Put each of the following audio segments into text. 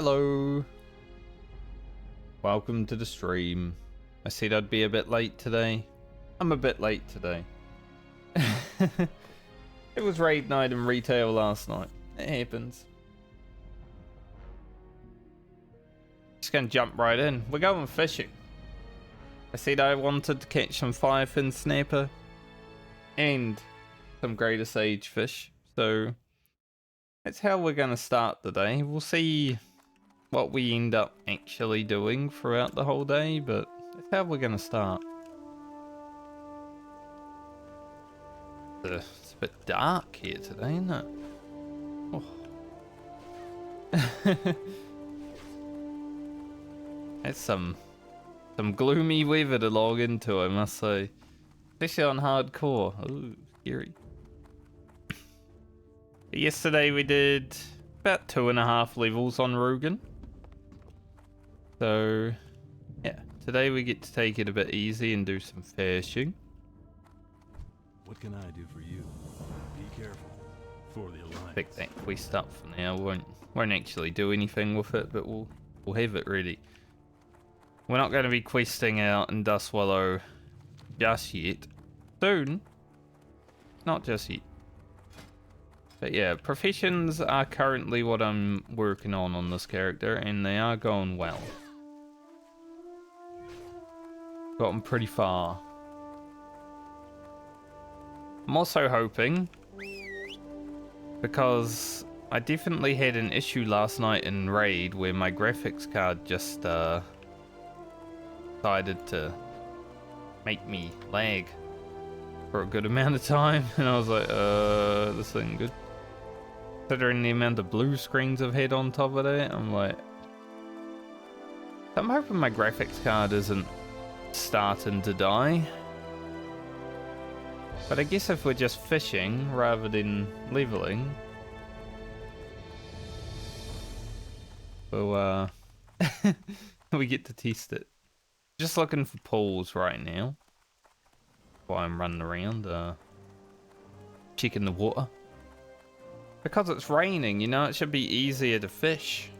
Hello. Welcome to the stream. I said I'd be a bit late today. I'm a bit late today. It was raid night in retail last night. It happens. Just gonna jump right in. We're going fishing. I said I wanted to catch some firefin snapper and some greater sage fish. So that's how we're gonna start the day. We'll see what we end up actually doing throughout the whole day, but that's how we're gonna start. It's a bit dark here today, isn't it? Oh. It's some gloomy weather to log into, I must say. Especially on hardcore. Ooh, scary. Yesterday we did about 2.5 levels on Rugen. So, yeah. Today we get to take it a bit easy and do some fishing. What can I do for you? Be careful. For the Alliance. Pick that quest up for now. Won't actually do anything with it, but we'll have it ready. We're not going to be questing out in Dustwallow just yet. Soon. Not just yet. But yeah, professions are currently what I'm working on this character, and they are going well. Gotten pretty far. I'm also hoping, because I definitely had an issue last night in Raid where my graphics card just decided to make me lag for a good amount of time, and I was like, this isn't good. Considering the amount of blue screens I've had on top of it, I'm like, I'm hoping my graphics card isn't starting to die. But I guess if we're just fishing rather than leveling, well, we get to test it. Just looking for pools right now while I'm running around, checking the water. Because it's raining, you know, it should be easier to fish.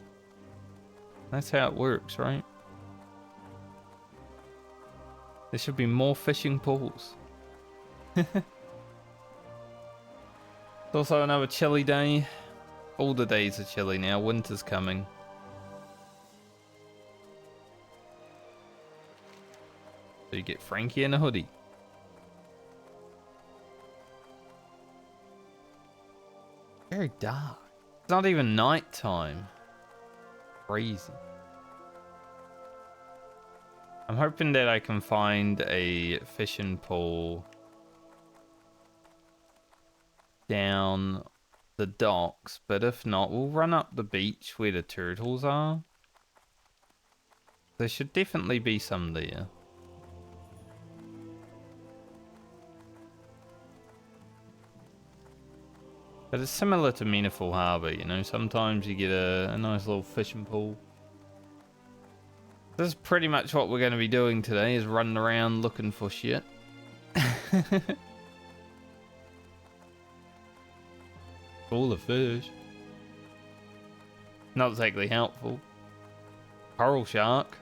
That's how it works, right? There should be more fishing pools. It's also another chilly day. All the days are chilly now. Winter's coming. So you get Frankie in a hoodie. Very dark. It's not even night time. Crazy. I'm hoping that I can find a fishing pool down the docks, but if not, we'll run up the beach where the turtles are. There should definitely be some there. But it's similar to Meaningful Harbour, you know, sometimes you get a nice little fishing pool. This is pretty much what we're going to be doing today, is running around looking for shit. Full of fish. Not exactly helpful. Coral shark.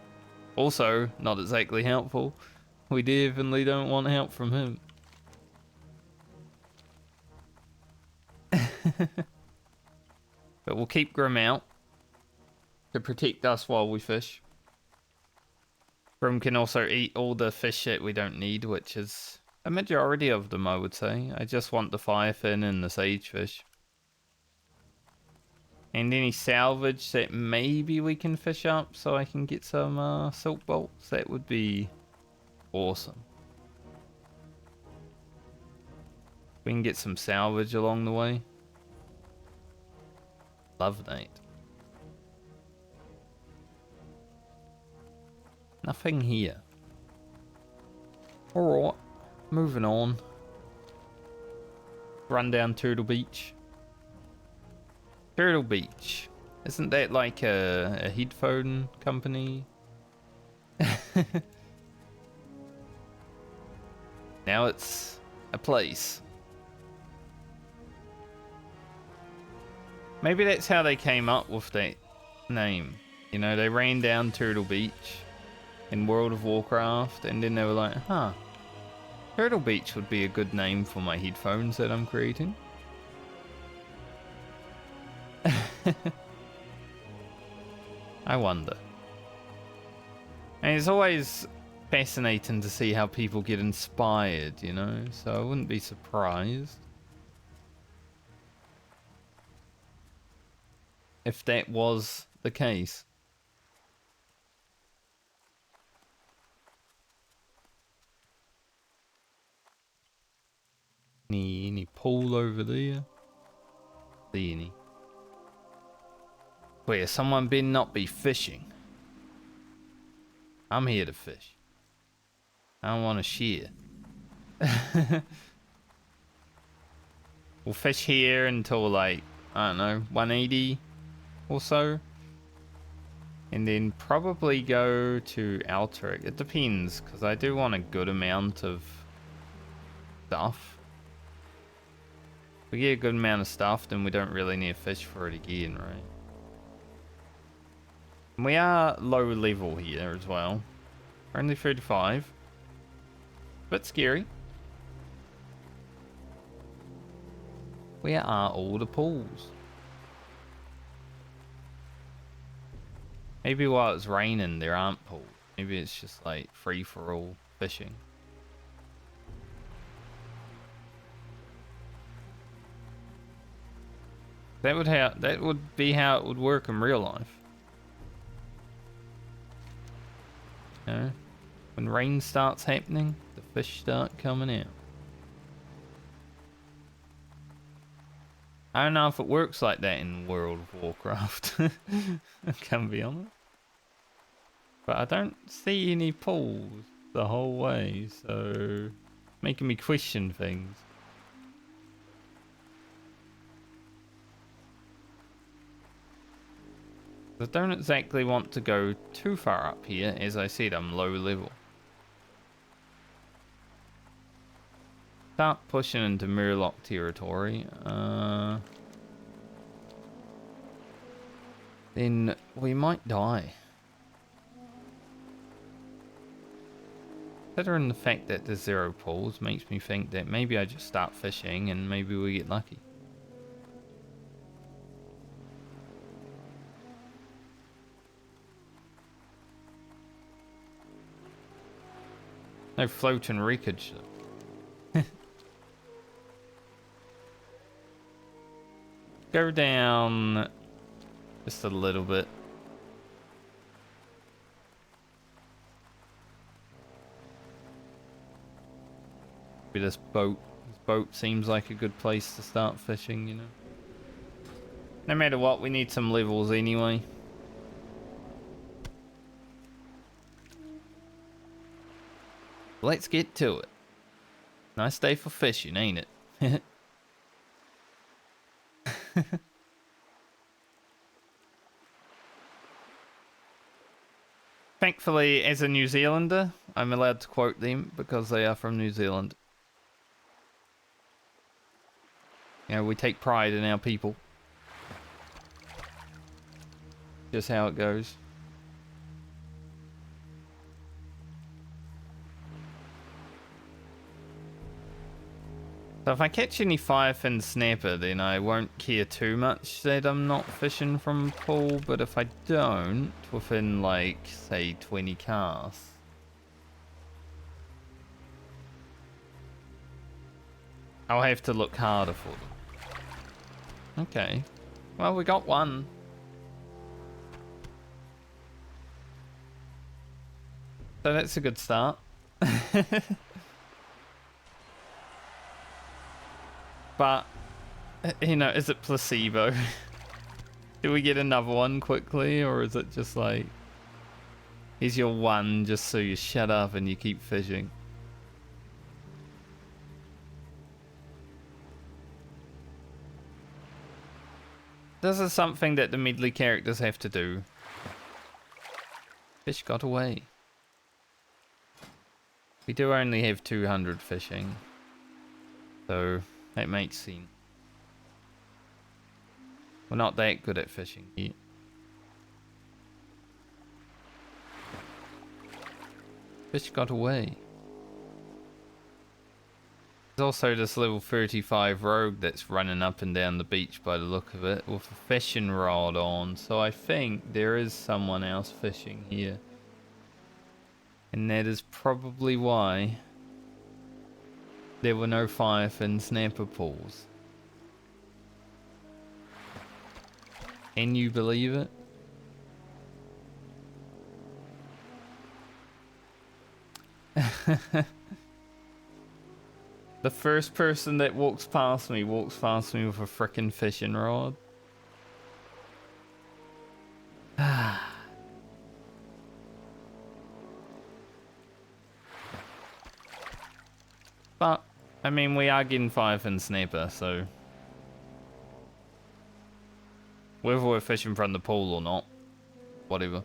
Also not exactly helpful. We definitely don't want help from him. But we'll keep Grim out to protect us while we fish. Grim can also eat all the fish that we don't need, which is a majority of them, I would say. I just want the firefin and the sagefish. And any salvage that maybe we can fish up so I can get some silk bolts. That would be awesome. We can get some salvage along the way. Love that. Nothing here. Alright, moving on. Run down Turtle Beach. Turtle Beach. Isn't that like a headphone company? Now it's a place. Maybe that's how they came up with that name. You know, they rained down Turtle Beach in World of Warcraft, and then they were like, huh, Turtle Beach would be a good name for my headphones that I'm creating. I wonder. And it's always fascinating to see how people get inspired, you know, so I wouldn't be surprised if that was the case. Any pool over there? See any? Where someone better not be fishing. I'm here to fish. I don't want to share. We'll fish here until like, I don't know, 180 or so. And then probably go to Alteric. It depends, because I do want a good amount of stuff. If we get a good amount of stuff, then we don't really need to fish for it again, right? And we are low level here as well. We're only 35. Bit scary. Where are all the pools? Maybe while it's raining there aren't pools. Maybe it's just like free for all fishing. That would be how it would work in real life. You know, when rain starts happening, the fish start coming out. I don't know if it works like that in World of Warcraft. I can be honest. But I don't see any pools the whole way, so making me question things. I don't exactly want to go too far up here. As I said, I'm low level. Start pushing into Murloc territory. Then we might die. Considering the fact that there's 0 pools makes me think that maybe I just start fishing and maybe we get lucky. No floating wreckage though. Go down just a little bit. This boat seems like a good place to start fishing, you know. No matter what, we need some levels anyway. Let's get to it. Nice day for fishing, ain't it? Thankfully, as a New Zealander, I'm allowed to quote them because they are from New Zealand. You know, we take pride in our people. Just how it goes. So if I catch any firefin snapper, then I won't care too much that I'm not fishing from a pool. But if I don't, within like, say, 20 casts, I'll have to look harder for them. Okay. Well, we got one. So that's a good start. But, you know, is it placebo? Do we get another one quickly, or is it just like, here's your one just so you shut up and you keep fishing? This is something that the Medley characters have to do. Fish got away. We do only have 200 fishing, so that makes sense. We're not that good at fishing yet. Fish got away. There's also this level 35 rogue that's running up and down the beach by the look of it with a fishing rod on. So I think there is someone else fishing here. And that is probably why there were no firefin snapper pools. Can you believe it? The first person that walks past me with a frickin' fishing rod. But, I mean, we are getting firefin snapper, so whether we're fishing from the pool or not, whatever.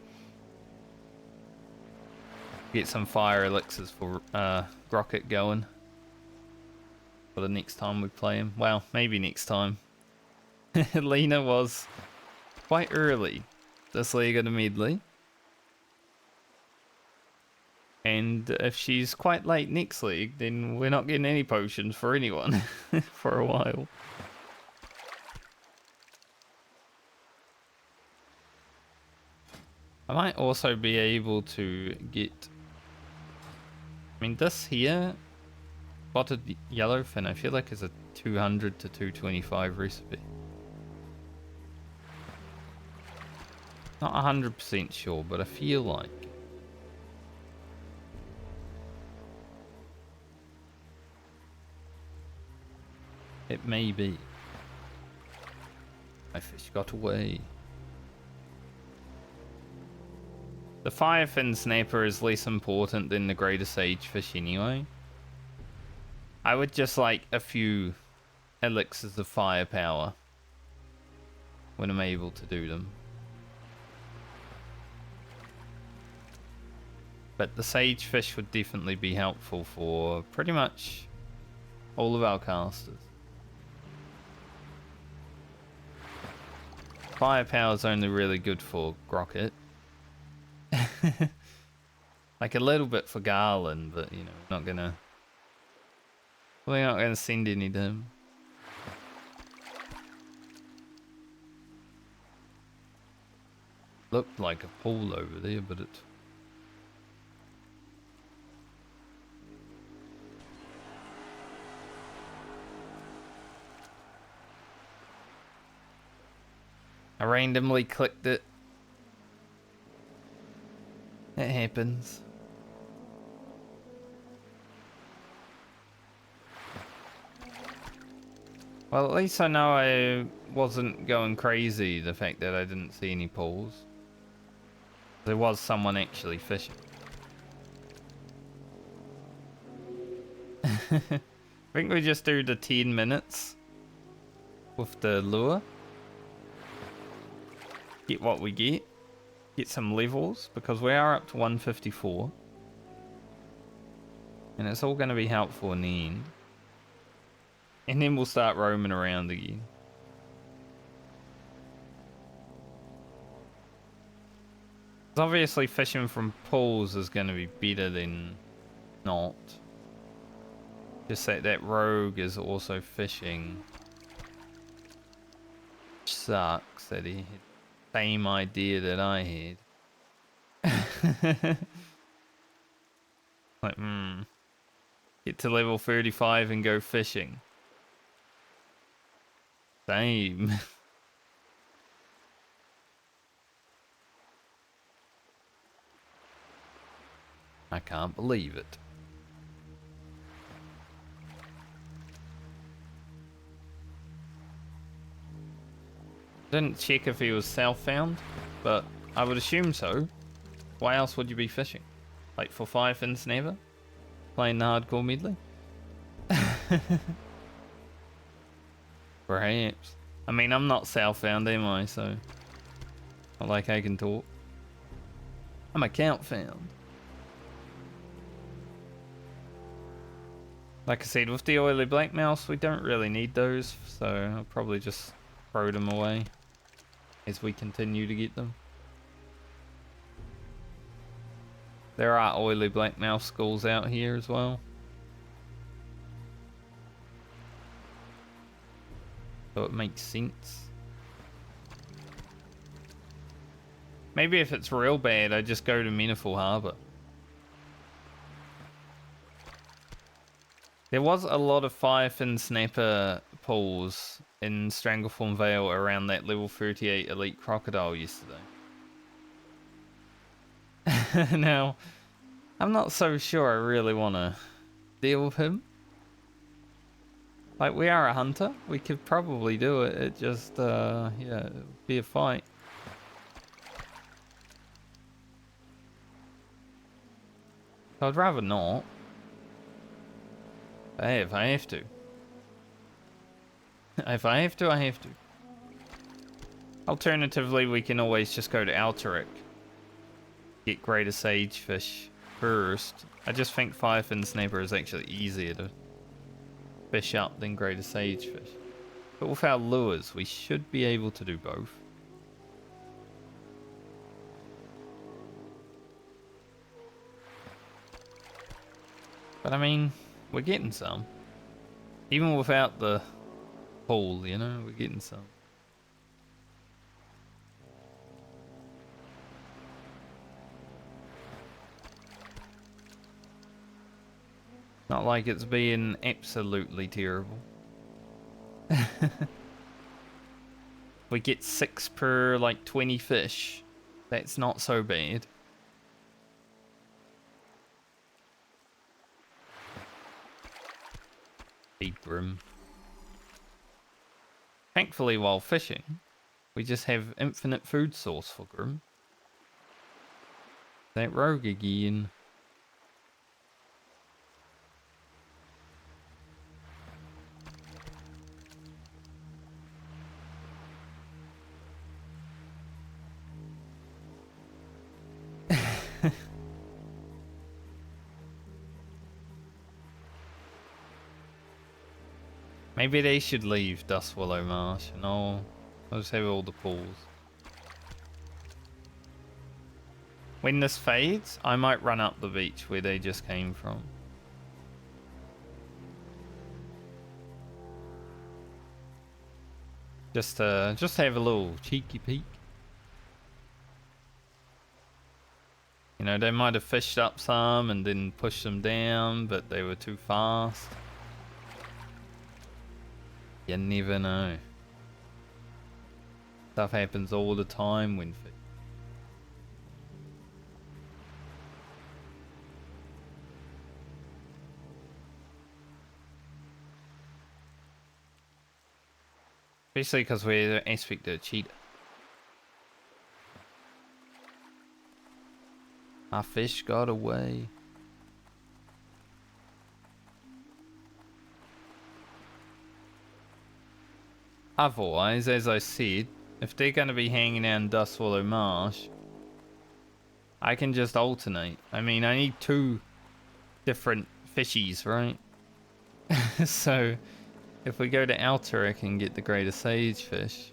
Get some fire elixirs for Grocket going for the next time we play him. Well, maybe next time. Lena was quite early this leg of the medley. And if she's quite late next leg, then we're not getting any potions for anyone for a while. I might also be able to get... I mean, this here, spotted yellowfin, I feel like is a 200 to 225 recipe. Not 100% sure, but I feel like. It may be. My fish got away. The firefin snapper is less important than the greater sagefish anyway. I would just like a few elixirs of firepower when I'm able to do them. But the sagefish would definitely be helpful for pretty much all of our casters. Firepower is only really good for Grocket. Like a little bit for Garland, but you know, we're not gonna send any to him. Looked like a pool over there, but it... I randomly clicked it. It happens. Well, at least I know I wasn't going crazy, the fact that I didn't see any pools. There was someone actually fishing. I think we just do the 10 minutes with the lure. Get what we get. Get some levels, because we are up to 154. And it's all going to be helpful in the end. And then we'll start roaming around again. Obviously fishing from pools is going to be better than not. Just that rogue is also fishing. Which sucks that he had the same idea that I had. Like, get to level 35 and go fishing. Same. I can't believe it. Didn't check if he was southbound, but I would assume so. Why else would you be fishing? Like for firefin snapper? Playing the hardcore medley? Perhaps. I mean, I'm not southbound, am I? So, not like I can talk. I'm account found. Like I said, with the oily black mouse, we don't really need those, so I'll probably just throw them away as we continue to get them. There are oily black mouse skulls out here as well. So it makes sense. Maybe if it's real bad, I just go to Meniful Harbour. There was a lot of Firefin Snapper pools in Stranglethorn Vale around that level 38 Elite Crocodile yesterday. Now, I'm not so sure I really want to deal with him. Like, we are a hunter. We could probably do it. It just, yeah, it would be a fight. I'd rather not. Hey, if I have to. If I have to, I have to. Alternatively, we can always just go to Alterac. Get greater sagefish first. I just think Firefin Snapper is actually easier to fish up than greater sagefish. But with our lures, we should be able to do both. But I mean, we're getting some. Even without the pool, you know, we're getting some. Not like it's being absolutely terrible. We get 6 per like 20 fish. That's not so bad. Big Grim. Thankfully, while fishing, we just have infinite food source for Grim. That rogue again. Maybe they should leave Dustwallow Marsh and I'll just have all the pools. When this fades, I might run up the beach where they just came from. Just have a little cheeky peek. You know, they might have fished up some and then pushed them down, but they were too fast. You never know. Stuff happens all the time when fishing. Especially because we're the aspect of a cheetah. Our fish got away. Otherwise, as I said, if they're going to be hanging out in Dustwallow Marsh, I can just alternate. I mean, I need 2 different fishies, right? So, if we go to Alterac and get the greater sagefish,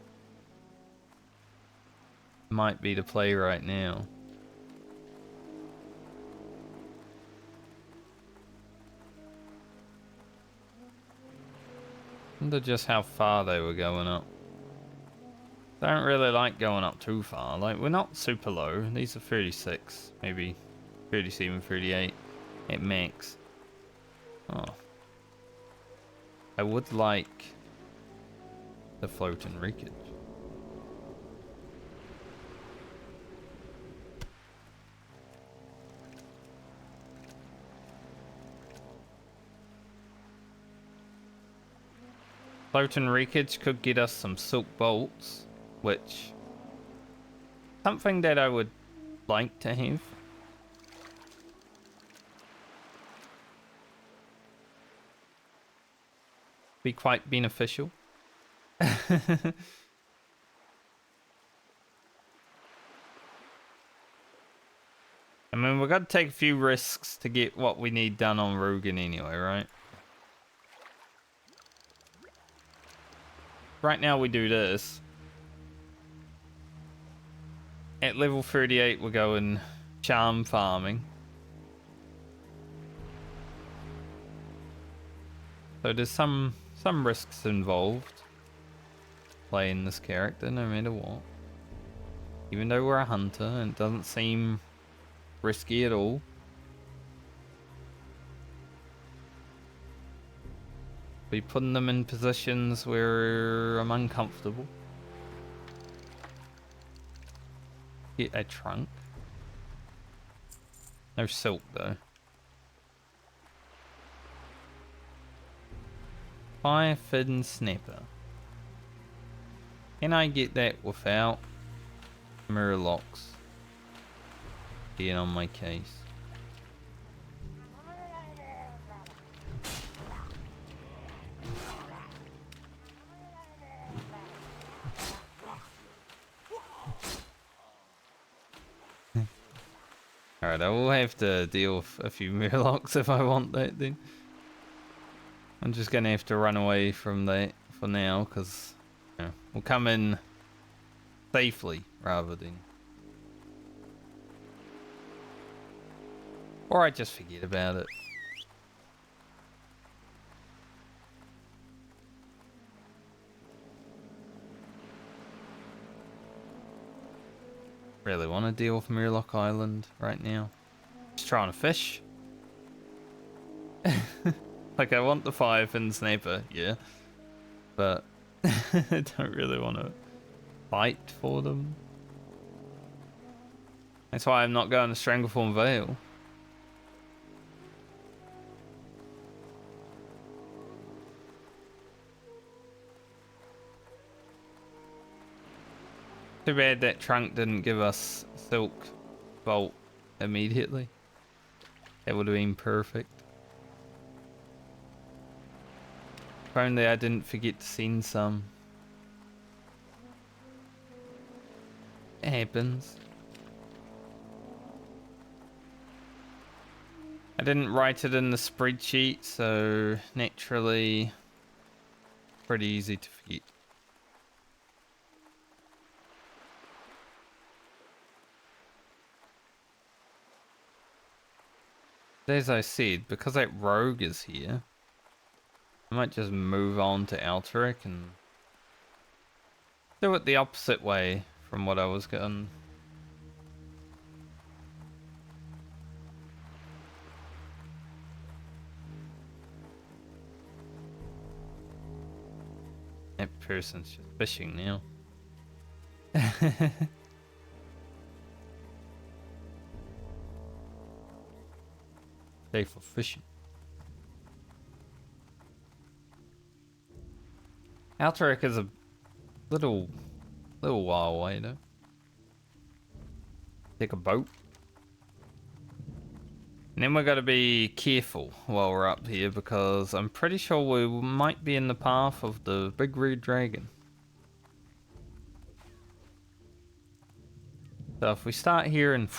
might be the play right now. I wonder just how far they were going up. I don't really like going up too far. Like, we're not super low. These are 36, maybe 37, 38 at max. Oh. I would like the floating wreckage. Floating wreckage could get us some silk bolts, which something that I would like to have. Be quite beneficial. I mean, we've got to take a few risks to get what we need done on Rugen anyway, right? Right now we do this. At level 38 we're going charm farming. So there's some risks involved playing this character, no matter what. Even though we're a hunter, and it doesn't seem risky at all. Be putting them in positions where I'm uncomfortable. Get a trunk. No silk though. Fire fin snapper. Can I get that without mirror locks being on my case? Alright, I will have to deal with a few mirror locks if I want that then. I'm just gonna have to run away from that for now, because we'll come in safely rather than... Or I just forget about it. Really want to deal with Murloc Island right now. Just trying to fish. Like, I want the fire fin sniper, yeah. But I don't really want to fight for them. That's why I'm not going to Strangleform Vale. Too bad that trunk didn't give us Silk Bolt immediately. That would have been perfect. If only I didn't forget to send some. It happens. I didn't write it in the spreadsheet, so naturally pretty easy to forget. As I said, because that rogue is here, I might just move on to Alterac and do it the opposite way from what I was going. That person's just fishing now. Day for fishing. Alterac is a little while away though. Take a boat. And then we're gotta be careful while we're up here, because I'm pretty sure we might be in the path of the big red dragon. So if we start here and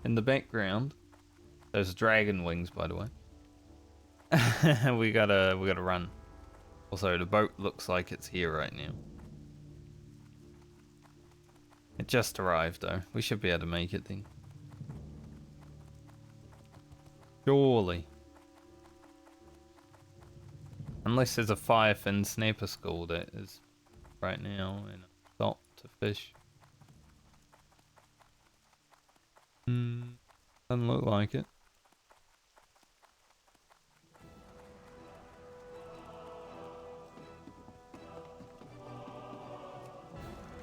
in the background, those dragon wings, by the way. we gotta run. Also, the boat looks like it's here right now. It just arrived though. We should be able to make it then. Surely. Unless there's a firefin snapper school that is right now and a stop to fish. Doesn't look like it.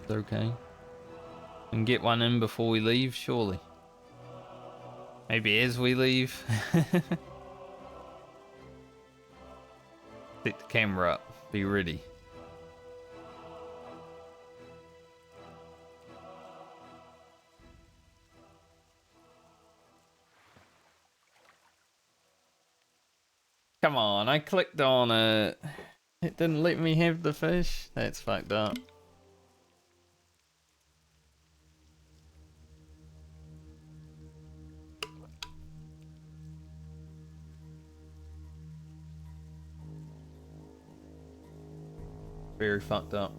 It's okay. We can get one in before we leave, surely. Maybe as we leave. Set the camera up. Be ready. Come on, I clicked on it. It didn't let me have the fish. That's fucked up. Very fucked up.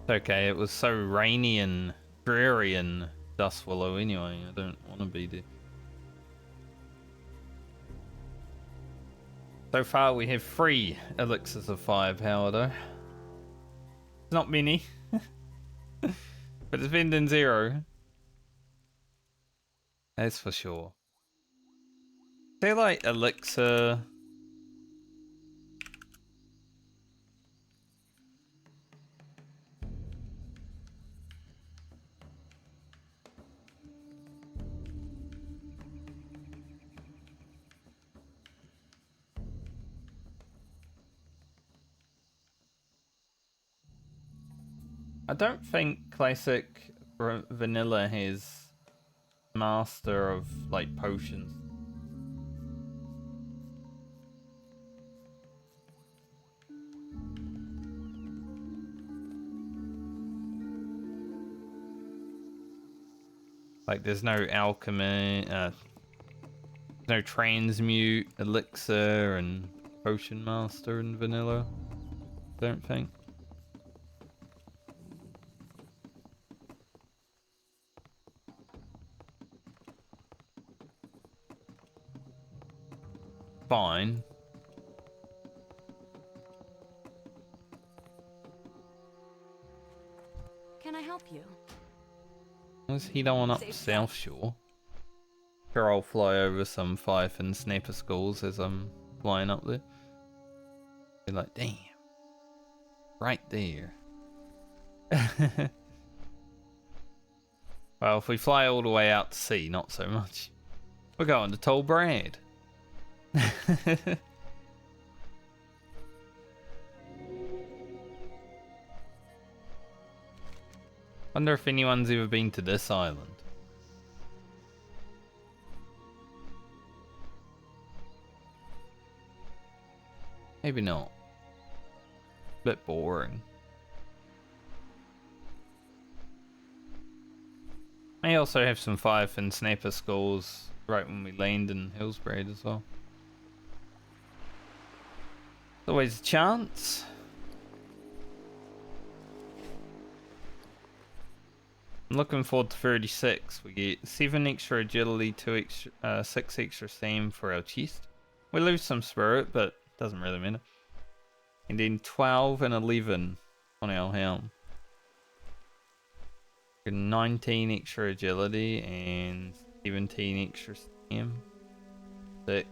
Okay, it was so rainy and dreary in Dust Willow anyway. I don't want to be there. So far we have 3 elixirs of firepower though. It's not many. But it's better than 0. That's for sure. They're like elixir. I don't think classic vanilla has master of like potions. Like there's no alchemy, no transmute, elixir, and potion master in vanilla. Don't think. Fine. Can I help you? Let's head on up Safe South Shore. Sure, I'll fly over some Fife and Sniper schools as I'm flying up there. Be like, damn. Right there. Well, if we fly all the way out to sea, not so much. We're going to Toll Brad. Wonder if anyone's ever been to this island. Maybe not. Bit boring. May also have some Fife and Sniper schools right when we land in Hillsbraid as well. Always a chance. I'm looking forward to 36. We get 7 extra agility, 6 extra steam for our chest. We lose some spirit, but doesn't really matter. And then 12 and 11 on our helm. 19 extra agility and 17 extra steam. Sick.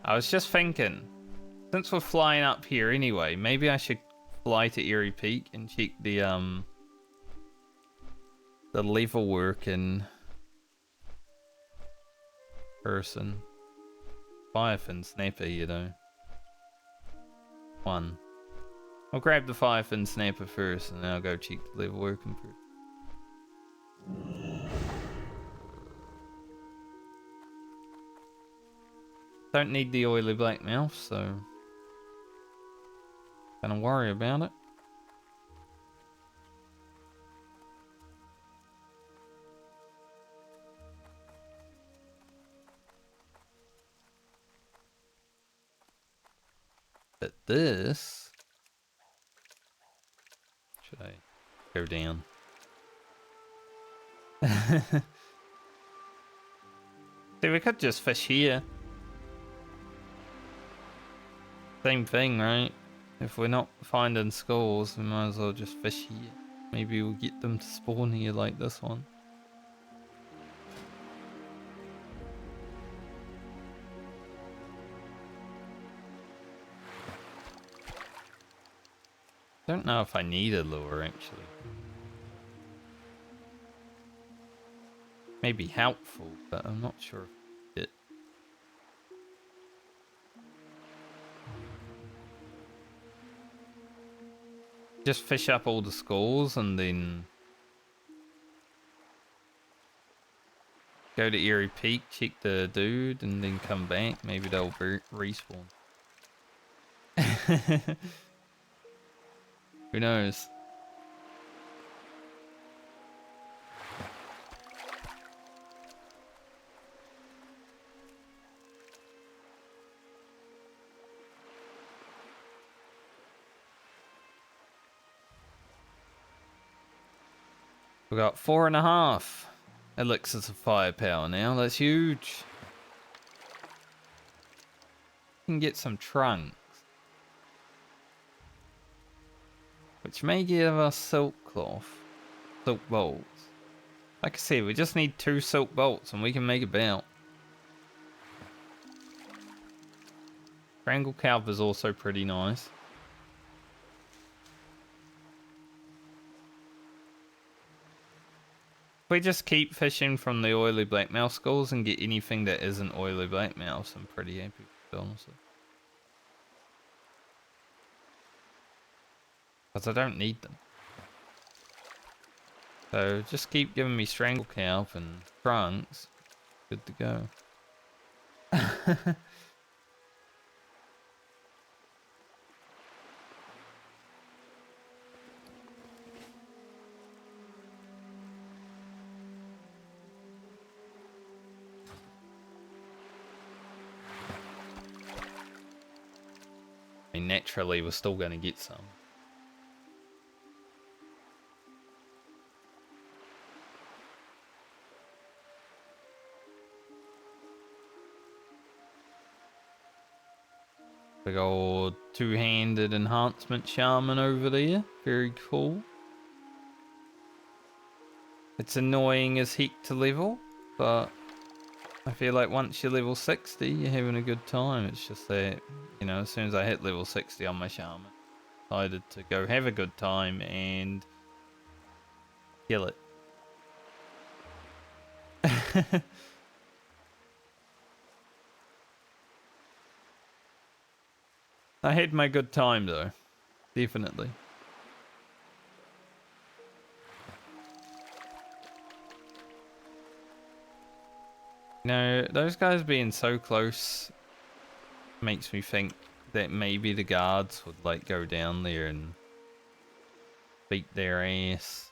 I was just thinking, since we're flying up here anyway, maybe I should fly to Eerie Peak and check the level work in person. Fife and Sniper, you know. 1. I'll grab the Fife and Sniper first, and then I'll go check the level work in person. Don't need the oily black mouth, so don't worry about it. But this, should I go down? See, we could just fish here. Same thing, right? If we're not finding skulls, we might as well just fish here. Maybe we'll get them to spawn here like this one. Don't know if I need a lure, actually. Maybe helpful, but I'm not sure if it. Just fish up all the skulls and then go to Eerie Peak, check the dude, and then come back. Maybe they'll respawn. Who knows? We got 4.5 elixirs of firepower now. That's huge. We can get some trunks, which may give us silk cloth, silk bolts. Like I said, we just need 2 silk bolts and we can make a belt. Strangle Calf is also pretty nice. If we just keep fishing from the oily blackmail skulls and get anything that isn't oily blackmail, so I'm pretty happy with it, honestly. Because I don't need them. So just keep giving me Strangle Calf and trunks. Good to go. I mean, naturally, we're still going to get some. Big old 2-handed enhancement shaman over there. Very cool. It's annoying as heck to level, but I feel like once you're level 60, you're having a good time. It's just that, you know, as soon as I hit level 60 on my shaman, I decided to go have a good time and kill it. I had my good time though, definitely. You know, those guys being so close makes me think that maybe the guards would like go down there and beat their ass.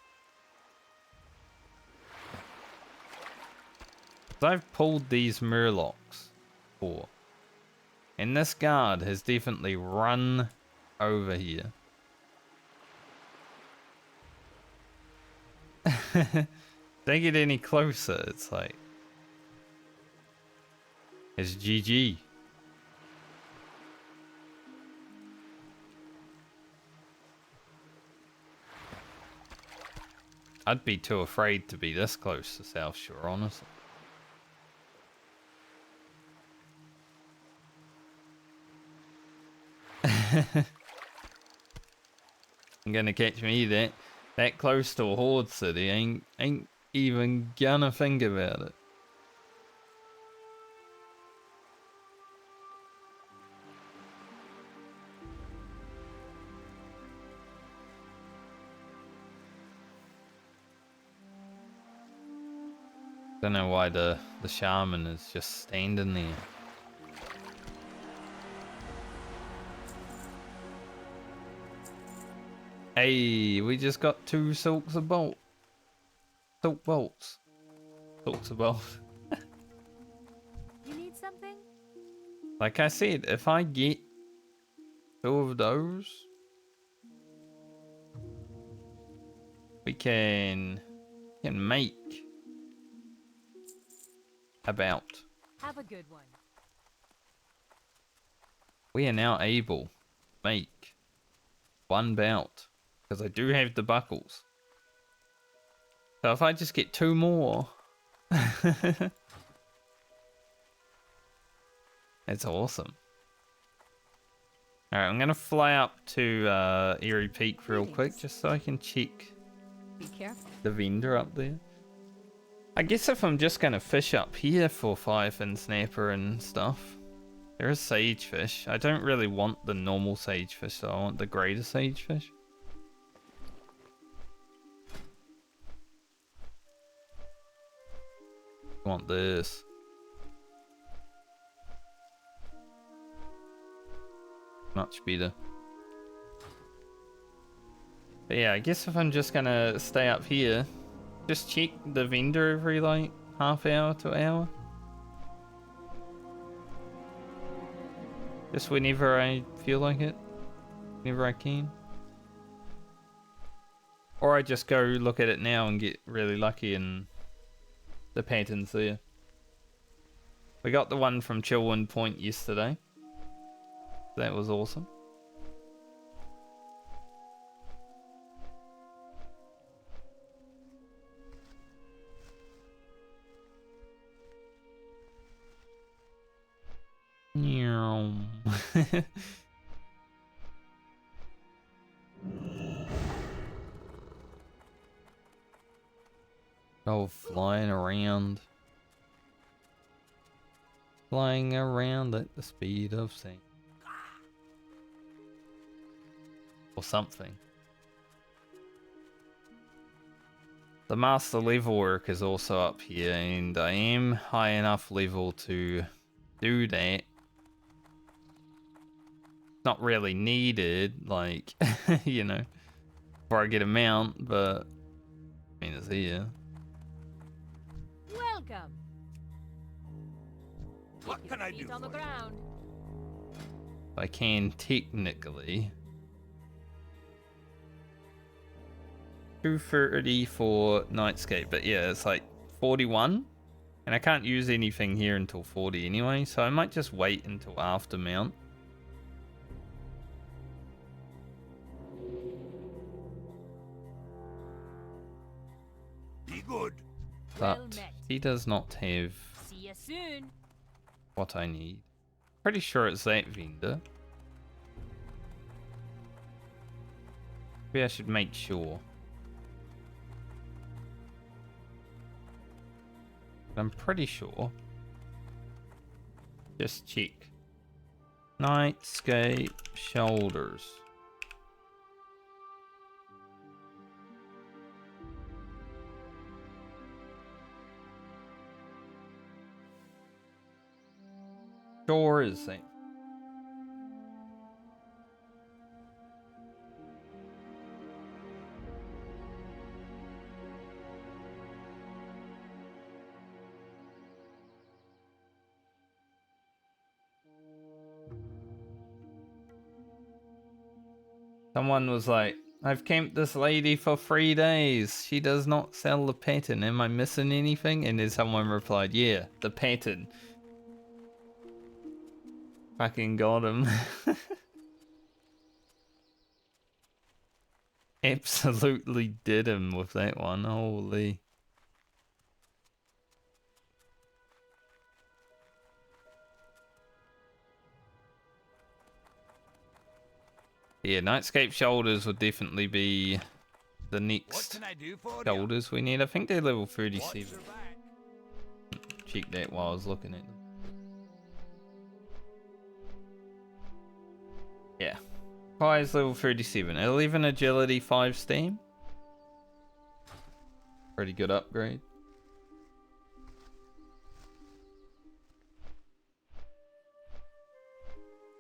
I've pulled these murlocs before, and this guard has definitely run over here. Don't get any closer, it's like, it's GG. I'd be too afraid to be this close to South Shore, honestly. You're gonna catch me that close to a horde city, ain't even gonna think about it. Don't know why the shaman is just standing there. Hey, we just got 2 silks of bolt. Silk bolts. Silks of bolt. You need something? Like I said, if I get 2 of those, we can make a belt. Have a good one. We are now able to make 1 belt. Because I do have the buckles. So if I just get 2 more... It's awesome. Alright, I'm going to fly up to Eerie Peak real quick. Just so I can check Be careful. the vendor up there. I guess if I'm just going to fish up here for firefin snapper and stuff. There is sagefish. I don't really want the normal sagefish though. I want the greater sagefish. I want this. Much better. But yeah, I guess if I'm just gonna stay up here, just check the vendor every like half hour to hour. Just whenever I feel like it. Whenever I can. Or I just go look at it now and get really lucky and the pattern's there. We got the one from Chillwind Point yesterday. That was awesome. Oh, flying around. Flying around at the speed of sound. Or something. The master level work is also up here, and I am high enough level to do that. Not really needed, like, you know, before I get a mount, but I mean, it's here. Welcome. What Keep can your I feet do on the for you? ground. I can technically. 230 for Nightscape, but yeah, it's like 41. And I can't use anything here until 40 anyway, so I might just wait until after mount. Be good. Well But met. he does not have See you soon. what I need. Pretty sure it's that vendor. Maybe I should make sure. I'm pretty sure. Just check. Nightscape shoulders. Sure is that. Someone was like, I've camped this lady for 3 days. She does not sell the pattern. Am I missing anything? And then someone replied, yeah, the pattern. Fucking got him. Absolutely did him with that one. Holy. Yeah, Nightscape shoulders would definitely be the What next can I do for you? shoulders we need. I think they're level Watch 37. your back. Check that while I was looking at them. Yeah. High is level 37. 11 agility, 5 steam. Pretty good upgrade.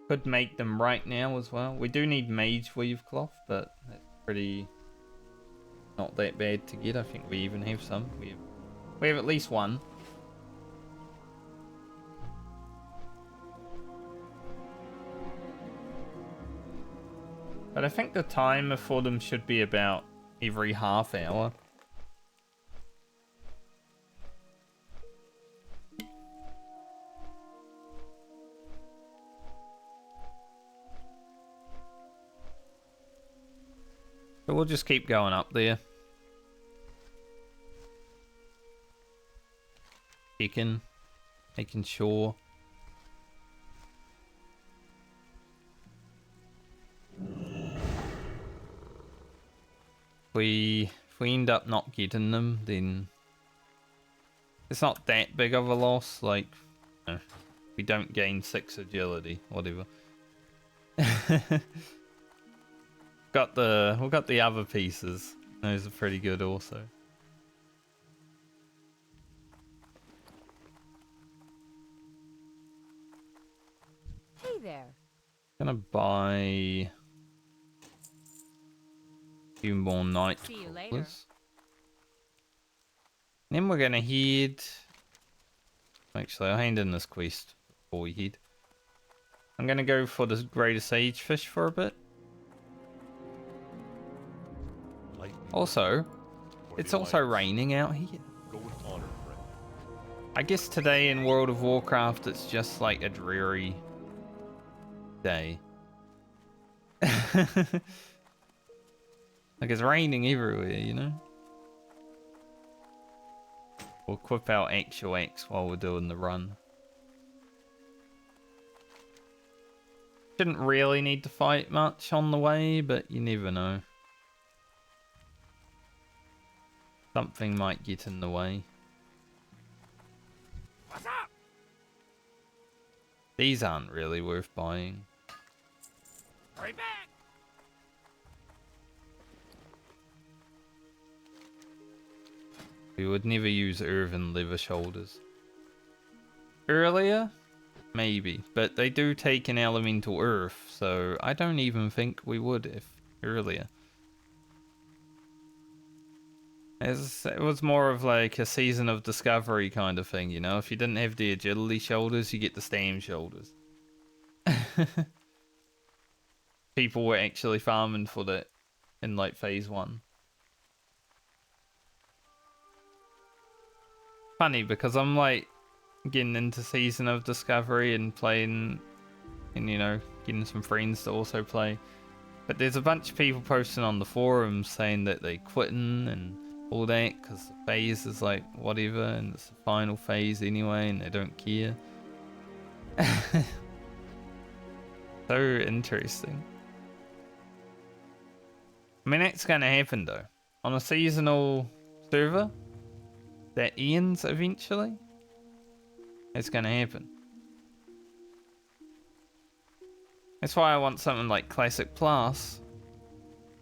Could make them right now as well. We do need mage weave cloth, but that's pretty not that bad to get. I think we even have some. We have at least one. But I think the timer for them should be about every half hour. So we'll just keep going up there. Checking, making sure. If we end up not getting them, then it's not that big of a loss. Like, we don't gain 6 agility, whatever. We got the other pieces. Those are pretty good also. Hey there. Gonna buy a few more night See you later. crawlers. Then we're gonna head. Actually, I'll hand in this quest before we head. I'm gonna go for the greater sage fish for a bit. Also, For it's the also Alliance. raining out here. Go with honor, friend. I guess today in World of Warcraft, it's just like a dreary day. Like it's raining everywhere, you know? We'll equip our actual axe while we're doing the run. Shouldn't really need to fight much on the way, but you never know. Something might get in the way. What's up? These aren't really worth buying. Hurry back! We would never use Irvin leather shoulders. Earlier? Maybe, but they do take an elemental earth, so I don't even think we would if earlier. It was more of like a season of discovery kind of thing, you know? If you didn't have the agility shoulders, you get the stam shoulders. People were actually farming for that in like phase 1. Funny because I'm like getting into season of discovery and playing and you know getting some friends to also play, but there's a bunch of people posting on the forums saying that they quitting and all that because the phase is like whatever and it's the final phase anyway and they don't care. So interesting. I mean that's gonna happen though on a seasonal server that ends eventually. It's gonna happen. That's why I want something like Classic Plus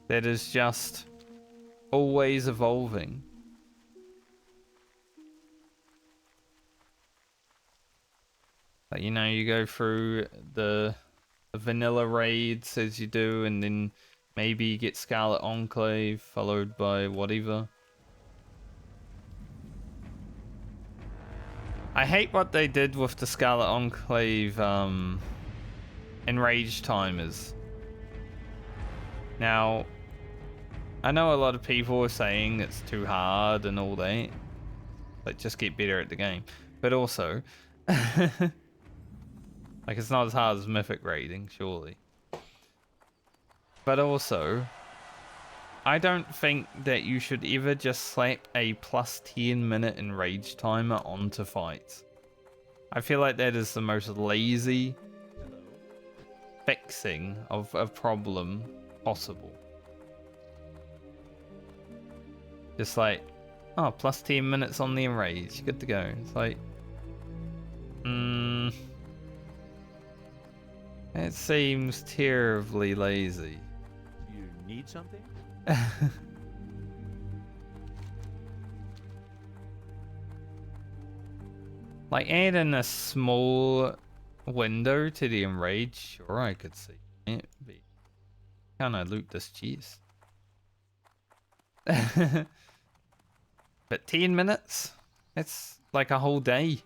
that is just always evolving. Like, you know, you go through the vanilla raids as you do, and then maybe you get Scarlet Enclave followed by whatever. I hate what they did with the Scarlet Enclave enrage timers. Now, I know a lot of people are saying it's too hard and all that. Like, just get better at the game. But also, like, it's not as hard as Mythic raiding, surely. But also, I don't think that you should ever just slap a plus 10-minute enrage timer onto fights. I feel like that is the most lazy fixing of a problem possible. Just like, oh, plus 10 minutes on the enrage, good to go. It's like, it seems terribly lazy. You need something? Like, add in a small window to the enrage, sure, I could see it. But can I loot this chest? But 10 minutes? It's like a whole day.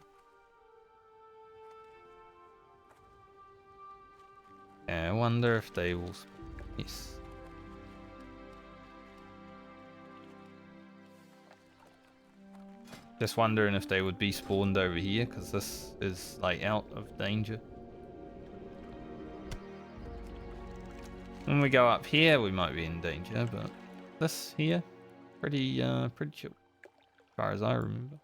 Yeah, I wonder if they will. Yes. Just wondering if they would be spawned over here, because this is like out of danger. When we go up here, we might be in danger, but this here, pretty chill, as far as I remember.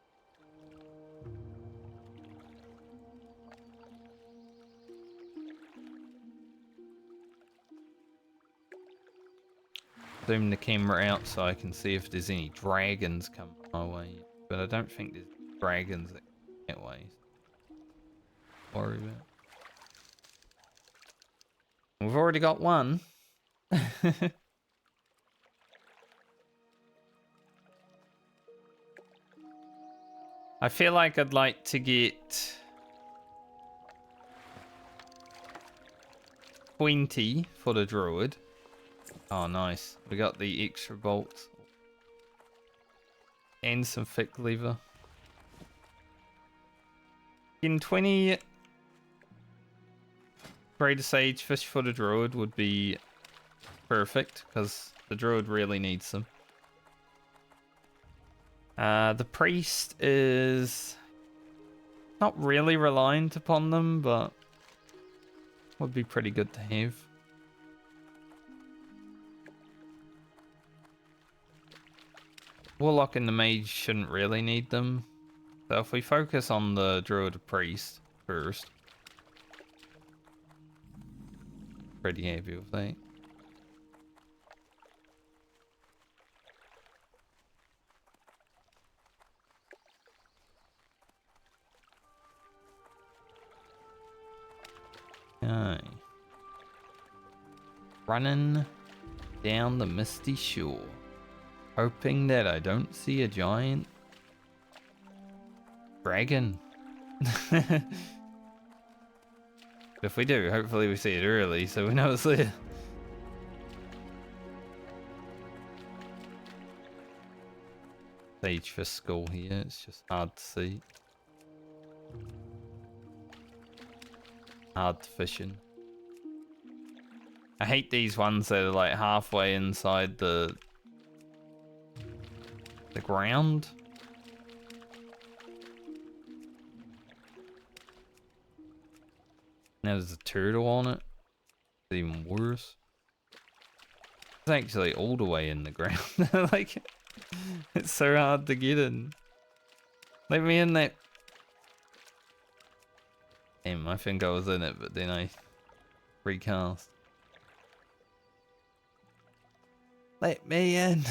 Zoom the camera out so I can see if there's any dragons coming my way. But I don't think there's dragons that way. Worry about. We've already got one. I feel like I'd like to get 20 for the druid. Oh, nice. We got the extra bolt. And some thick leather. In 20 Greater Sage fish for the druid would be perfect, because the druid really needs them. The priest is not really reliant upon them, but would be pretty good to have. Warlock and the mage shouldn't really need them. So if we focus on the druid priest first, pretty happy with that. Okay. Running down the misty shore, hoping that I don't see a giant dragon. If we do, hopefully we see it early so we know it's there. Sagefish skull here, it's just hard to see. Hard to fish in. I hate these ones that are like halfway inside the ground. Now there's a turtle on it. It's even worse. It's actually all the way in the ground. Like, it's so hard to get in. Let me in that. Damn, I think I was in it, but then I recast. Let me in.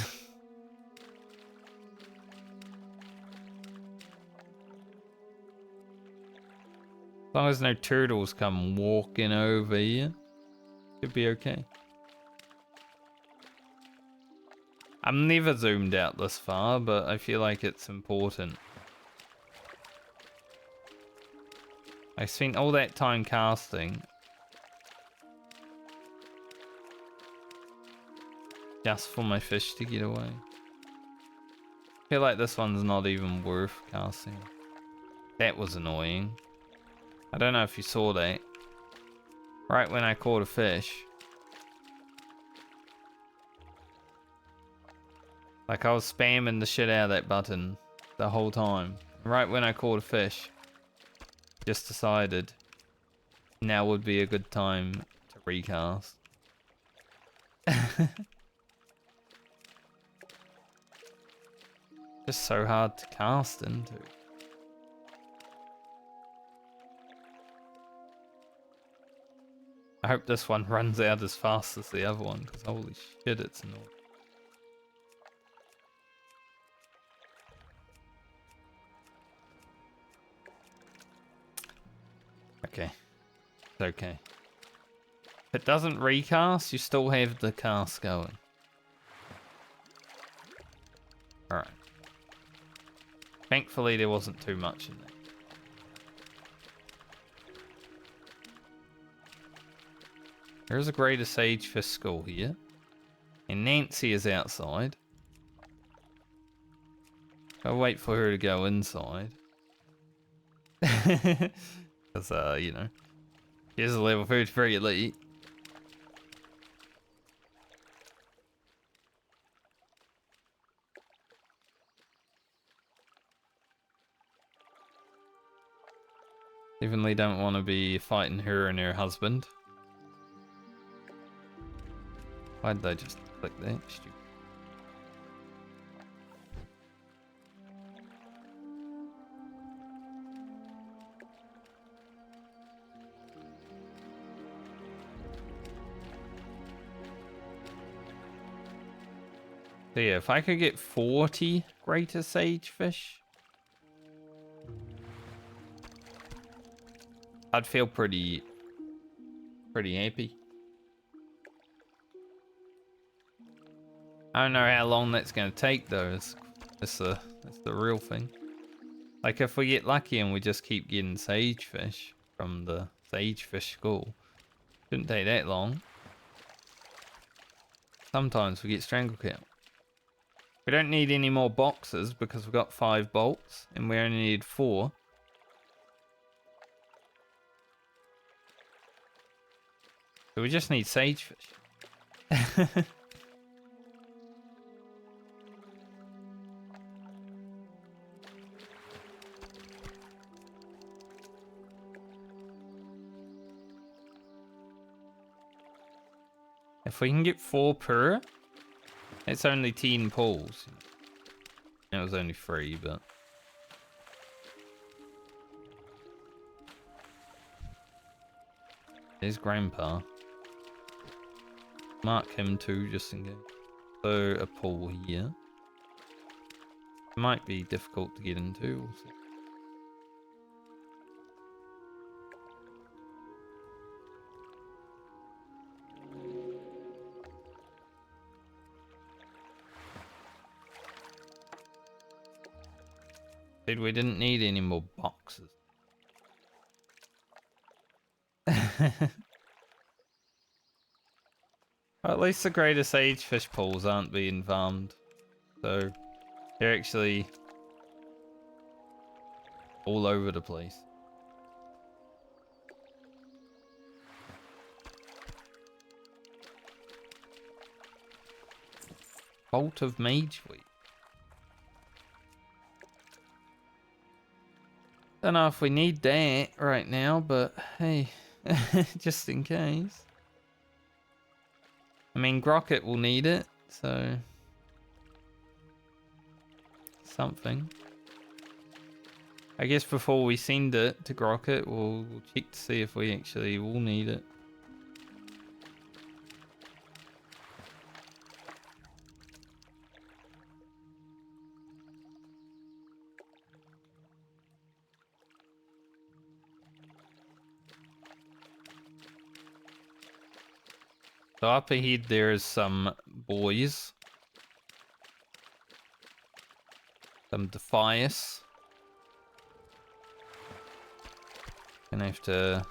As long as no turtles come walking over here, should be okay. I'm never zoomed out this far, but I feel like it's important. I spent all that time casting just for my fish to get away. I feel like this one's not even worth casting. That was annoying. I don't know if you saw that. Right when I caught a fish. Like I was spamming the shit out of that button the whole time. Right when I caught a fish. Just decided now would be a good time to recast. Just so hard to cast into. I hope this one runs out as fast as the other one, because holy shit, it's annoying. Okay. It's okay. If it doesn't recast, you still have the cast going. Alright. Thankfully, there wasn't too much in there. There's a greater sagefish skull here. And Nancy is outside. I'll wait for her to go inside. Because, you know, she's a level 33 elite. Definitely don't want to be fighting her and her husband. Why did I just click that? Stupid. So yeah, if I could get 40 greater sagefish, I'd feel pretty happy. I don't know how long that's going to take though. It's the real thing. Like if we get lucky and we just keep getting sagefish from the sagefish school, shouldn't take that long. Sometimes we get stranglecat. We don't need any more boxes because we've got 5 bolts and we only need 4. So we just need sagefish. If we can get 4 per, it's only 10 pulls. It was only 3, but... There's Grandpa. Mark him too, just in case. So, a pull here. Might be difficult to get into. We'll see. Said we didn't need any more boxes. At least the greater sage fish pools aren't being farmed. So they're actually all over the place. Bolt of Mage Weed. Don't know if we need that right now, but hey, just in case. I mean, Grocket will need it, so something. I guess before we send it to Grocket, we'll check to see if we actually will need it. So up ahead there is some boys. Some Defias. Gonna have to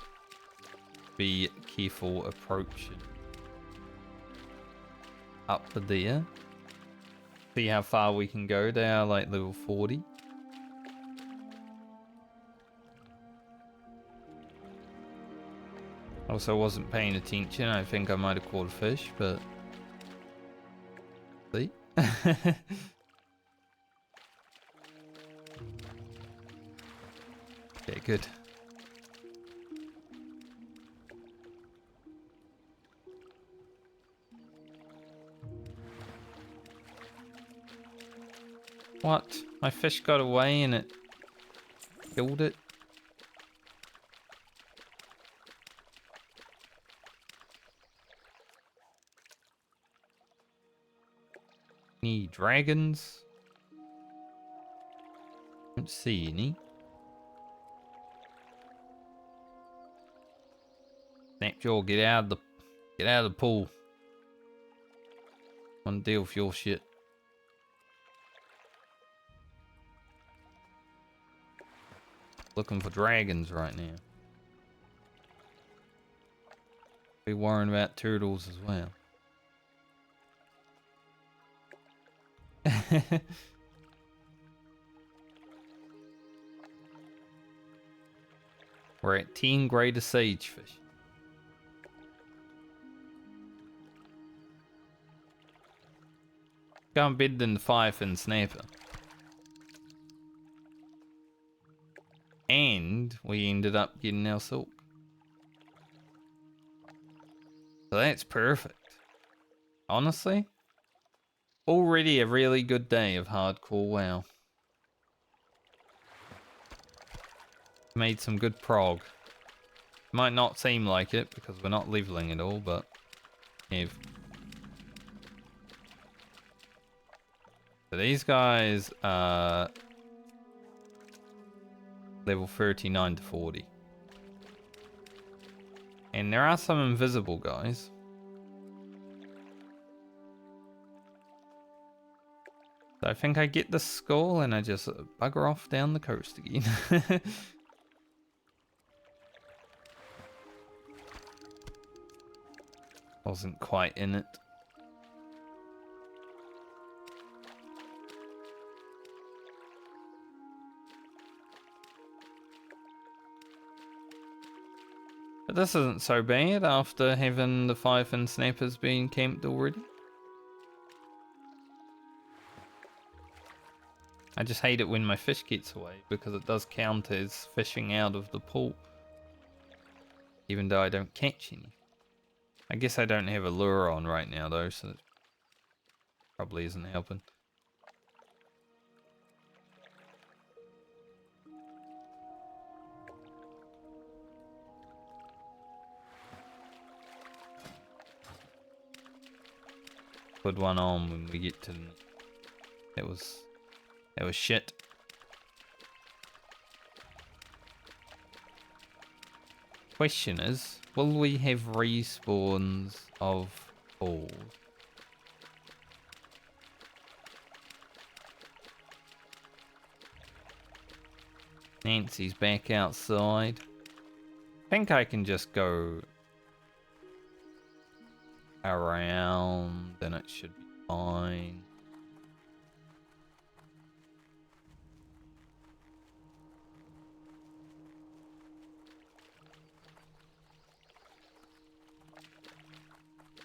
be careful approaching up there. See how far we can go. They are like level 40. Also wasn't paying attention. I think I might have caught a fish, but see? Okay, good. What? My fish got away and it killed it? Any dragons? Don't see any. Snapjaw, get out of the pool. Want to deal with your shit. Looking for dragons right now. Be worrying about turtles as well. We're at 10 greater sagefish. Got better than the 5-fin snapper. And we ended up getting our silk. So that's perfect. Honestly, already a really good day of hardcore WoW. Made some good prog. Might not seem like it because we're not leveling at all, but if so these guys are level 39 to 40. And there are some invisible guys. So I think I get the skull and I just bugger off down the coast again. Wasn't quite in it. But this isn't so bad after having the 5-fin snappers being camped already. I just hate it when my fish gets away because it does count as fishing out of the pool. Even though I don't catch any. I guess I don't have a lure on right now though, so that probably isn't helping. Put one on when we get to. That was shit. Question is, will we have respawns of all? Nancy's back outside. I think I can just go around and it should be fine.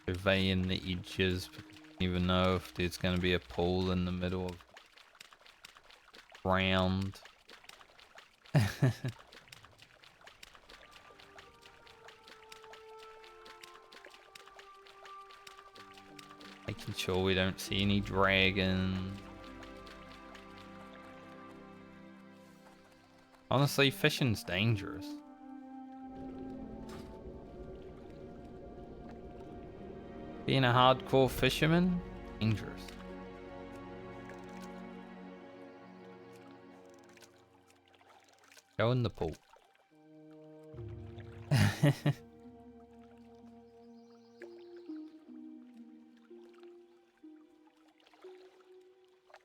Surveying the edges, but I don't even know if there's going to be a pool in the middle of ground. Making sure we don't see any dragons. Honestly, fishing's dangerous. Being a hardcore fisherman, dangerous. Go in the pool.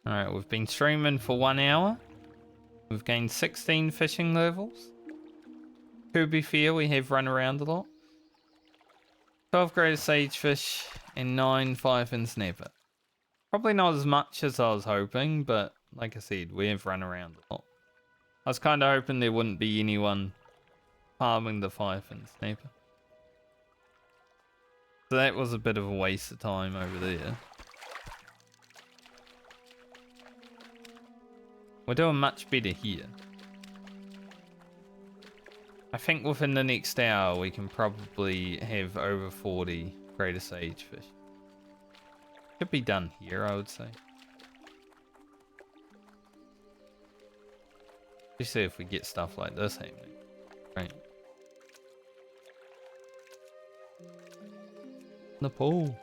Alright, we've been streaming for 1 hour. We've gained 16 fishing levels. To be fair, we have run around a lot. 12 greater sagefish and 9 5-fin snapper. Probably not as much as I was hoping, but like I said, we have run around a lot. I was kind of hoping there wouldn't be anyone farming the 5-fin snapper. So that was a bit of a waste of time over there. We're doing much better here. I think within the next hour we can probably have over 40 greater sagefish. Could be done here, I would say. Especially if we get stuff like this happening. Right. The pool.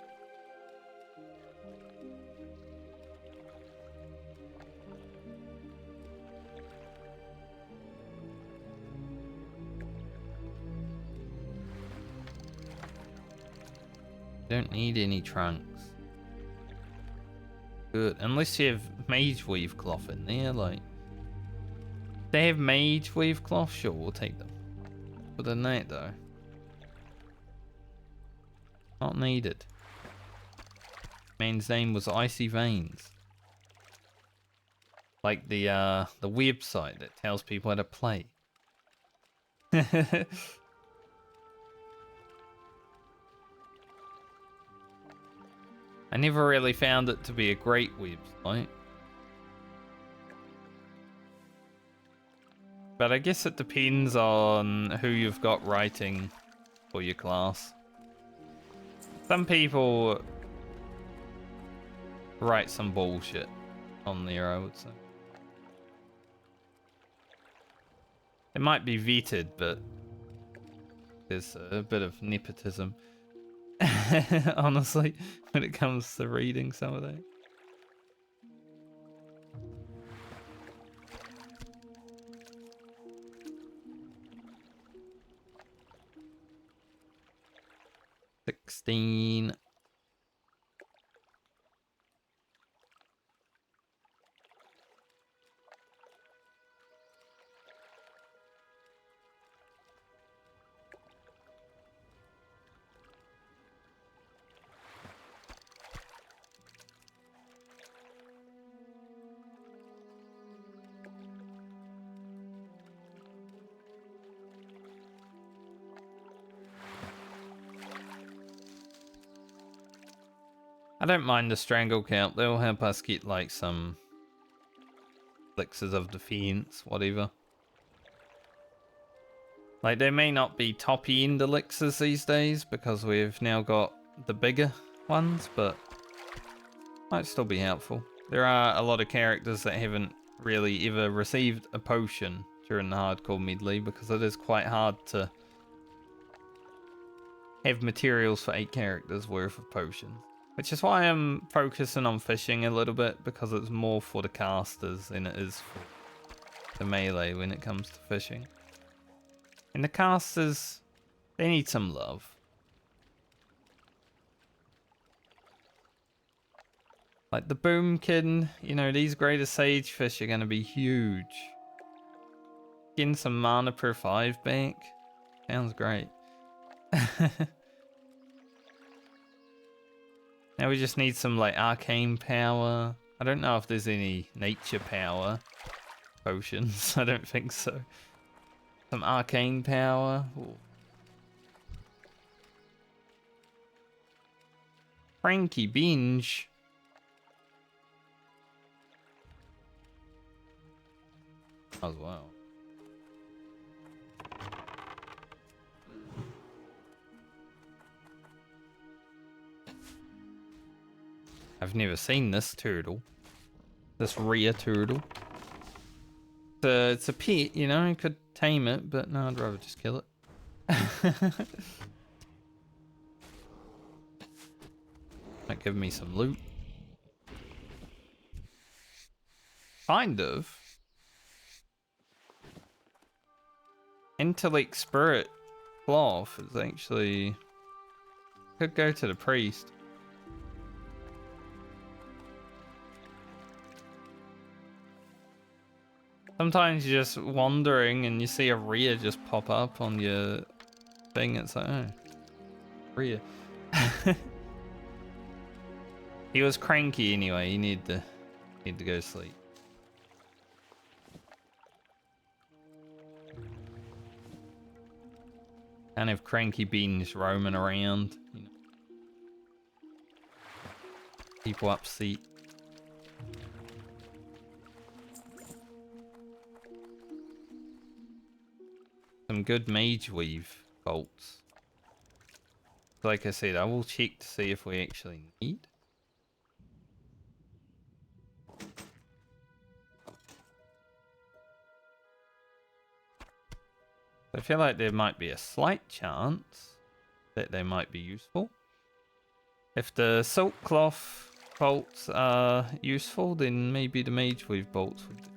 Don't need any trunks. Good, unless you have mage weave cloth in there, like. If they have mage weave cloth, sure, we'll take them. But than that though. Not needed. Man's name was Icy Veins. Like the website that tells people how to play. I never really found it to be a great website. But I guess it depends on who you've got writing for your class. Some people write some bullshit on there, I would say. It might be vetted, but there's a bit of nepotism. Honestly, when it comes to reading some of that. $16. I don't mind the strangle count. They'll help us get like some elixirs of defense, whatever. Like, they may not be toppy end elixirs these days because we've now got the bigger ones, but might still be helpful. There are a lot of characters that haven't really ever received a potion during the hardcore medley because it is quite hard to have materials for 8 characters worth of potions. Which is why I'm focusing on fishing a little bit, because it's more for the casters than it is for the melee when it comes to fishing. And the casters, they need some love. Like the boomkin, you know, these greater sage fish are going to be huge. Getting some mana per 5 back sounds great. Now we just need some like arcane power. I don't know if there's any nature power potions. I don't think so. Some arcane power. Ooh. Frankie binge. As well. I've never seen this turtle. This rare turtle. It's a pet, you know, you could tame it, but no, I'd rather just kill it. Might give me some loot. Kind of. Intellect Spirit Cloth is actually... Could go to the priest. Sometimes you're just wandering and you see a rare just pop up on your thing. It's like, oh, rare. He was cranky anyway. He needed to go to sleep. Kind of cranky beans roaming around. You know. People upset. Some good mage weave bolts. Like I said, I will check to see if we actually need. I feel like there might be a slight chance that they might be useful. If the silk cloth bolts are useful, then maybe the mage weave bolts would be.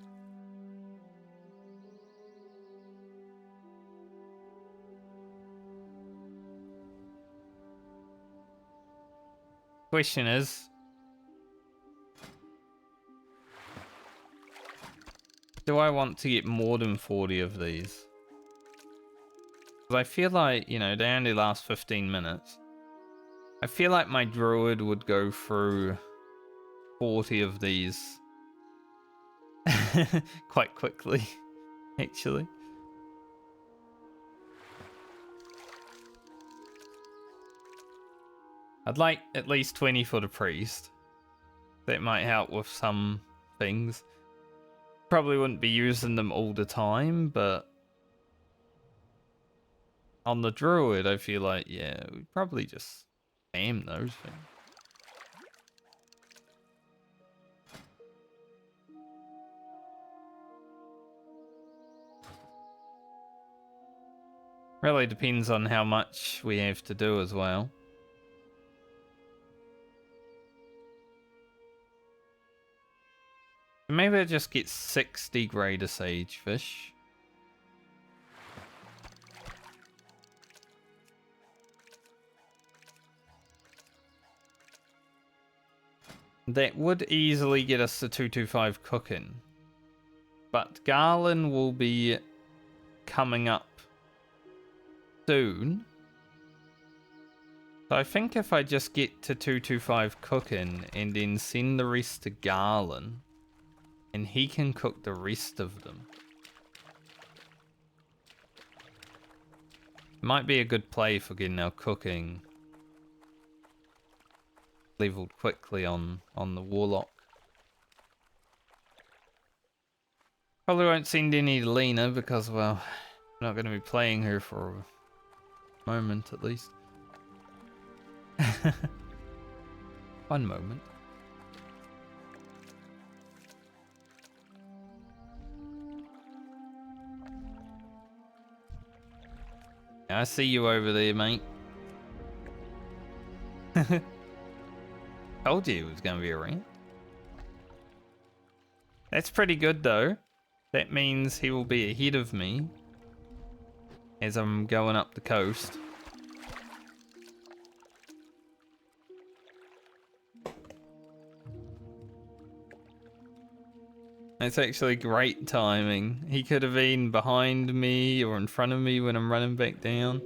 Question is, do I want to get more than 40 of these? Because I feel like, you know, they only last 15 minutes. I feel like my druid would go through 40 of these quite quickly, actually. I'd like at least 20 for the priest. That might help with some things. Probably wouldn't be using them all the time, but on the druid, I feel like, yeah, we'd probably just spam those things. Really depends on how much we have to do as well. Maybe I just get 60 greater sage fish. That would easily get us to 225 cooking. But Garland will be coming up soon. So I think if I just get to 225 cooking and then send the rest to Garland, and he can cook the rest of them. Might be a good play for getting our cooking leveled quickly on the warlock. Probably won't send any to Lena because, well, I'm not going to be playing her for a moment at least. One moment. I see you over there, mate. Told you it was going to be a rant. That's pretty good, though. That means he will be ahead of me as I'm going up the coast. That's actually great timing. He could have been behind me or in front of me when I'm running back down.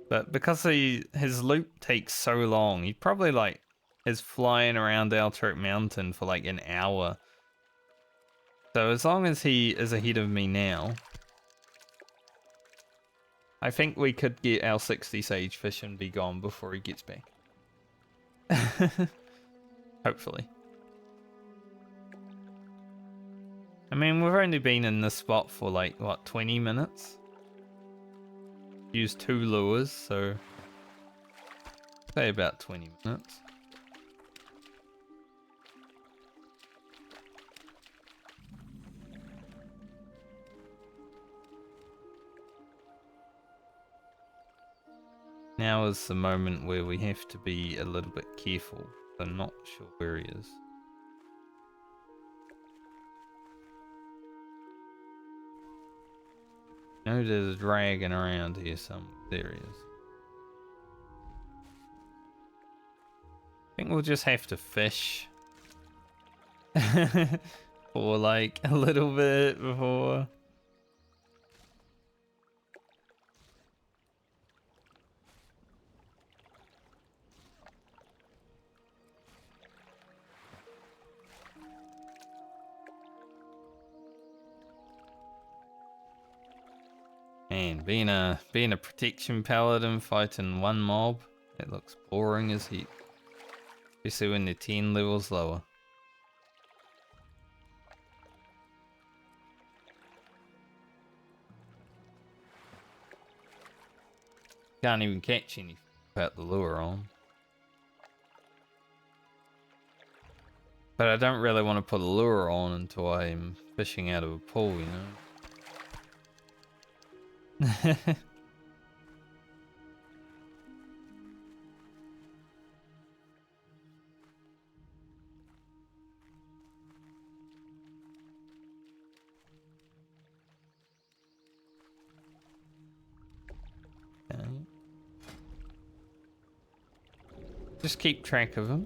But because his loop takes so long, he probably like is flying around Altric Mountain for like an hour. So as long as he is ahead of me now, I think we could get our 60 sage fish and be gone before he gets back. Hopefully. I mean, we've only been in this spot for like, what, 20 minutes? Used 2 lures, so say about 20 minutes. Now is the moment where we have to be a little bit careful. I'm not sure where he is. I know there's a dragon around here somewhere. There he is. I think we'll just have to fish for like a little bit before. And being a protection paladin fighting one mob, it looks boring as heck. Especially when they're 10 levels lower. Can't even catch anything without the lure on. But I don't really want to put a lure on until I'm fishing out of a pool, you know. Okay. Just keep track of them.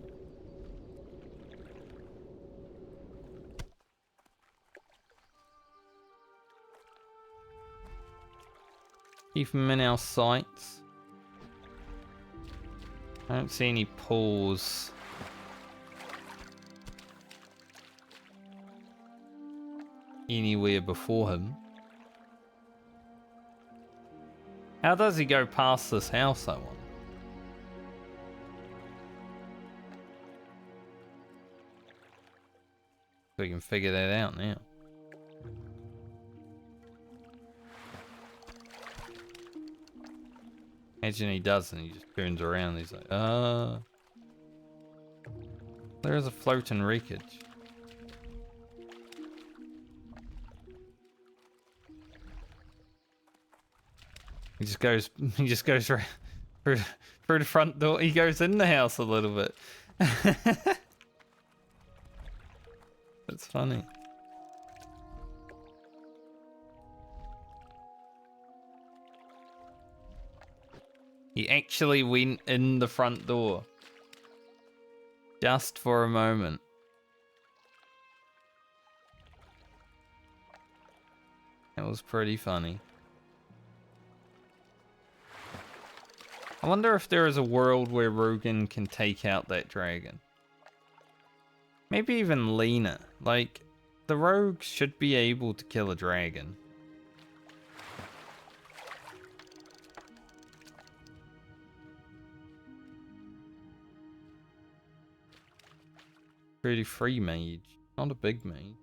Keep them in our sights. I don't see any pools anywhere before him. How does he go past this house, I wonder? We can figure that out now. Imagine he doesn't, he just turns around and he's like, there's a floating wreckage. He just goes right through the front door. He goes in the house a little bit. That's funny. He actually went in the front door. Just for a moment. That was pretty funny. I wonder if there is a world where Rugen can take out that dragon. Maybe even Lena. Like, the rogue should be able to kill a dragon. Pretty free mage, not a big mage.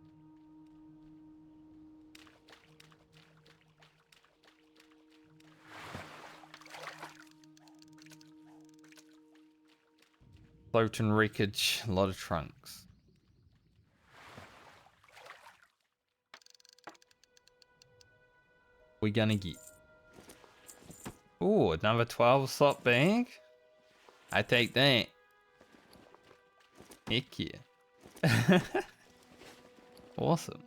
Floating wreckage, a lot of trunks. We gonna get? Ooh, another 12 slot bag? I take that. Heck yeah. Awesome.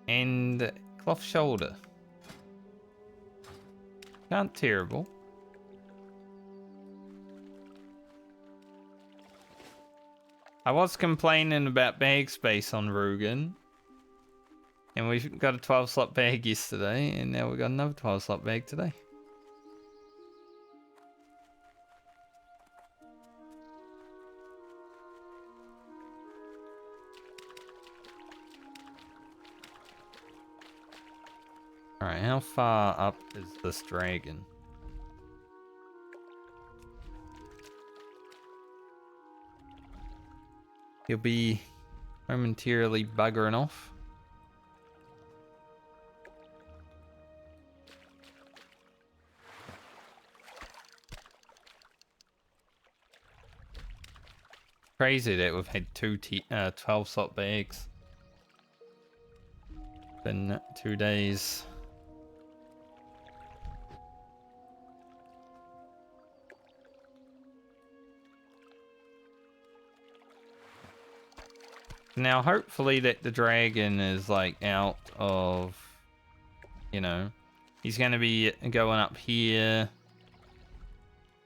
And cloth shoulder. Not terrible. I was complaining about bag space on Rugen. And we got a 12 slot bag yesterday, and now we got another 12 slot bag today. Alright, how far up is this dragon? He'll be momentarily buggering off. Crazy that we've had two 12 slot bags. Been 2 days. Now, hopefully that the dragon is like out of, you know, he's going to be going up here,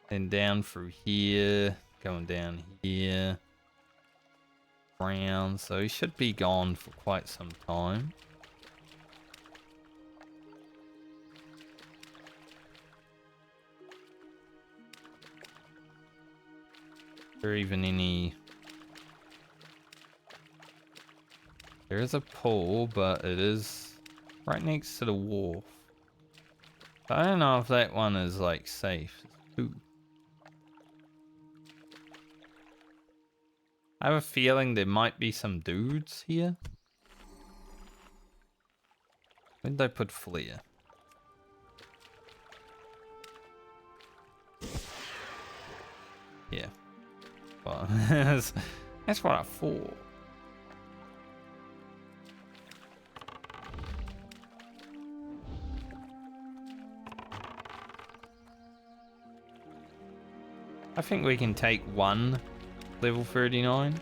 then down through here, going down here, around. So he should be gone for quite some time. Is there even any... There is a pool, but it is right next to the wharf. I don't know if that one is like safe. Ooh. I have a feeling there might be some dudes here. Where did I put Flea? Yeah. Well, that's what I thought. I think we can take one level 39.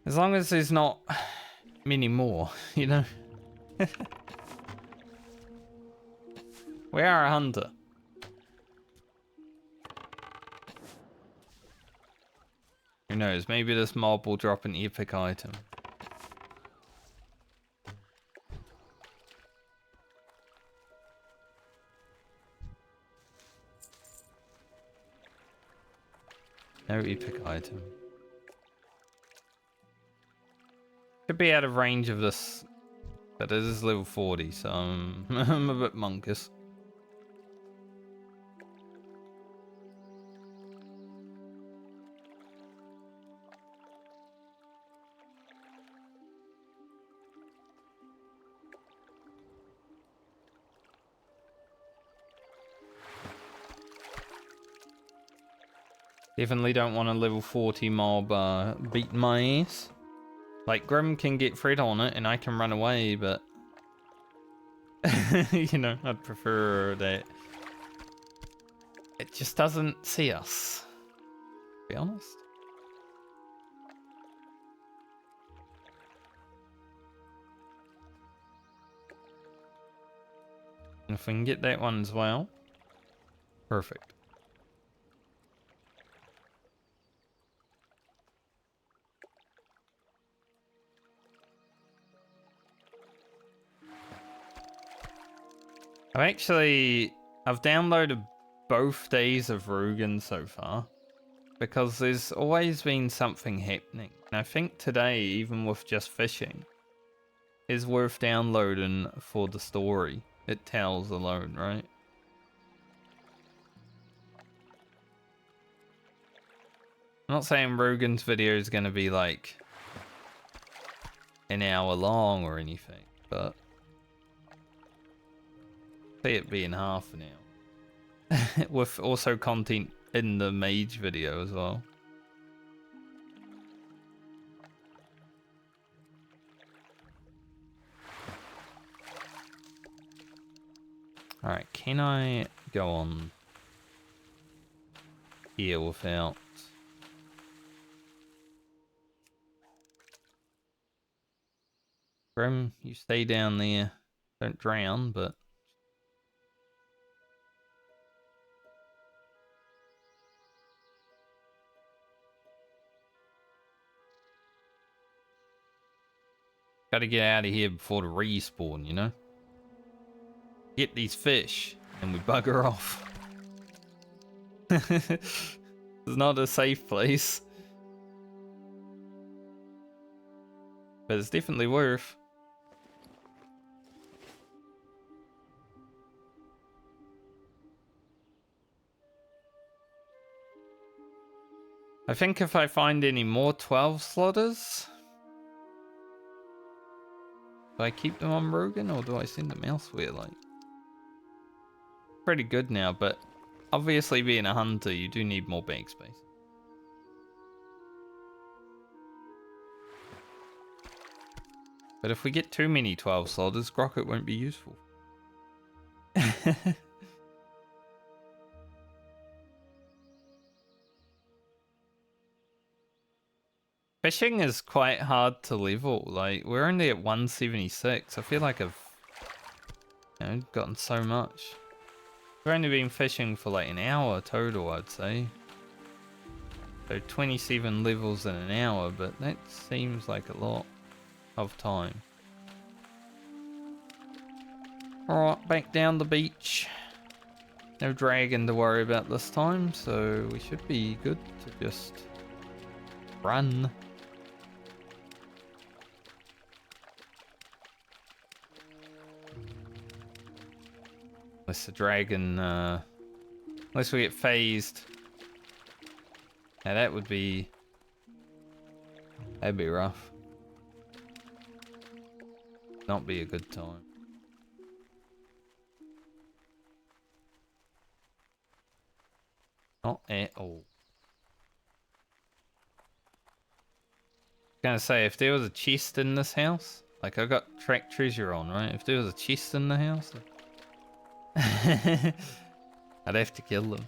As long as there's not many more, you know? We are a hunter. Who knows, maybe this mob will drop an epic item. No epic item. Could be out of range of this, but it is level 40, so I'm a bit monkish. Definitely don't want a level 40 mob beating my ass. Like, Grim can get Fred on it and I can run away, but... you know, I'd prefer that... It just doesn't see us. To be honest. And if we can get that one as well... Perfect. I've downloaded both days of Rugen so far, because there's always been something happening. And I think today, even with just fishing, is worth downloading for the story it tells alone, right? I'm not saying Rogan's video is going to be like an hour long or anything, but see it being half an hour. With also content in the mage video as well. Alright, can I go on here without... Grim, you stay down there. Don't drown, but... Gotta get out of here before the respawn, you know? Get these fish, and we bugger off. It's not a safe place. But it's definitely worth. I think if I find any more 12 slotters... Do I keep them on Rogan or do I send them elsewhere? Like, pretty good now, but obviously being a hunter, you do need more bank space. But if we get too many 12 slotters, Grocket won't be useful. Fishing is quite hard to level. Like, we're only at 176. I feel like I've, gotten so much. We've only been fishing for like an hour total, I'd say. So 27 levels in an hour, but that seems like a lot of time. Alright, back down the beach. No dragon to worry about this time, so we should be good to just run. Unless the dragon, unless we get phased. Now that would be, that'd be rough. Not be a good time. Not at all. Gonna say, if there was a chest in this house, like I got track treasure on, right? If there was a chest in the house, I'd have to kill them.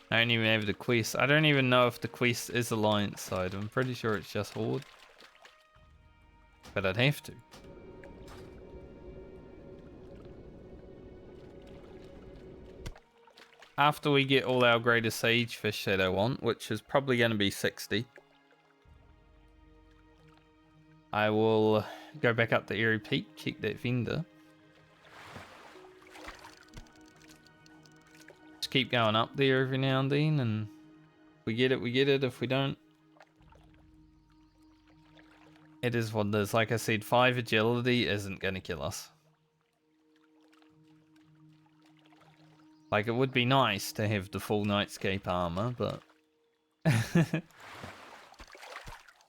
I don't even have the quest. I don't even know if the quest is Alliance side. I'm pretty sure it's just Horde. But I'd have to. After we get all our greater sage fish that I want, which is probably going to be 60, I will go back up the Airy Peak, check that vendor. Just keep going up there every now and then, and if we get it, we get it. If we don't, it is what it is. Like I said, 5 agility isn't going to kill us. Like, it would be nice to have the full Nightscape armor, but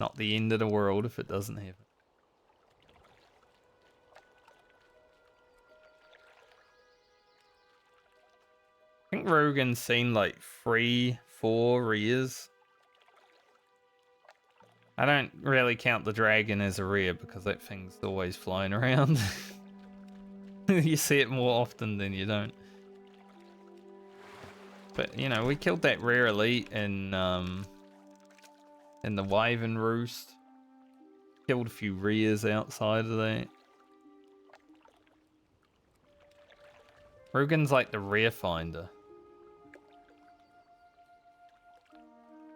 not the end of the world if it doesn't have it. I think Rogan's seen like 3, 4 rears. I don't really count the dragon as a rear because that thing's always flying around. You see it more often than you don't. But, you know, we killed that rare elite in the Wyvern Roost. Killed a few rears outside of that. Rugen's like the rear finder.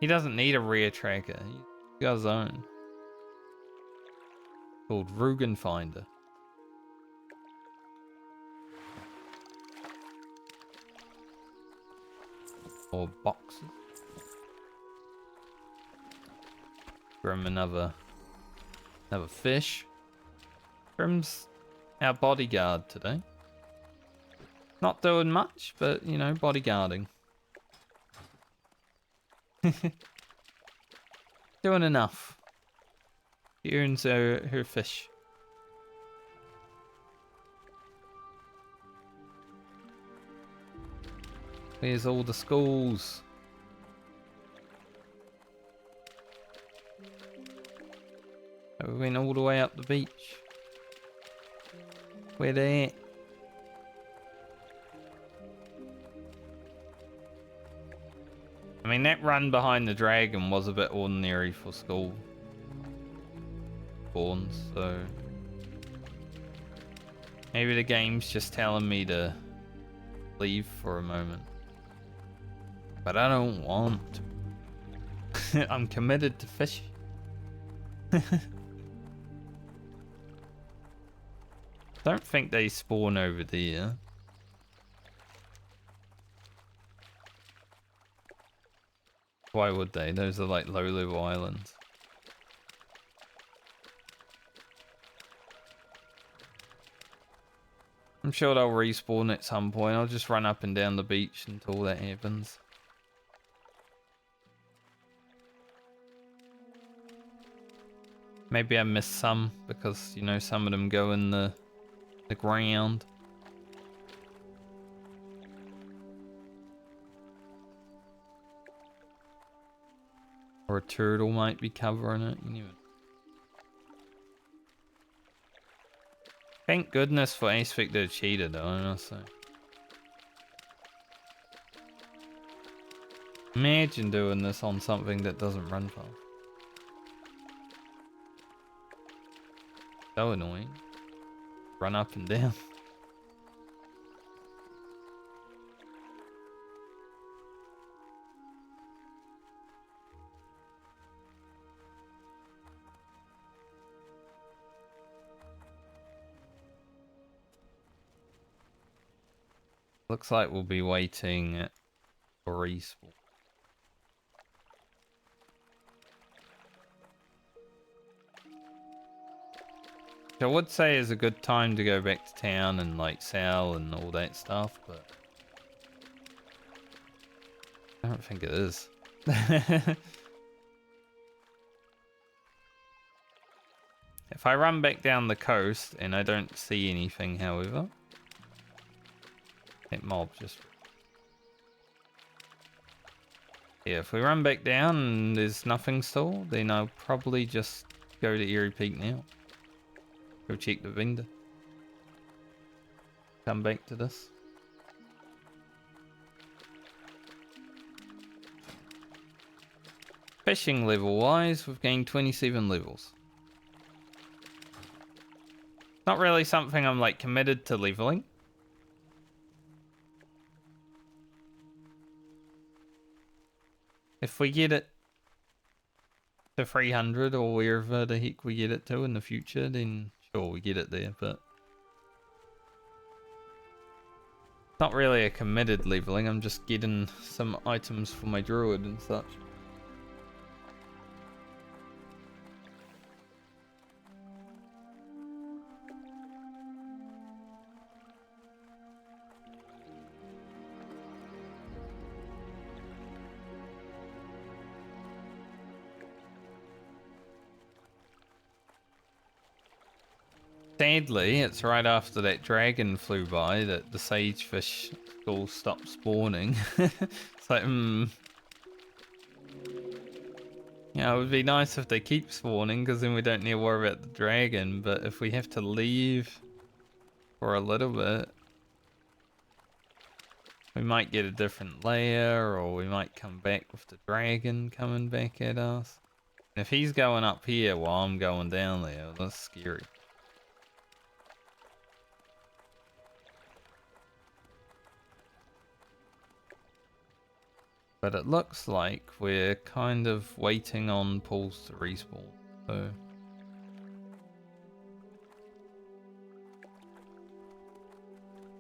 He doesn't need a rear tracker. He's got his own. Called Rugen Finder. Or boxes. Grim another fish. Grim's our bodyguard today. Not doing much, but you know, bodyguarding. Doing enough. She earns her fish. Where's all the schools? We went all the way up the beach. Where they at? I mean, that run behind the dragon was a bit ordinary for school spawns, so maybe the game's just telling me to leave for a moment. But I don't want to. I'm committed to fishing. Don't think they spawn over there. Why would they? Those are like low-level islands. I'm sure they'll respawn at some point. I'll just run up and down the beach until that happens. Maybe I missed some because, you know, some of them go in the ground. Or a turtle might be covering it. You know. Thank goodness for Asphycted Cheetah though, honestly. Imagine doing this on something that doesn't run fast. So annoying. Run up and down. Looks like we'll be waiting for respawn. I would say is a good time to go back to town and like sell and all that stuff, but I don't think it is. If I run back down the coast and I don't see anything, however, that mob just... Yeah, if we run back down and there's nothing still, then I'll probably just go to Eerie Peak now. Go check the vendor. Come back to this. Fishing level wise, we've gained 27 levels. Not really something I'm like committed to leveling. If we get it to 300 or wherever the heck we get it to in the future, then sure, we get it there, but not really a committed leveling. I'm just getting some items for my druid and such. Sadly, it's right after that dragon flew by that the sagefish all stopped spawning. It's like, yeah, it would be nice if they keep spawning, because then we don't need to worry about the dragon, but if we have to leave for a little bit, we might get a different layer, or we might come back with the dragon coming back at us. And if he's going up here while I'm going down there, that's scary. But it looks like we're kind of waiting on pools to respawn, so...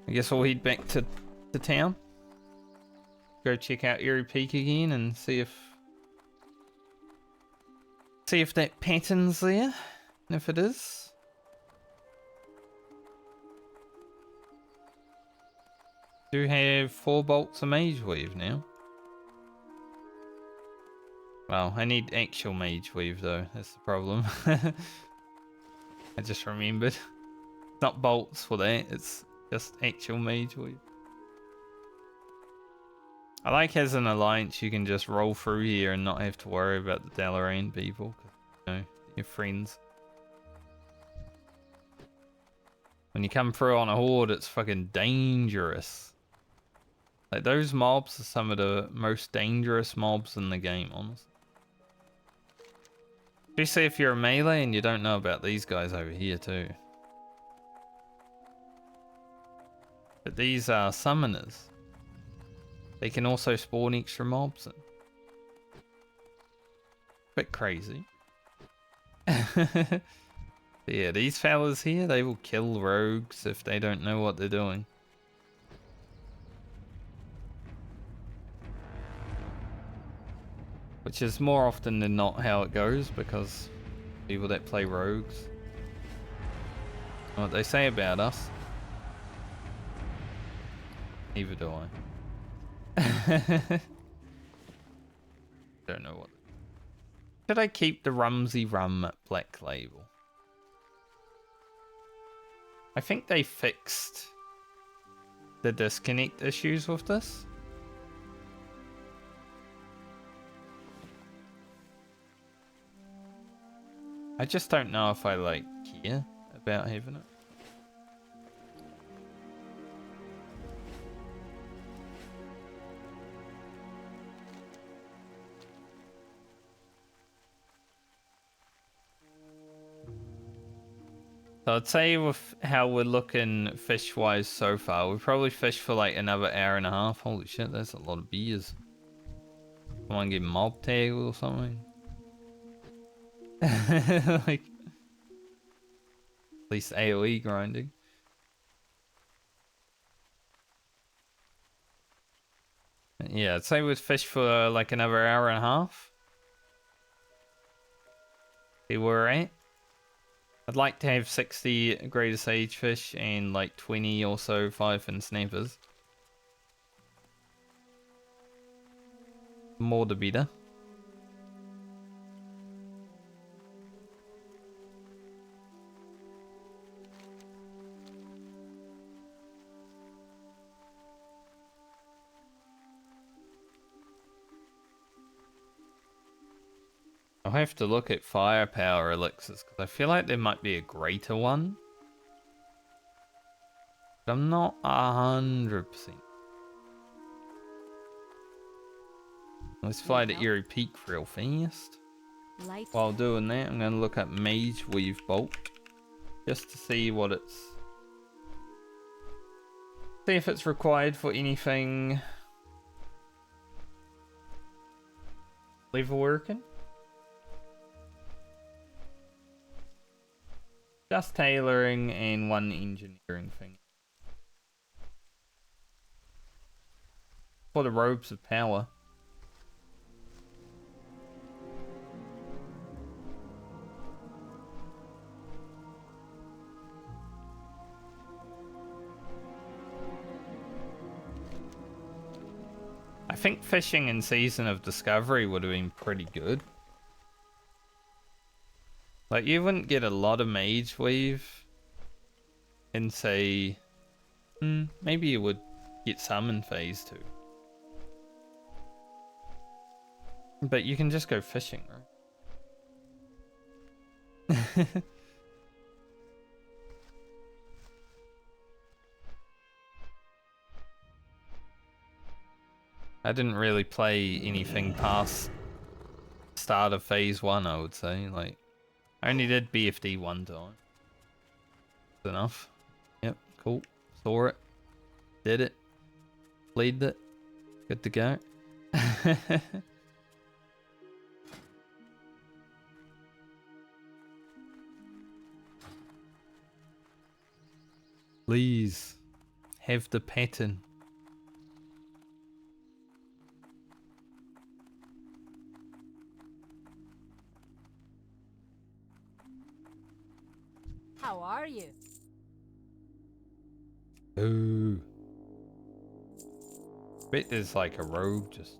I guess we'll head back to town. Go check out Eerie Peak again and see if that pattern's there. And if it is, do have 4 bolts of Mage Weave now. Well, I need actual mage weave though, that's the problem. I just remembered. It's not bolts for that, it's just actual mage weave. I like as an alliance you can just roll through here and not have to worry about the Dalaran people. You know, your friends. When you come through on a horde, it's fucking dangerous. Like, those mobs are some of the most dangerous mobs in the game, honestly. Especially if you're a melee and you don't know about these guys over here too. But these are summoners. They can also spawn extra mobs in. Bit crazy. Yeah, these fellas here, they will kill rogues if they don't know what they're doing. Which is more often than not how it goes, because people that play rogues, what they say about us. Neither do I. Don't know what. Should I keep the Rumsey Rum Black Label? I think they fixed the disconnect issues with this. I just don't know if I like care about having it. So I'd say with how we're looking fish-wise so far, we probably fish for like another hour and a half. Holy shit, that's a lot of beers. Come on, get mob tagged or something. Like, at least AoE grinding. Yeah, I'd say we'd fish for like another hour and a half. See where we're at. I'd like to have 60 greater sage fish and like 20 or so 5-fin snappers. More the better. I'll have to look at firepower elixirs because I feel like there might be a greater one. But I'm not 100%. Let's fly to Eerie Peak real fast. Light. While doing that, I'm going to look up Mage Weave Bolt. Just to see what it's... See if it's required for anything... level working. Just tailoring and one engineering thing. For the robes of power. I think fishing in Season of Discovery would have been pretty good. Like, you wouldn't get a lot of Mage Weave in, say... maybe you would get some in Phase 2. But you can just go fishing, right? I didn't really play anything past start of Phase 1, I would say. Like, I only did BFD one time. That's enough. Yep, cool. Saw it. Did it. Played it. Good to go. Please have the pattern. How are you? Ooh. Bet there's like a rogue just...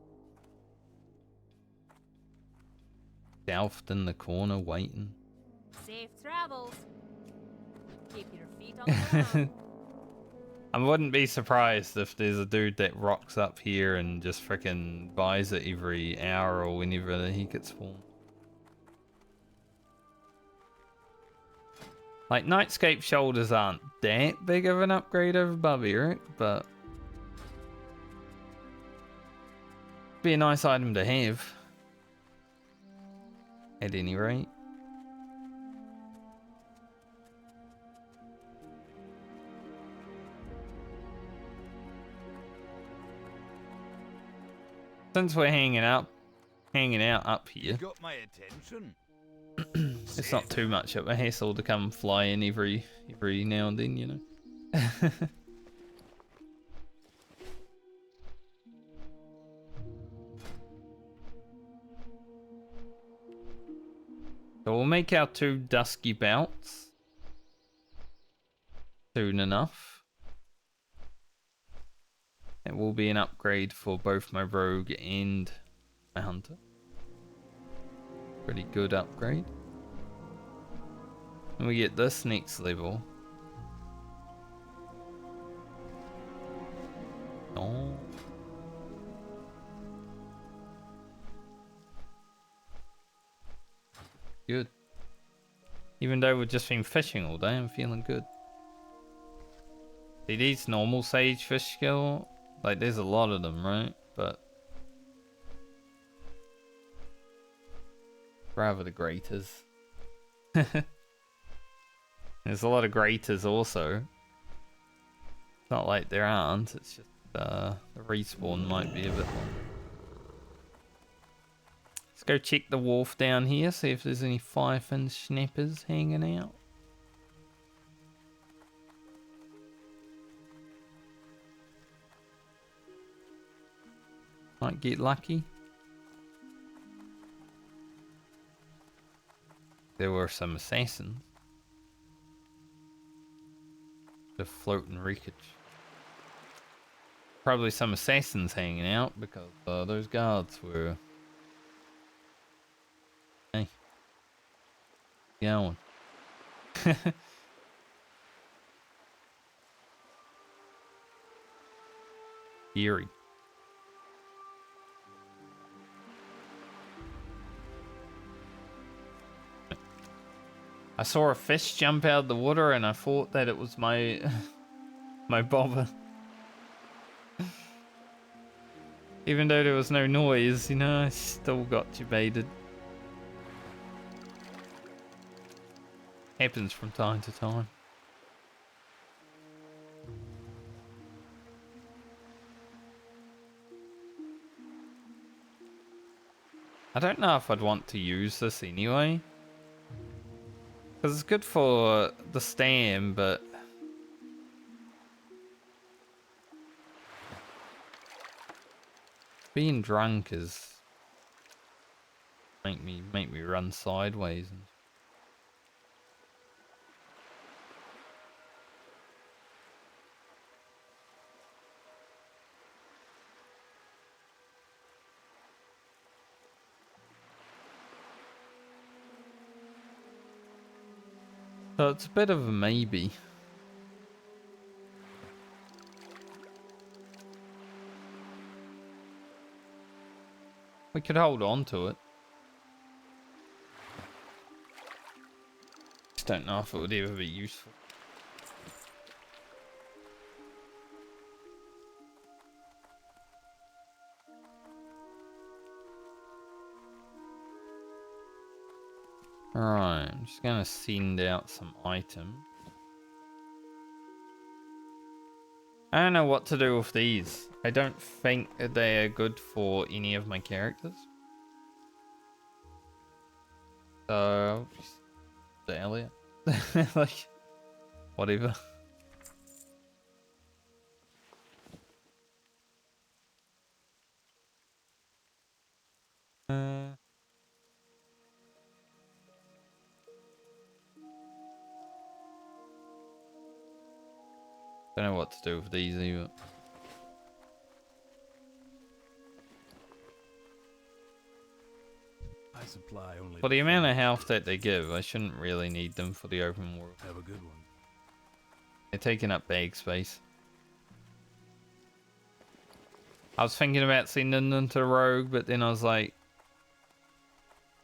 Doused in the corner waiting. Safe travels. Keep your feet on the ground. I wouldn't be surprised if there's a dude that rocks up here and just freaking buys it every hour or whenever he gets spawned. Like, Nightscape shoulders aren't that big of an upgrade over Barbaric, but be a nice item to have. At any rate. Since we're hanging out up here, Got my attention. it's not too much of a hassle to come fly in every now and then, you know. So we'll make our 2 dusky bouts soon enough. It will be an upgrade for both my rogue and my hunter. Pretty good upgrade. And we get this next level. Oh. Good. Even though we've just been fishing all day, I'm feeling good. See, these normal sage fish skill, like there's a lot of them, right? But rather the graters. There's a lot of graters also. It's not like there aren't, it's just the respawn might be a bit long. Let's go check the wharf down here, see if there's any firefin snappers hanging out. Might get lucky. There were some assassins. The floating wreckage. Probably some assassins hanging out because those guards were... Hey. Going. Eerie. I saw a fish jump out of the water and I thought that it was my my bobber. Even though there was no noise, you know, I still got baited. Happens from time to time. I don't know if I'd want to use this anyway. Because it's good for the stand, but... being drunk is... make me run sideways. And... So it's a bit of a maybe. We could hold on to it. Just don't know if it would ever be useful. Alright, I'm just gonna send out some items. I don't know what to do with these. I don't think that they are good for any of my characters. So, I'll just the Elliot. Like, whatever. Don't know what to do with these either. I I supply only For the to amount of friends. health that they give, I shouldn't really need them for the open world. Have a good one. They're taking up bag space. I was thinking about sending them to Rogue, but then I was like,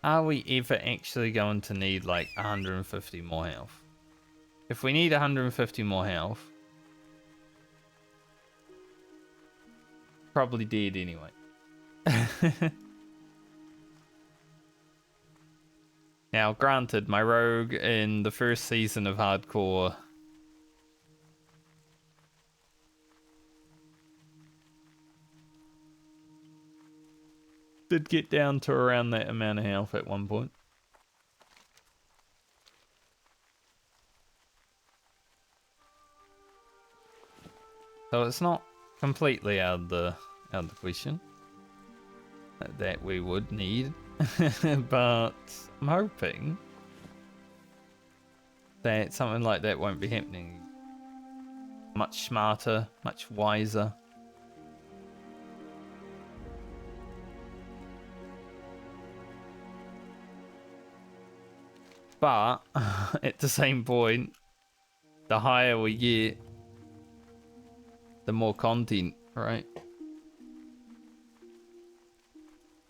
are we ever actually going to need like 150 more health? If we need 150 more health, probably dead anyway. Now, granted, my rogue in the first season of Hardcore did get down to around that amount of health at one point. So it's not completely out of the question that we would need, but I'm hoping that something like that won't be happening. Much smarter, much wiser. But at the same point, the higher we get, the more content, right?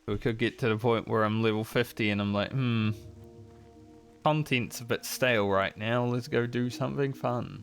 We could get to the point where I'm level 50 and I'm like, content's a bit stale right now, let's go do something fun.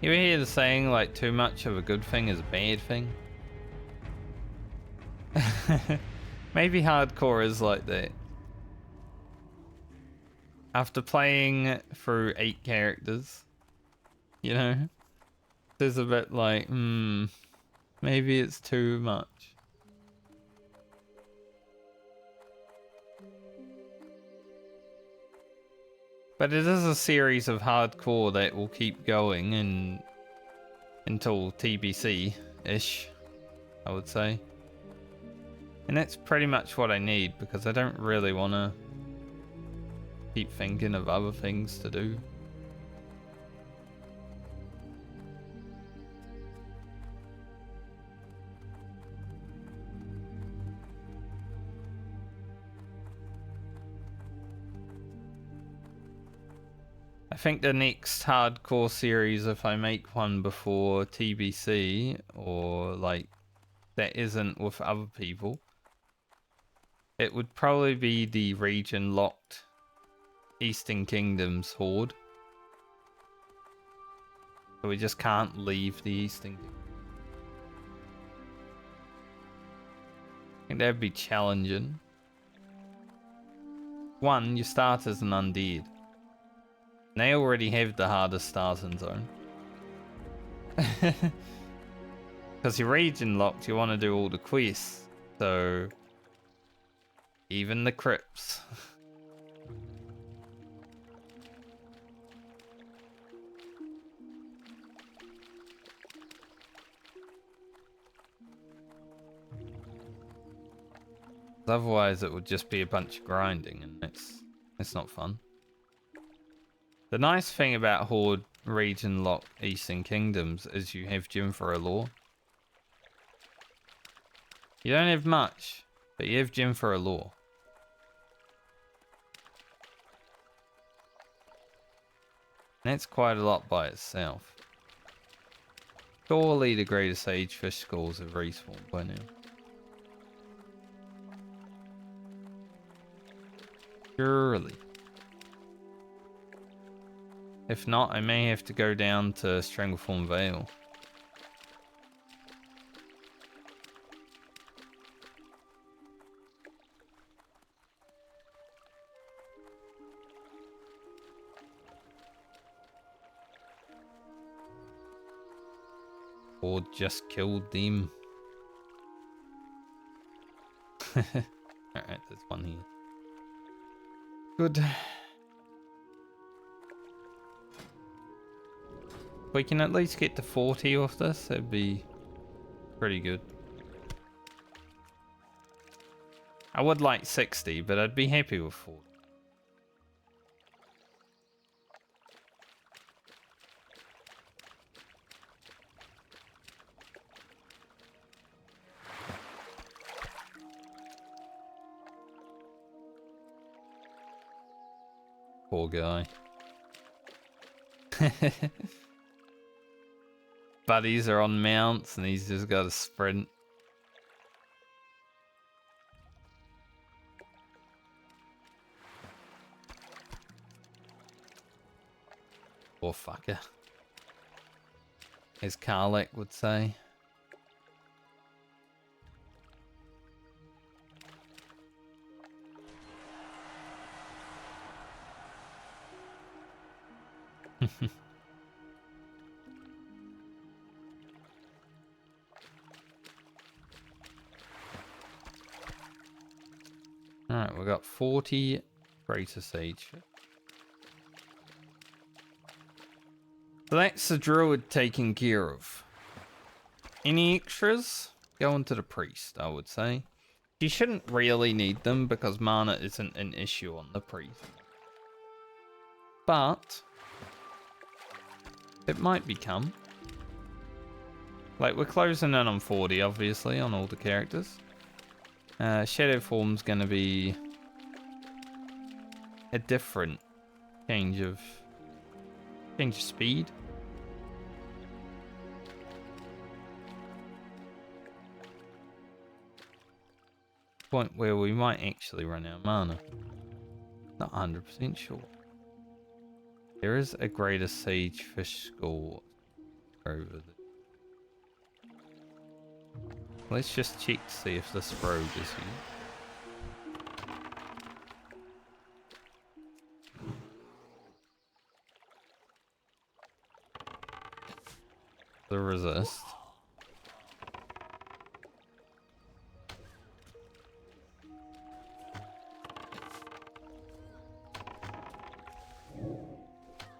You ever hear the saying, like, too much of a good thing is a bad thing? Maybe hardcore is like that. After playing through 8 characters, you know, there's a bit like, maybe it's too much. But it is a series of hardcore that will keep going and until TBC-ish, I would say. And that's pretty much what I need, because I don't really want to keep thinking of other things to do. I think the next hardcore series, if I make one before TBC, or like that isn't with other people, it would probably be the region locked Eastern Kingdoms horde. So we just can't leave the Eastern Kingdom. I think that'd be challenging. One, you start as an undead. They already have the hardest starting zone. Because you're region locked, you want to do all the quests. So, even the crypts. Otherwise, it would just be a bunch of grinding, and it's not fun. The nice thing about Horde region locked Eastern Kingdoms is you have Gym for a Law. You don't have much, but you have Gym for a Law. And that's quite a lot by itself. Surely the greater sage fish schools have respawned by now. Surely. If not, I may have to go down to Stranglethorn Vale. Or just killed them. Alright, there's one here. Good. If we can at least get to 40 off this, that'd be pretty good. I would like 60, but I'd be happy with 40. Poor guy. Buddies are on mounts and he's just got to sprint. Poor fucker. As Karlak would say. Alright, we got 40 greater sage. So that's the druid taken care of. Any extras? Go into the priest, I would say. You shouldn't really need them because mana isn't an issue on the priest. But it might become. Like, we're closing in on 40, obviously, on all the characters. Shadow form's gonna be a different change of speed. Point where we might actually run out of mana. Not 100% sure. There is a greater sage fish score over there. Let's just check to see if this rogue is here. The resist.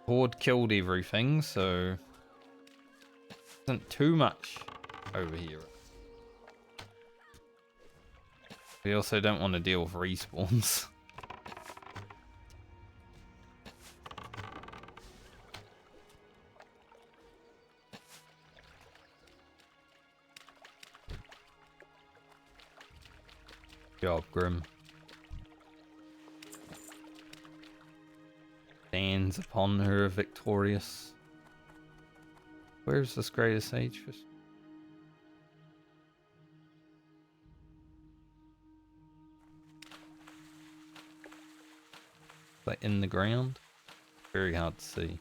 Horde killed everything, so isn't too much over here. We also don't want to deal with respawns. Job, Grim. Stands upon her victorious. Where's this greatest sage fish? Like in the ground? Very hard to see.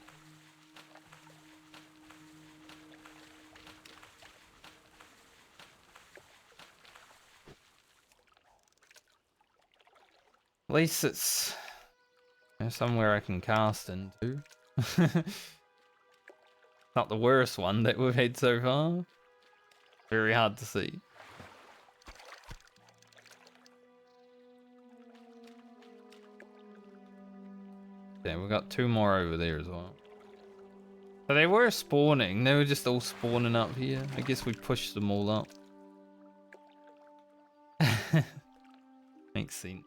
At least it's somewhere I can cast into. Not the worst one that we've had so far. Very hard to see. Yeah, we've got 2 more over there as well. So they were spawning. They were just all spawning up here. I guess we pushed them all up. Makes sense.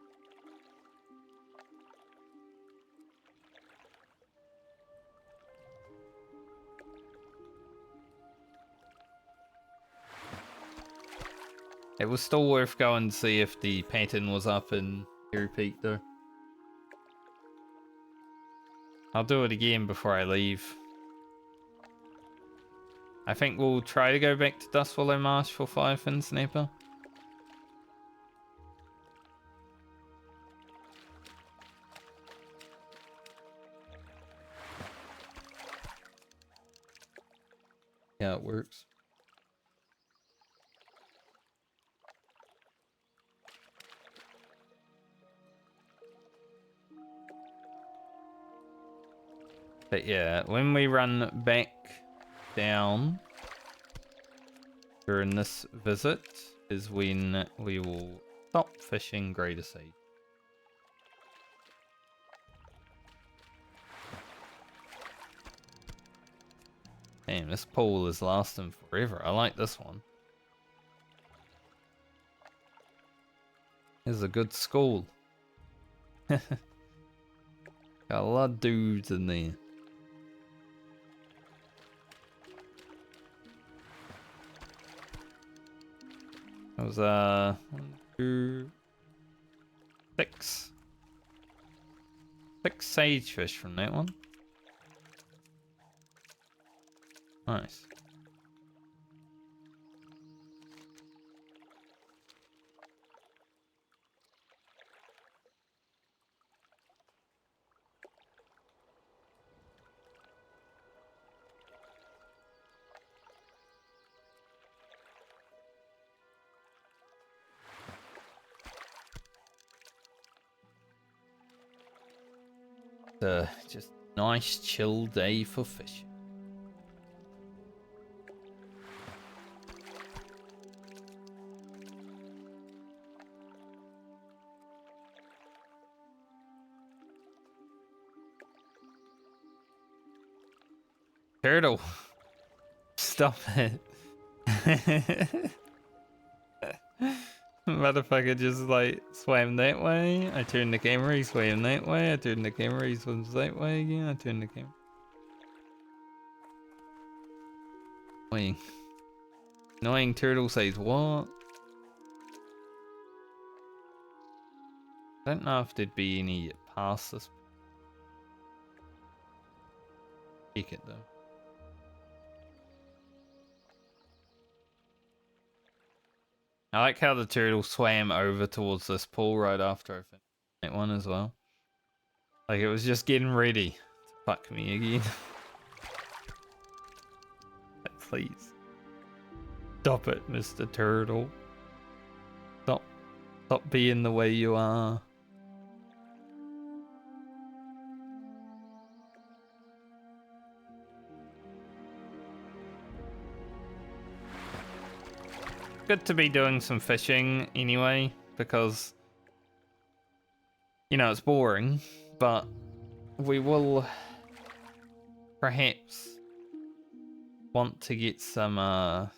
It was still worth going to see if the pattern was up in Fairy Peak though. I'll do it again before I leave. I think we'll try to go back to Dustwallow Marsh for Firefin Sniper. Yeah, it works. But yeah, when we run back down during this visit is when we will Stop fishing greater sage. Damn, this pool is lasting forever. I like this one. This is a good school. Got a lot of dudes in there. That was 1, 2, 6. 6 sagefish from that one. Nice. Just nice chill day for fishing. Turtle, stop it. Motherfucker just like swam that way. I turned the camera, he swam that way. I turned the camera, he swims that way again. I turned the camera. Annoying. Annoying turtle says what? I don't know if there'd be any past this. Check it though. I like how the turtle swam over towards this pool right after I finished that one as well. Like it was just getting ready to fuck me again. Like, please. Stop it, Mr. Turtle. Stop being the way you are. Good to be doing some fishing anyway, because you know it's boring, but we will perhaps want to get some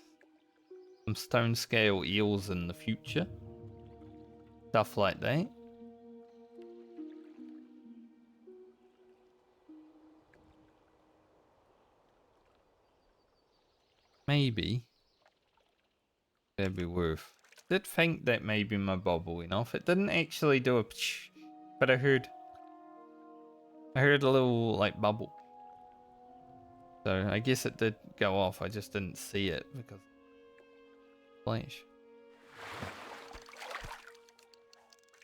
stone scale eels in the future. Stuff like that. Maybe. That'd be worth. Did think that maybe my bobble went off. It didn't actually do a psh, but I heard a little like bubble. So I guess it did go off. I just didn't see it because flash.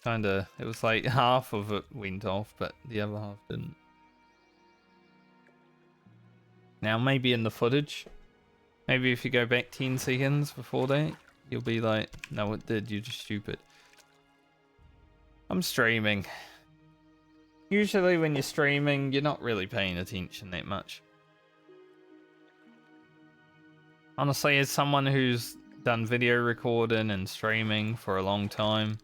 Kinda, it was like half of it went off, but the other half didn't. Now maybe in the footage, maybe if you go back 10 seconds before that, you'll be like, no it did, you're just stupid. I'm streaming. Usually when you're streaming, you're not really paying attention that much. Honestly, as someone who's done video recording and streaming for a long time,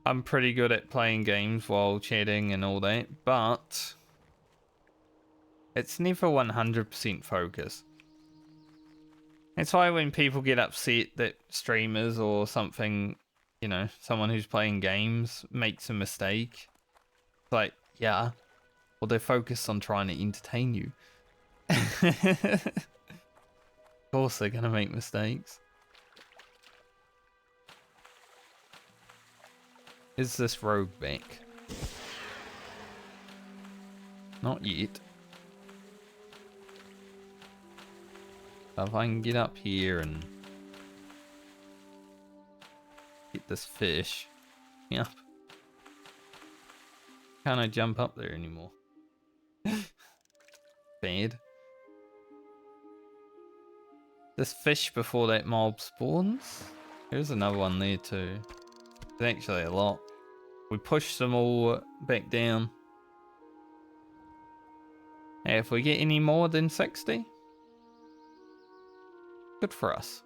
I'm pretty good at playing games while chatting and all that, but it's never 100% focus. It's why when people get upset that streamers or something, you know, someone who's playing games makes a mistake, it's like, yeah, well they're focused on trying to entertain you. Of course they're gonna make mistakes. Is this rogue back? Not yet. If I can get up here and get this fish. Yep. Can't I jump up there anymore? Bad. This fish before that mob spawns. There's another one there too. There's actually a lot. We push them all back down. Hey, if we get any more than 60, good for us.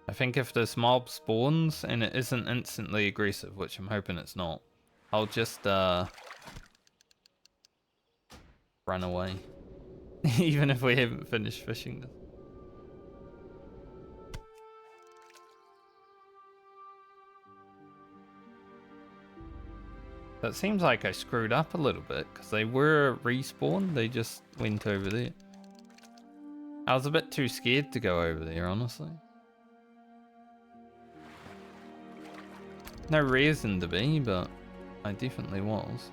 I think if this mob spawns and it isn't instantly aggressive, which I'm hoping it's not, I'll just run away. Even if we haven't finished fishing this. So it seems like I screwed up a little bit because they were respawned, they just went over there. I was a bit too scared to go over there, honestly. No reason to be, but I definitely was.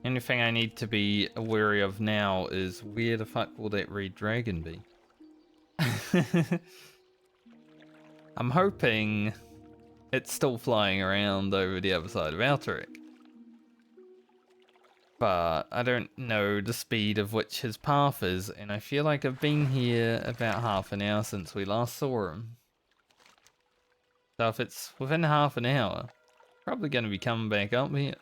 Anything I need to be wary of now is where the fuck will that red dragon be? I'm hoping it's still flying around over the other side of Outeric. But I don't know the speed of which his path is, and I feel like I've been here about half an hour since we last saw him. So if it's within half an hour, probably going to be coming back up here.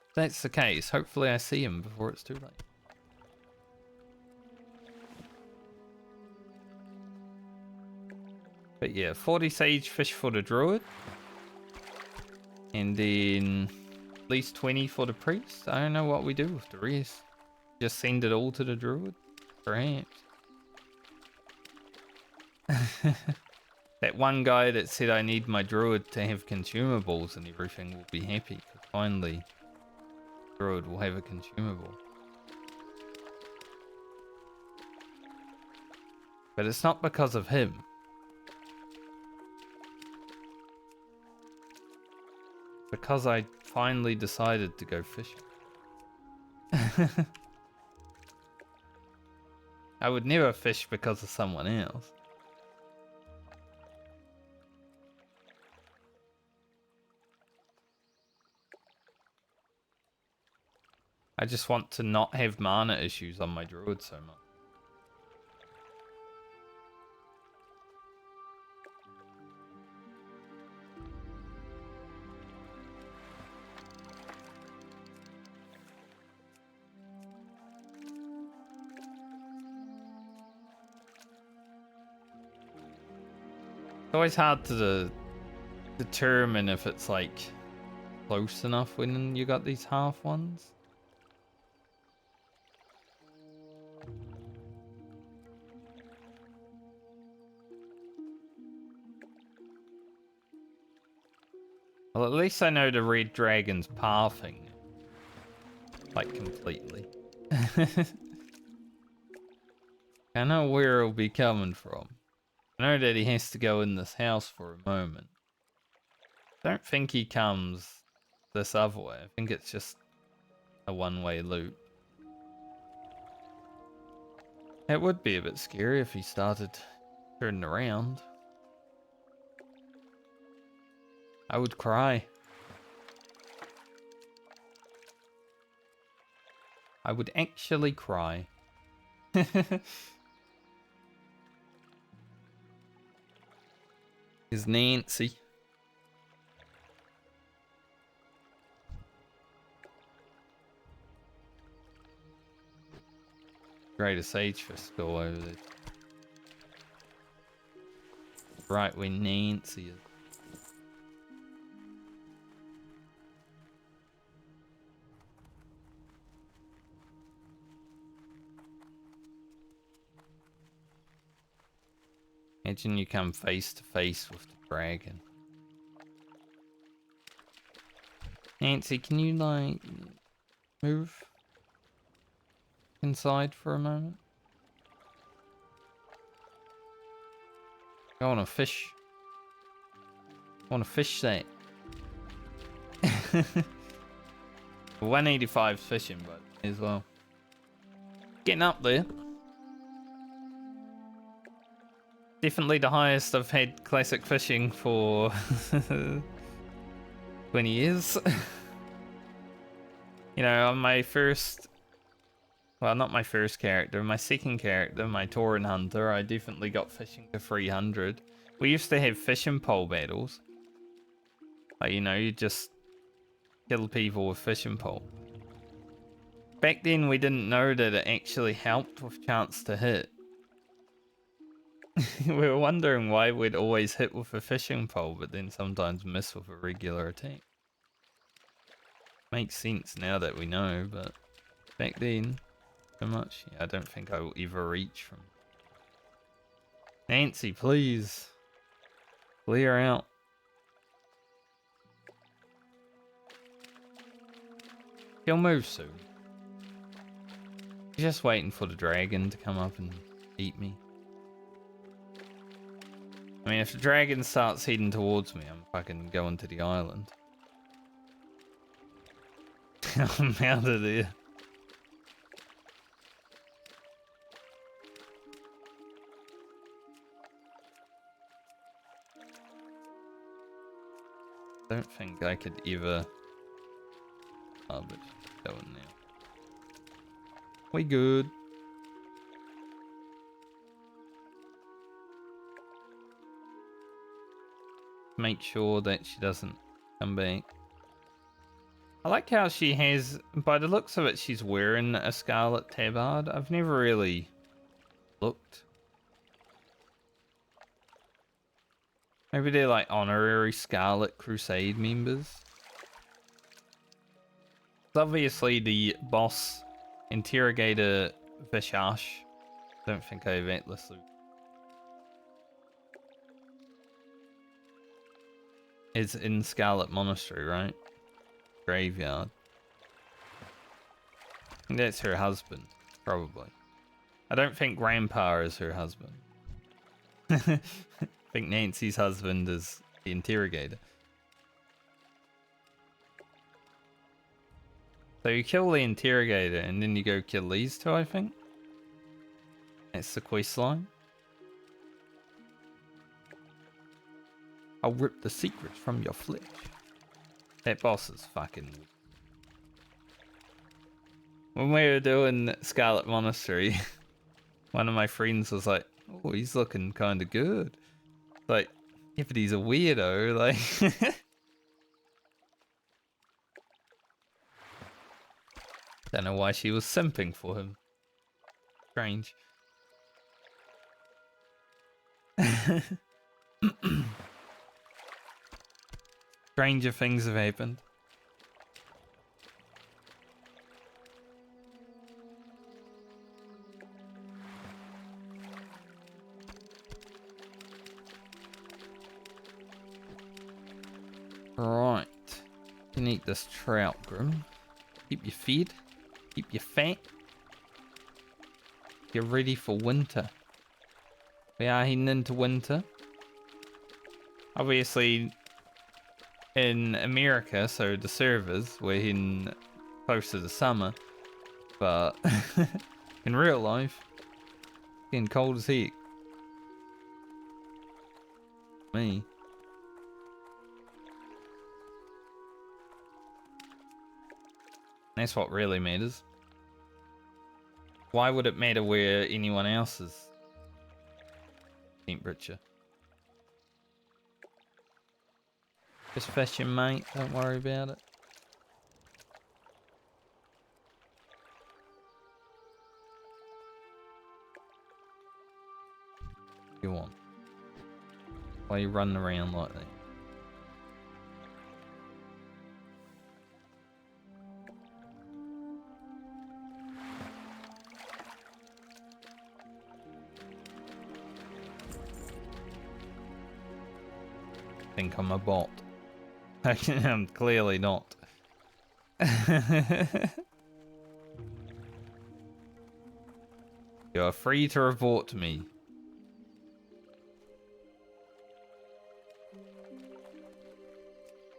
If that's the case, hopefully I see him before it's too late. But yeah, 40 sage fish for the druid. And then at least 20 for the priest. I don't know what we do with the rest. Just send it all to the druid? Perhaps. That one guy that said I need my druid to have consumables and everything will be happy. Because finally, druid will have a consumable. But it's not because of him. Because I finally decided to go fishing. I would never fish because of someone else. I just want to not have mana issues on my druid so much. It's always hard to determine if it's like close enough when you got these half ones. Well, at least I know the red dragon's pathing. Like, completely. I know where it'll be coming from. I know that he has to go in this house for a moment. Don't think he comes this other way. I think it's just a one-way loop. It would be a bit scary if he started turning around. I would cry. I would actually cry. Is Nancy. Greatest sage fish go over there. Right where Nancy is. Imagine you come face to face with the dragon. Nancy, can you, like, move inside for a moment? I want to fish. I want to fish that. 185 fishing, but as well. Getting up there. Definitely the highest I've had classic fishing for 20 years. You know, on my first... Well, not my first character. My second character, my Tauren Hunter, I definitely got fishing to 300. We used to have fishing pole battles. Like, you know, you just kill people with fishing pole. Back then we didn't know that it actually helped with chance to hit. We were wondering why we'd always hit with a fishing pole, but then sometimes miss with a regular attack. Makes sense now that we know, but back then, so much. Yeah, I don't think I will ever reach from. Nancy, please. Clear out. He'll move soon. Just waiting for the dragon to come up and eat me. I mean, if the dragon starts heading towards me, I'm fucking going to the island. I'm out of there. Don't think I could ever. Oh, but going now. We good. Make sure that she doesn't come back. I like how she has, by the looks of it, she's wearing a scarlet tabard. I've never really looked. Maybe they're like honorary Scarlet Crusade members. Obviously the boss, Interrogator Vishash. Don't think I have Atlas loot. Is in Scarlet Monastery, right? Graveyard. I think that's her husband, probably. I don't think Grandpa is her husband. I think Nancy's husband is the Interrogator. So you kill the Interrogator and then you go kill these two, I think. That's the quest line. I'll rip the secrets from your flesh. That boss is fucking... When we were doing Scarlet Monastery, one of my friends was like, oh, he's looking kind of good. Like, yeah, but he's a weirdo, like... Don't know why she was simping for him. Strange. Stranger things have happened. Right. You can eat this trout, Grim. Keep you fed. Keep you fat. Get ready for winter. We are heading into winter. Obviously, in America, so the servers, we're heading close to the summer. But in real life, it's getting cold as heck. Me. That's what really matters. Why would it matter where anyone else's temperature? Just fishing, mate. Don't worry about it. Go on. Why are you running around like that? Think I'm a bot. I'm clearly not. You are free to report to me.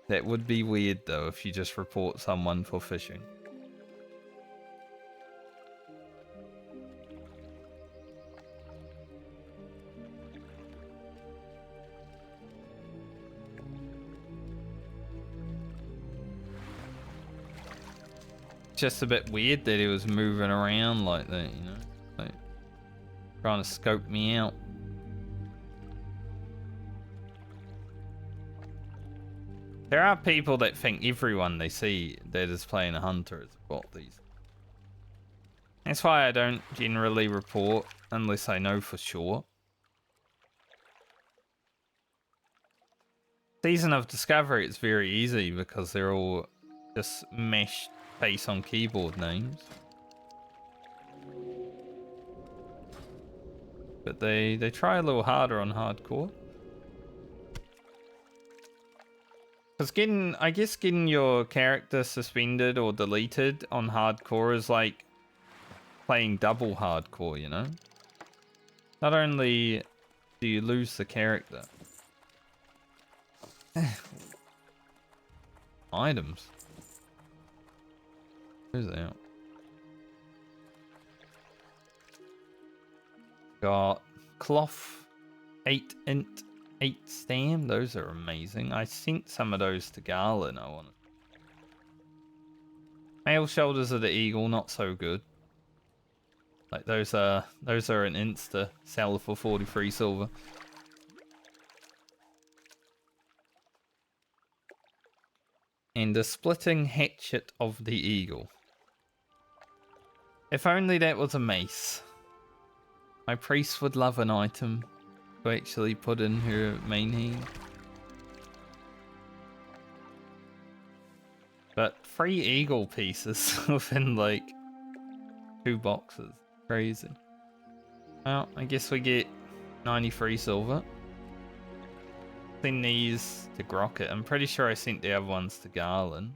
That would be weird though if you just report someone for fishing. Just a bit weird that he was moving around like that, you know? Like, trying to scope me out. There are people that think everyone they see that is playing a hunter is a bot these. That's why I don't generally report unless I know for sure. Season of Discovery, it's very easy because they're all just mashed face on keyboard names. But they try a little harder on hardcore. Because I guess getting your character suspended or deleted on hardcore is like playing double hardcore, you know? Not only do you lose the character. Items. Where's that? Got cloth, 8 int, 8 stam. Those are amazing. I sent some of those to Garland. I want. Male shoulders of the eagle, not so good. Like those are an insta sell for 43 silver. And the splitting hatchet of the eagle. If only that was a mace. My priest would love an item to actually put in her main hand. But 3 eagle pieces within like 2 boxes. Crazy. Well, I guess we get 93 silver. Send these to Grocket. I'm pretty sure I sent the other ones to Garland.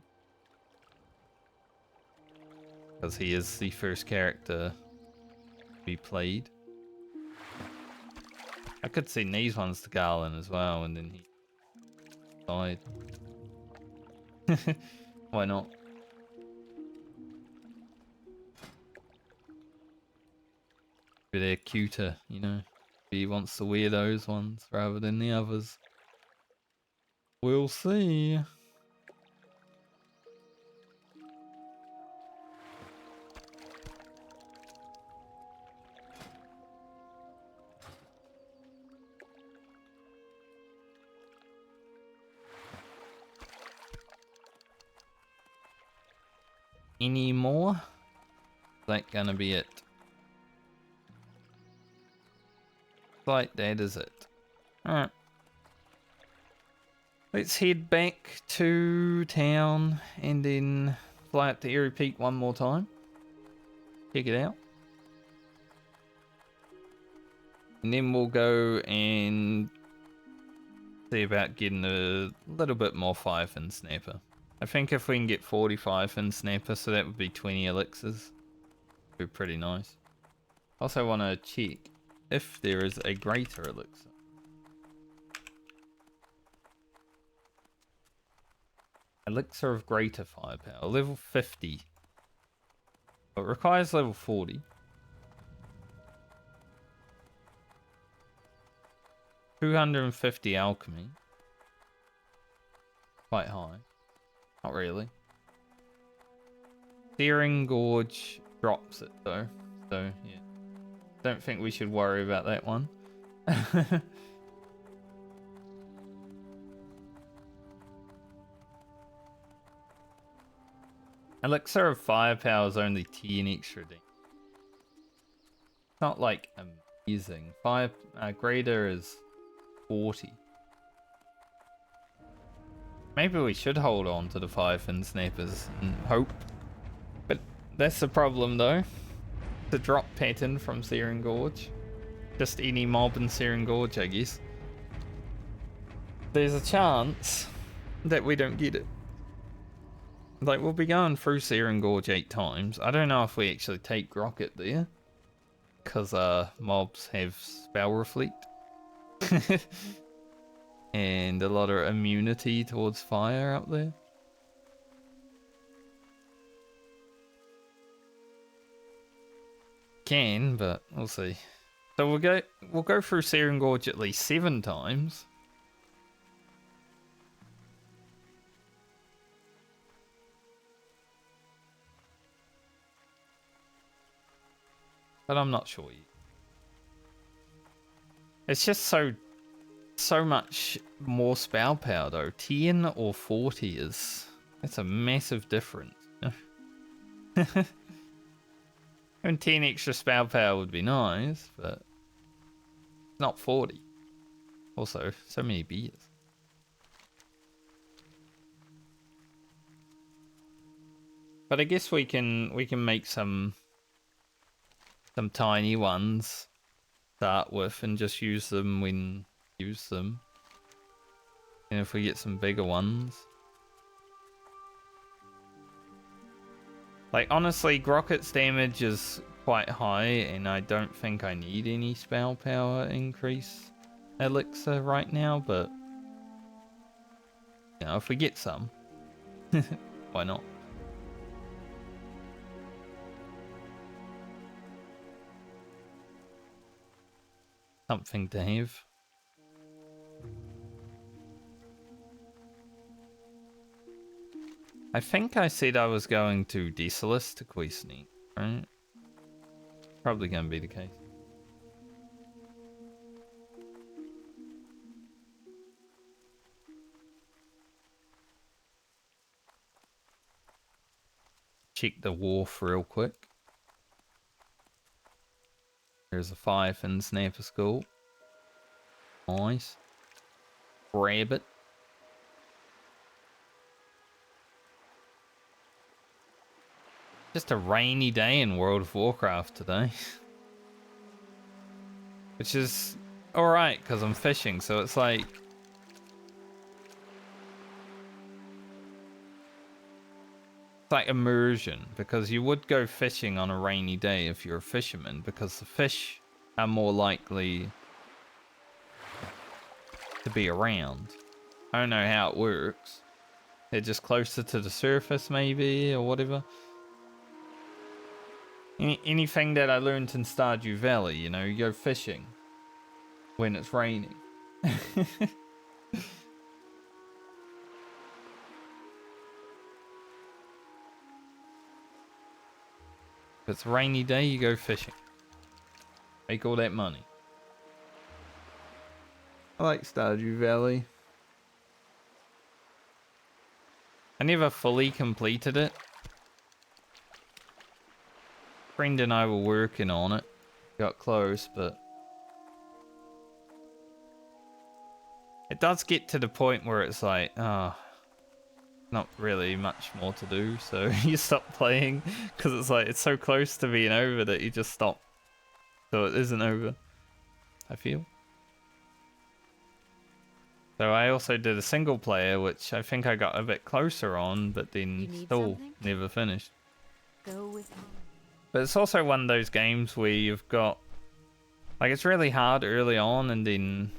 Because he is the first character to be played. I could send these ones to Garland as well, and then he died. Why not? But they're cuter, you know. He wants to wear those ones rather than the others. We'll see. Any more? Is that gonna be it? Like that is it. Alright. Let's head back to town and then fly up to Airy Peak one more time. Check it out. And then we'll go and see about getting a little bit more 5-fin snapper. I think if we can get 45-fin snapper, so that would be 20 elixirs. Be pretty nice. Also want to check if there is a greater elixir. Elixir of greater firepower, level 50. It requires level 40. 250 alchemy. Quite high. Not really. Searing Gorge drops it though. So yeah. Don't think we should worry about that one. Elixir of Firepower is only 10 extra damage. Not like amazing. Greater is 40. Maybe we should hold on to the 5-fin snappers and hope. But that's the problem though. The drop pattern from Searing Gorge. Just any mob in Searing Gorge, I guess. There's a chance that we don't get it. Like, we'll be going through Searing Gorge 8 times. I don't know if we actually take Rocket there. Because mobs have Spell Reflect. And a lot of immunity towards fire up there. Can, but we'll see. So we'll go through Searing Gorge at least 7 times. But I'm not sure yet. It's just so so much more spell power though. 10 or 40 is... That's a massive difference. Having 10 extra spell power would be nice, but not 40. Also, so many beers. But I guess we can make some tiny ones start with and just use them when use them. And if we get some bigger ones. Like honestly, Grocket's damage is quite high and I don't think I need any spell power increase elixir right now, but you know, if we get some, why not? Something to have. I think I said I was going to Desolus to Queesneak, right? Probably going to be the case. Check the wharf real quick. There's a 5 in Snapper School. Nice. Grab it. Just a rainy day in World of Warcraft today. Which is alright, because I'm fishing, so it's like... It's like immersion, because you would go fishing on a rainy day if you're a fisherman, because the fish are more likely to be around. I don't know how it works. They're just closer to the surface maybe, or whatever. Anything that I learned in Stardew Valley, you know, you go fishing when it's raining. If it's a rainy day, you go fishing. Make all that money. I like Stardew Valley. I never fully completed it. Friend and I were working on it. Got close, but... It does get to the point where it's like, oh, not really much more to do, so you stop playing, because it's like, it's so close to being over that you just stop. So it isn't over, I feel. So I also did a single player, which I think I got a bit closer on, but then still never finished. Go with me. But it's also one of those games where you've got, like, it's really hard early on, and then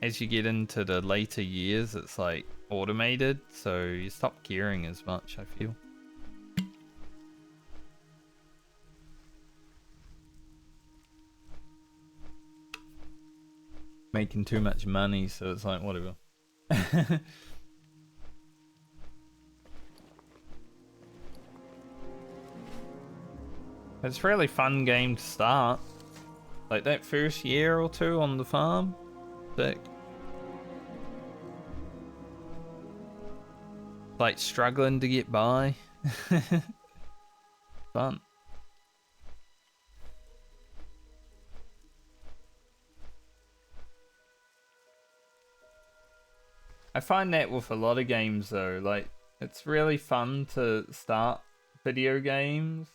as you get into the later years, it's like automated, so you stop caring as much, I feel. Making too much money, so it's like, whatever. It's a really fun game to start. Like that first year or two on the farm. Sick. Like struggling to get by. Fun. I find that with a lot of games though, like it's really fun to start video games.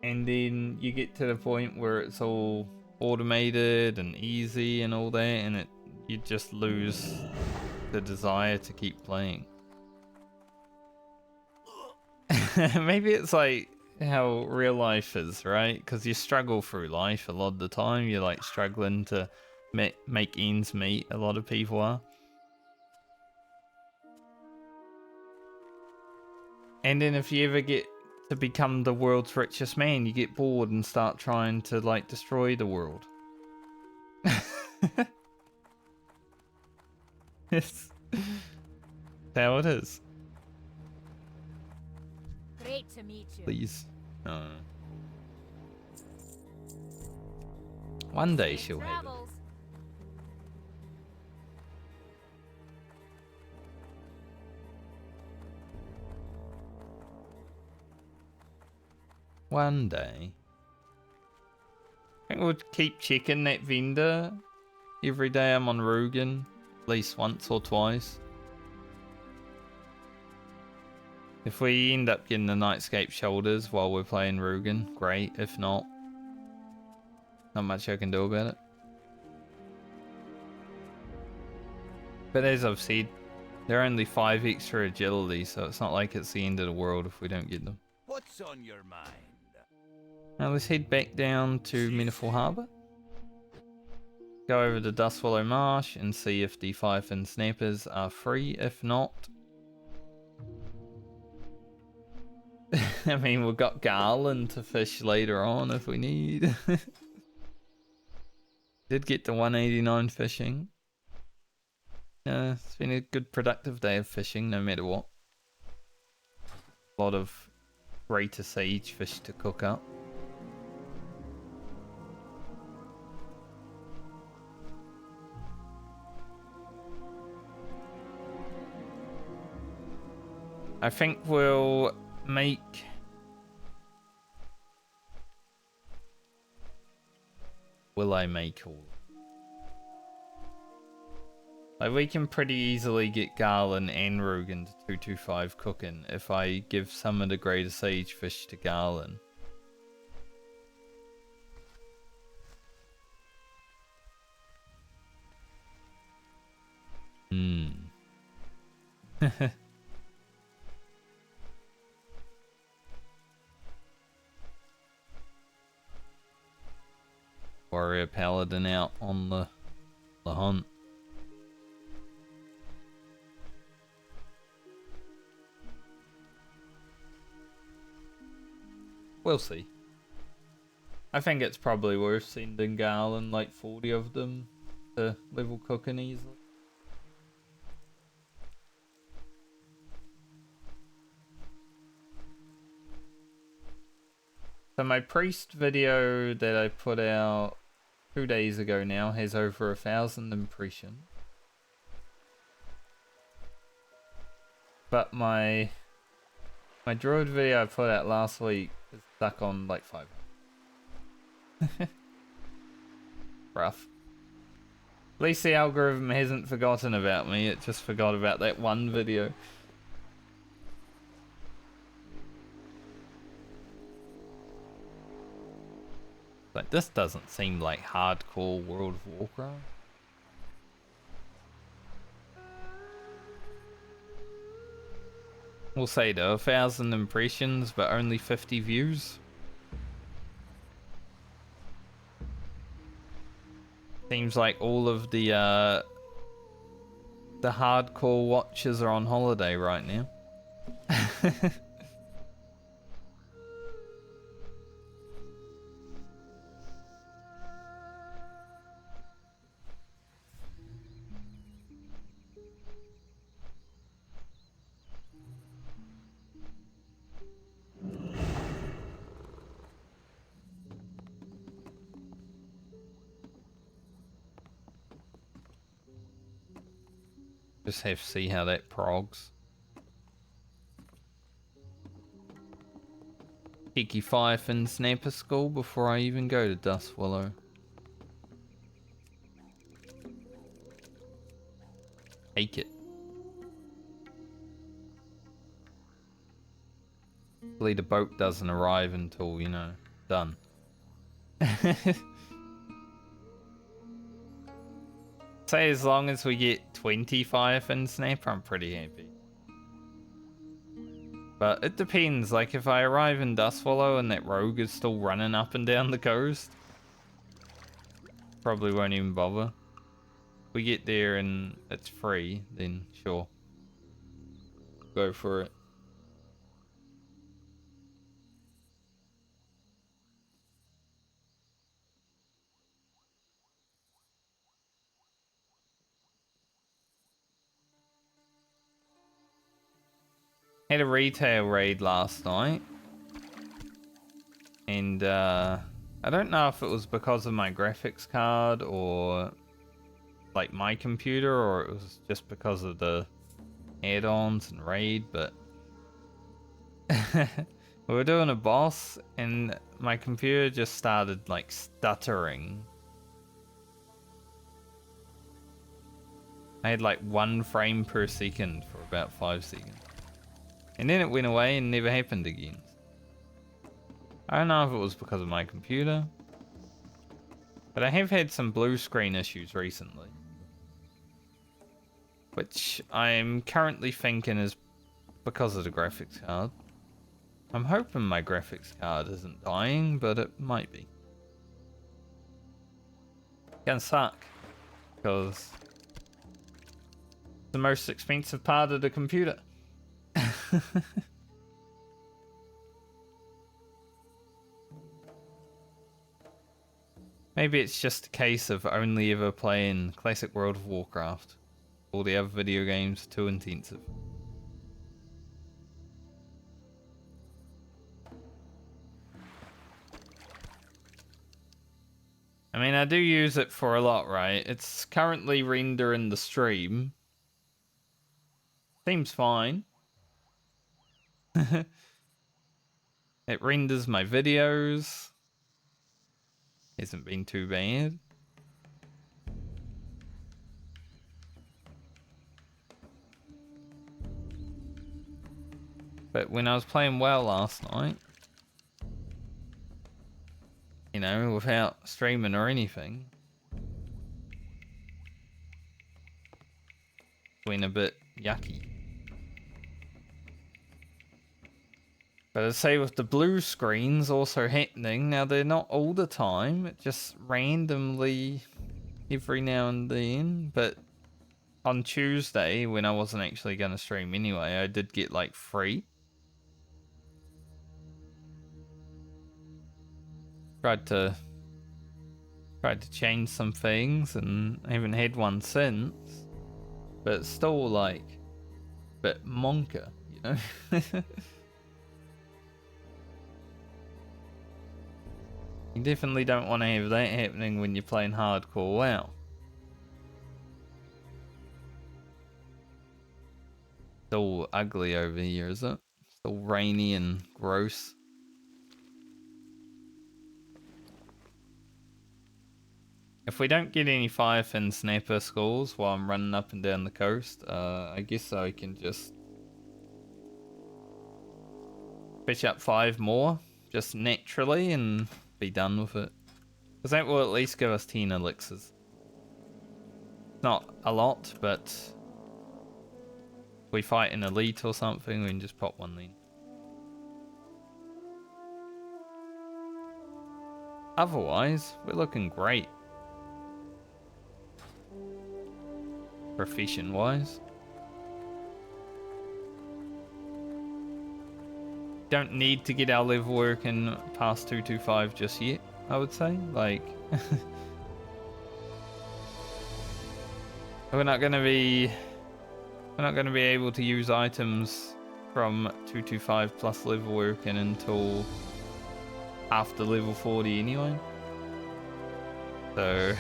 And then you get to the point where it's all automated and easy and all that, and you just lose the desire to keep playing. Maybe it's like how real life is, right? Because you struggle through life a lot of the time. You're like struggling to make ends meet. A lot of people are. And then if you ever get to become the world's richest man, you get bored and start trying to like destroy the world. It's how it is. Great to meet you. Please. One day Safe she'll have it. travels. One day. I think we'll keep checking that vendor every day I'm on Rugen, at least once or twice. If we end up getting the Nightscape shoulders while we're playing Rugen, great. If not, not much I can do about it. But as I've said, they're only 5 extra agility, so it's not like it's the end of the world if we don't get them. What's on your mind? Now let's head back down to Metaphor Harbour. Go over to Dustwallow Marsh and see if the Firefin Snappers are free. If not, I mean, we've got Garland to fish later on if we need. Did get to 189 fishing. It's been a good productive day of fishing no matter what. A lot of greater sage fish to cook up. I think we'll make... Will I make all? Like, we can pretty easily get Garland and Rugen to 225 cooking if I give some of the greater sage fish to Garland. Warrior Paladin out on the hunt. We'll see. I think it's probably worth sending Garland like 40 of them to level cooking easily. So my priest video that I put out 2 days ago now has over 1,000 impressions. But my druid video I put out last week is stuck on like 5. Rough. At least the algorithm hasn't forgotten about me, it just forgot about that one video. Like, this doesn't seem like hardcore World of Warcraft. We'll say though, 1,000 impressions, but only 50 views. Seems like all of the hardcore watchers are on holiday right now. Just have to see how that progs. Cheeky Firefin Snapper School before I even go to Dustwallow. Take it. Hopefully the boat doesn't arrive until, you know, done. Say as long as we get 20 Firefin Snapper, I'm pretty happy. But it depends, like if I arrive in Dustwallow and that rogue is still running up and down the coast, probably won't even bother. If we get there and it's free, then sure. Go for it. Had a retail raid last night. And I don't know if it was because of my graphics card or like my computer, or it was just because of the add-ons and raid, but we were doing a boss and my computer just started like stuttering. I had like 1 frame per second for about 5 seconds. And then it went away and never happened again. I don't know if it was because of my computer, but I have had some blue screen issues recently, which I'm currently thinking is because of the graphics card. I'm hoping my graphics card isn't dying, but it might be. It's gonna suck, because it's the most expensive part of the computer. Maybe it's just a case of only ever playing classic World of Warcraft. All the other video games too intensive. I mean, I do use it for a lot, right? It's currently rendering the stream. Seems fine. It renders my videos. Hasn't been too bad. But when I was playing WoW last night, you know, without streaming or anything, went a bit yucky. But I'd say with the blue screens also happening, now they're not all the time, it just randomly every now and then, but on Tuesday, when I wasn't actually going to stream anyway, I did get like 3. Tried to change some things, and I haven't had one since. But it's still like a bit monka, you know? You definitely don't want to have that happening when you're playing hardcore WoW. It's all ugly over here, is it? It's all rainy and gross. If we don't get any Firefin Snapper skulls while I'm running up and down the coast, I guess I can just fetch up 5 more, just naturally, and be done with it. Because that will at least give us 10 elixirs. Not a lot, but if we fight an elite or something, we can just pop one then. Otherwise, we're looking great. Profession wise. Don't need to get our level working past 225 just yet, I would say. Like, we're not gonna be able to use items from 225 plus level working until after level 40 anyway. So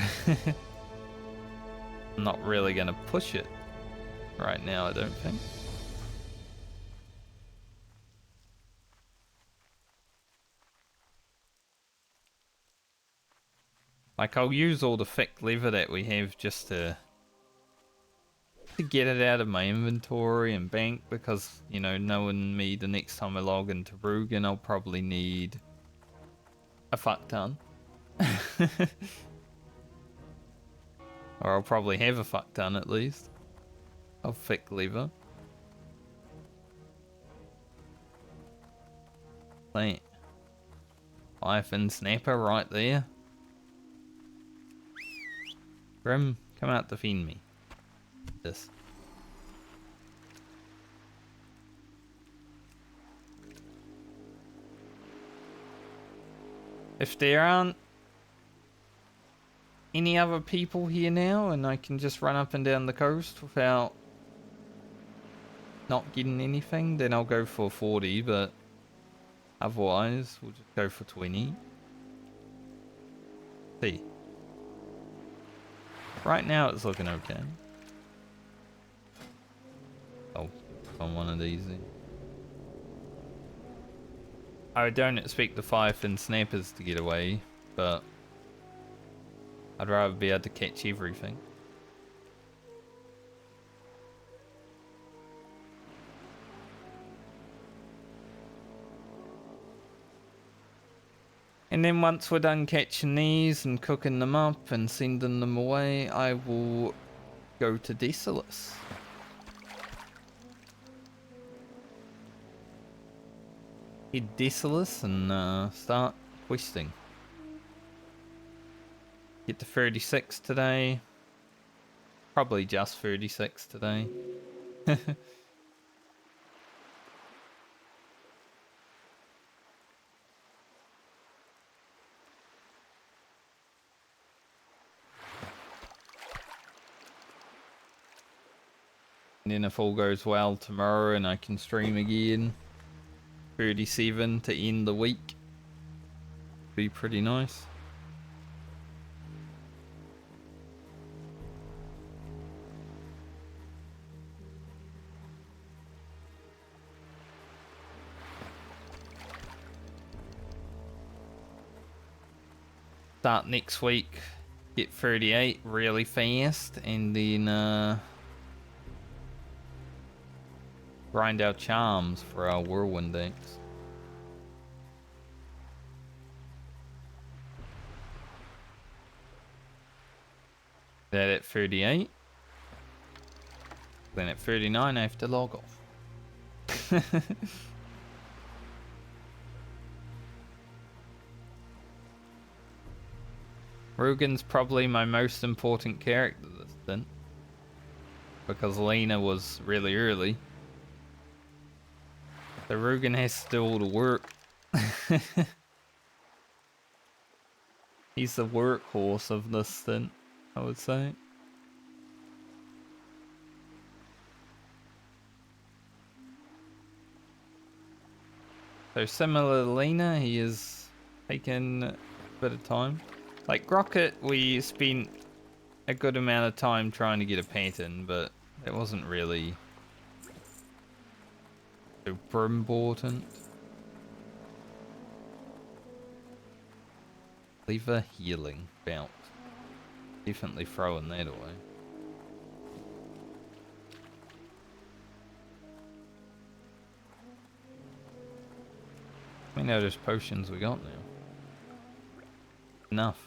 I'm not really gonna push it right now, I don't think. Like, I'll use all the thick leather that we have just to get it out of my inventory and bank, because, you know, knowing me, the next time I log into Rugen, I'll probably need a fuck ton. Or I'll probably have a fuck ton at least of thick leather. Plant. Firefin Snapper right there. Grim, come out to defend me. This. If there aren't any other people here now and I can just run up and down the coast without not getting anything, then I'll go for 40, but otherwise we'll just go for 20. See. Right now it's looking okay. Oh, on one of these. I don't expect the firefin snappers to get away, but I'd rather be able to catch everything. And then once we're done catching these and cooking them up and sending them away, I will go to Desolus. Hit Desolus and start questing. Get to 36 today. Probably just 36 today. And then if all goes well tomorrow and I can stream again, 37 to end the week. Be pretty nice. Start next week, get 38 really fast, and then grind our charms for our whirlwind decks. That at 38. Then at 39 I have to log off. Rugen's probably my most important character this stint, because Lena was really early. So Rugen has to do all the work. He's the workhorse of this stint, I would say. So similar to Lena, he is taking a bit of time. Like Rocket, we spent a good amount of time trying to get a pattern, but it wasn't really super important. Leave a healing belt. Definitely throwing that away. I mean, how those potions we got now. Enough.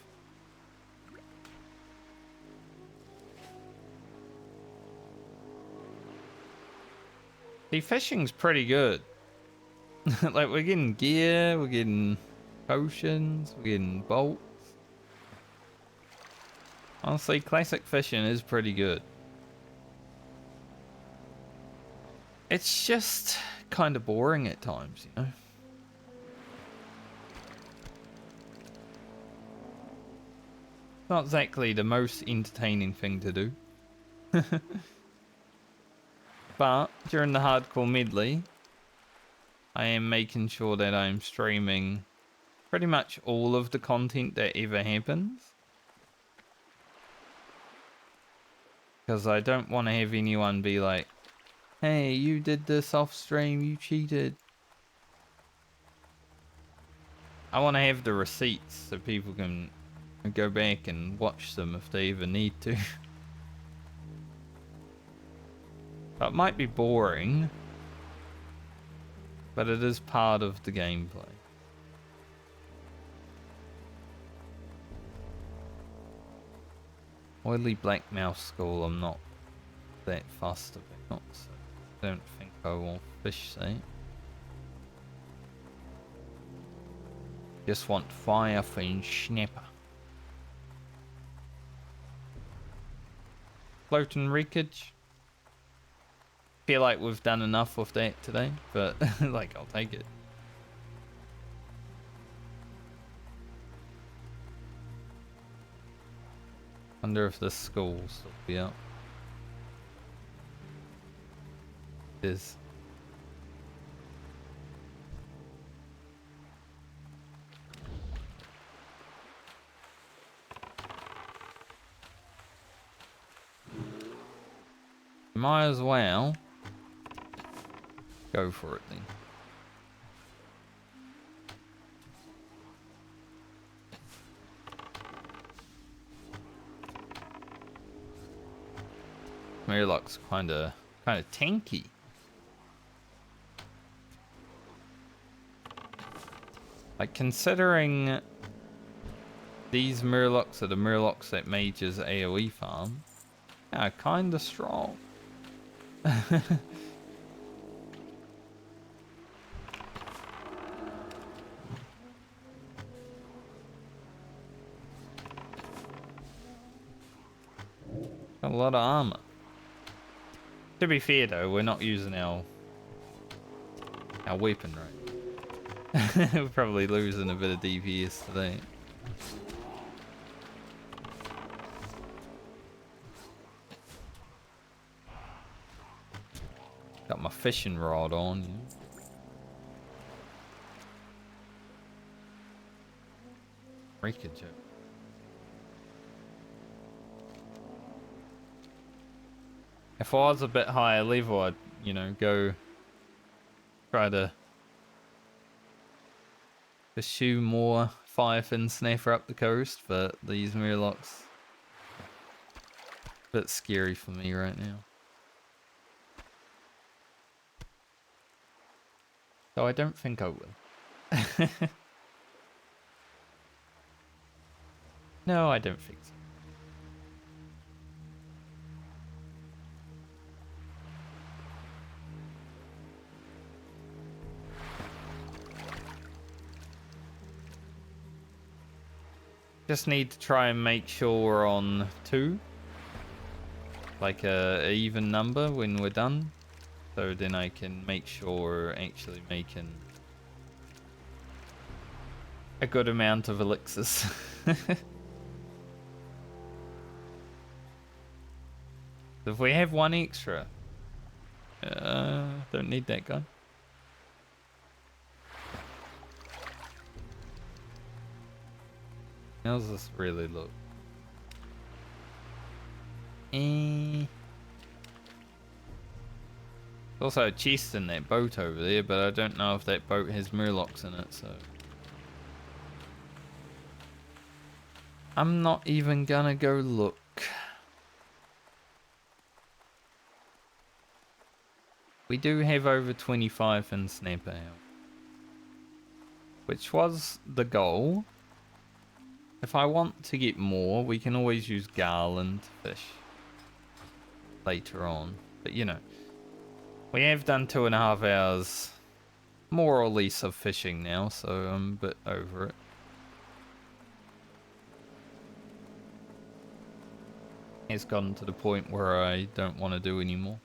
See, fishing's pretty good. Like, we're getting gear, we're getting potions, we're getting bolts. Honestly, classic fishing is pretty good. It's just kind of boring at times, you know? Not exactly the most entertaining thing to do. But during the hardcore medley, I am making sure that I'm streaming pretty much all of the content that ever happens. Because I don't want to have anyone be like, hey, you did this off stream, you cheated. I want to have the receipts so people can go back and watch them if they even need to. But it might be boring, but it is part of the gameplay. Oily black mouse skull, I'm not that fussed about, so I don't think I will fish that. Just want firefin snapper. Floating wreckage. Feel like we've done enough with that today, but like, I'll take it. Wonder if this school will still be up. It is. Might as well go for it then. Murloc's kinda tanky. Like, considering these Murlocs are the Murlocs that mages AoE farm, yeah, kinda strong. Got a lot of armor. To be fair though, we're not using our weapon right. We're probably losing a bit of DPS today. Got my fishing rod on, you. Breakage. If I was a bit higher level, I'd, you know, go try to pursue more Firefin Snapper up the coast, but these Murlocs a bit scary for me right now. So I don't think I will. No, I don't think so. Just need to try and make sure we're on 2. Like a even number when we're done. So then I can make sure we're actually making a good amount of elixirs. If we have 1 extra, don't need that gun. How does this really look? Also a chest in that boat over there, but I don't know if that boat has Murlocs in it, so I'm not even gonna go look. We do have over 25 in Snapper out, which was the goal. If I want to get more, we can always use Garland fish later on. But you know, we have done 2.5 hours more or less of fishing now, so I'm a bit over it. It's gotten to the point where I don't want to do anymore.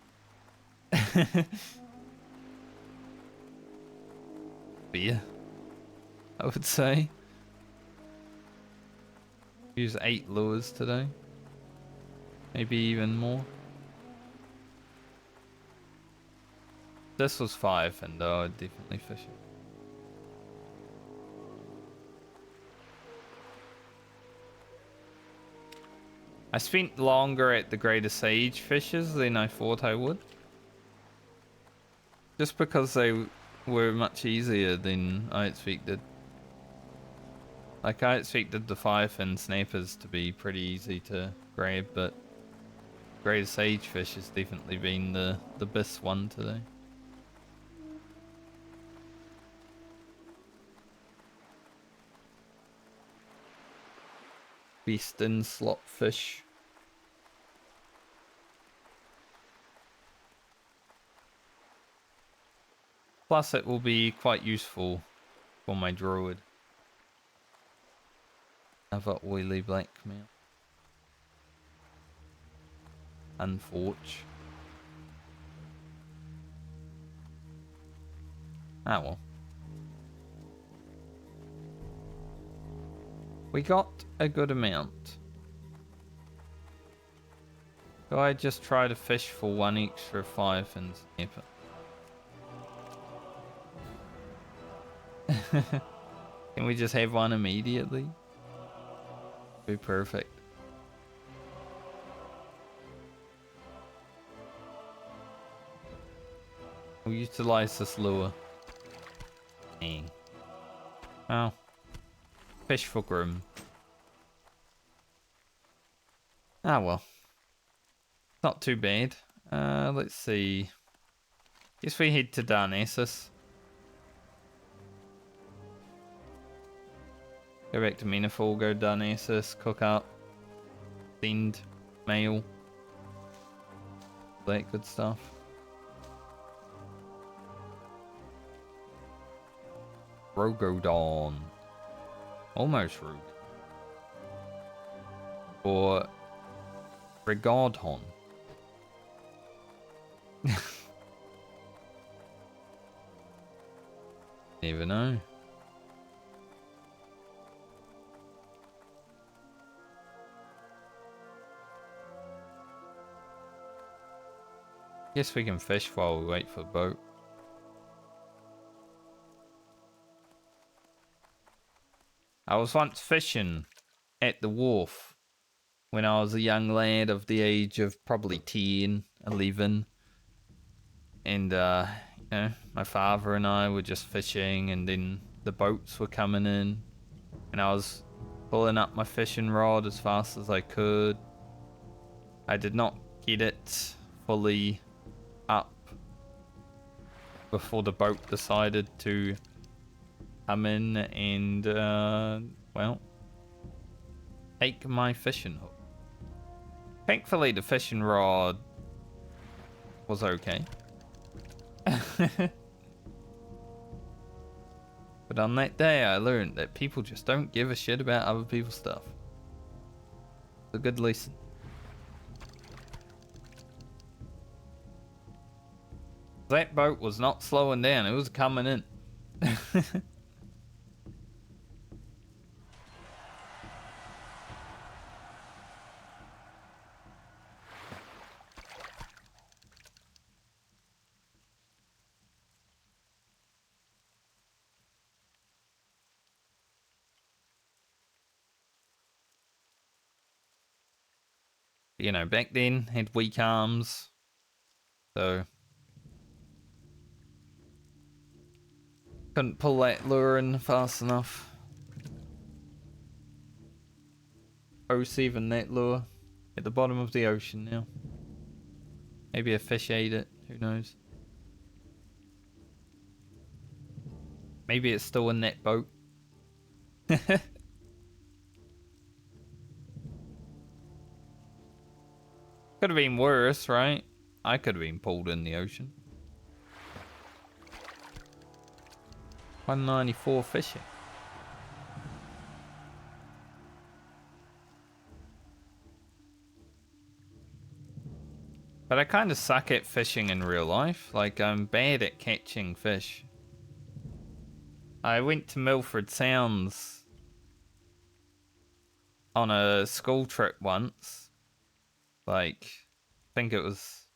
Beer, I would say. Use 8 lures today. Maybe even more. This was 5 and I'd definitely fish it. I spent longer at the Greater Sage fishes than I thought I would. Just because they were much easier than I expected. Like, I expected the Firefin Snappers to be pretty easy to grab, but Greater Sagefish has definitely been the best one today. Best in slot fish. Plus it will be quite useful for my druid. Another oily blackmail. Unforge. Ah well. We got a good amount. So I just try to fish for 1 extra Firefin Snapper. Can we just have 1 immediately? Be perfect. We'll utilize this lure. Dang. Oh. Fish for Grim. Ah well. Not too bad. Let's see. Guess we head to Darnassus. Go back to Menafall, go Darnassus, cook up, send, mail. That good stuff. Rogodon. Almost Rogue. Or Regardhon. Never know. Guess we can fish while we wait for the boat. I was once fishing at the wharf when I was a young lad of the age of probably 10, 11. And, you know, my father and I were just fishing, and then the boats were coming in. And I was pulling up my fishing rod as fast as I could. I did not get it fully up before the boat decided to come in and, well, take my fishing hook. Thankfully, the fishing rod was okay. But on that day, I learned that people just don't give a shit about other people's stuff. It's a good lesson. That boat was not slowing down, it was coming in. You know, back then, had weak arms. So couldn't pull that lure in fast enough. 07 net lure at the bottom of the ocean now. Maybe a fish ate it, who knows. Maybe it's still in that boat. Could have been worse, right? I could have been pulled in the ocean. 194 fishing. But I kind of suck at fishing in real life. Like, I'm bad at catching fish. I went to Milford Sounds on a school trip once. Like, I think it was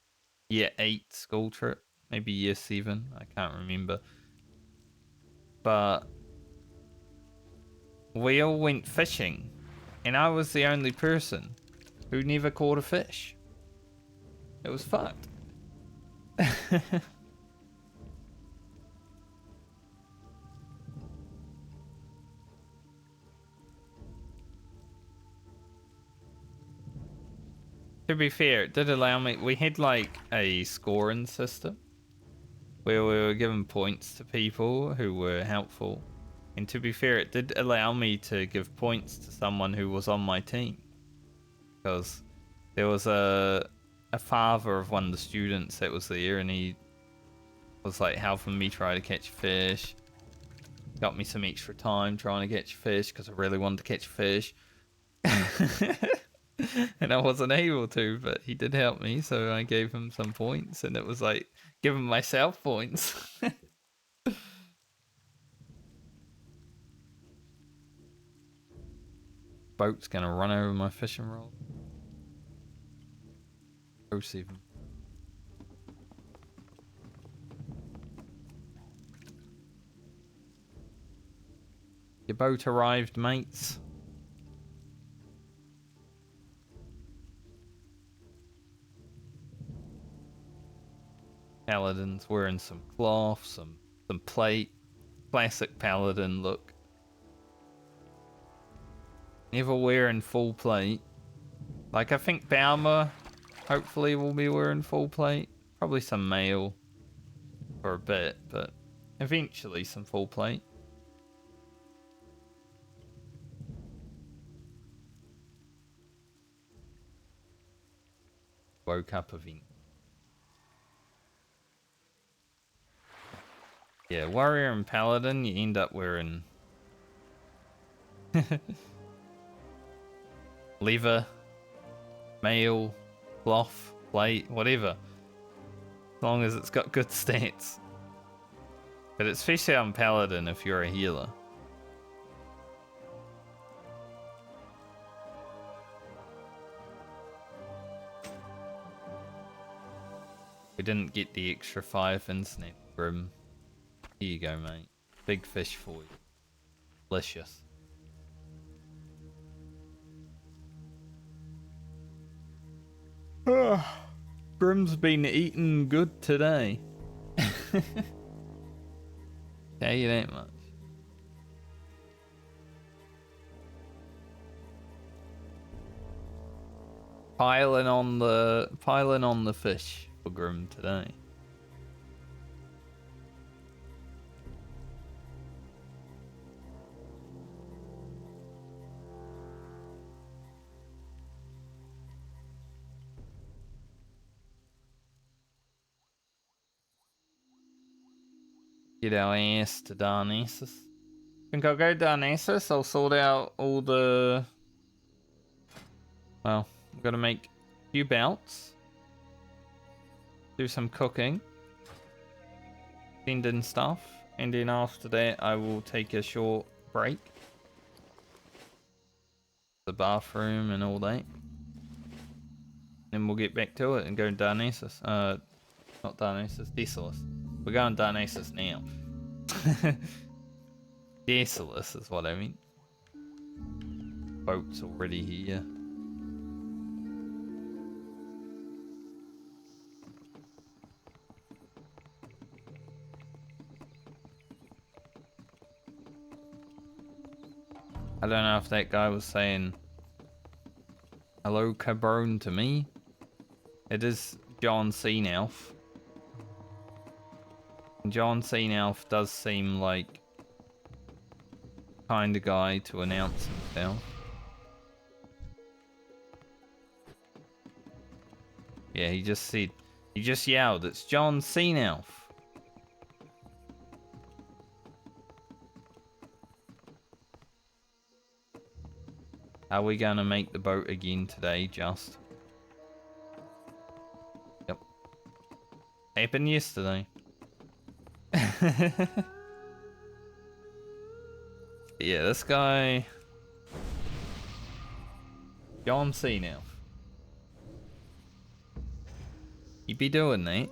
year 8 school trip. Maybe year 7. I can't remember. But we all went fishing. And I was the only person who never caught a fish. It was fucked. To be fair, it did allow me... We had like a scoring system where we were giving points to people who were helpful. And to be fair, it did allow me to give points to someone who was on my team. Because there was a father of one of the students that was there, and he was like helping me try to catch fish. Got me some extra time trying to catch fish because I really wanted to catch fish. And I wasn't able to, but he did help me, so I gave him some points, and it was like giving myself points. Boat's gonna run over my fishing rod. 07. Your boat arrived, mates. paladins wearing some cloth, some plate. Classic paladin look. Never wearing full plate. Like, I think Balmer hopefully will be wearing full plate. Probably some mail for a bit, but eventually some full plate. Woke up event. Yeah, warrior and paladin, you end up wearing leather, mail, cloth, plate, whatever. As long as it's got good stats. But it's especially on paladin if you're a healer. We didn't get the extra 5 instant Grim. Here you go, mate. Big fish for you. Delicious. Grim's been eating good today. Tell you that much. Piling on the fish for Grim today. Get our ass to Darnassus. Think I'll go Darnassus. I'll sort out all the... Well, I'm gonna make a few belts. Do some cooking. Send in stuff. And then after that, I will take a short break. The bathroom and all that. Then we'll get back to it and go to Darnassus. Not Darnassus, Decius. We're going Darnassus now. Decius is what I mean. Boat's already here. I don't know if that guy was saying hello cabron to me. It is John Seanelf. John Seanelf does seem like kind of guy to announce himself. Yeah, he just yelled, it's John Seanelf. Are we gonna make the boat again today, just? Yep. Happened yesterday. Yeah, this guy... John Seanelf. You be doing that?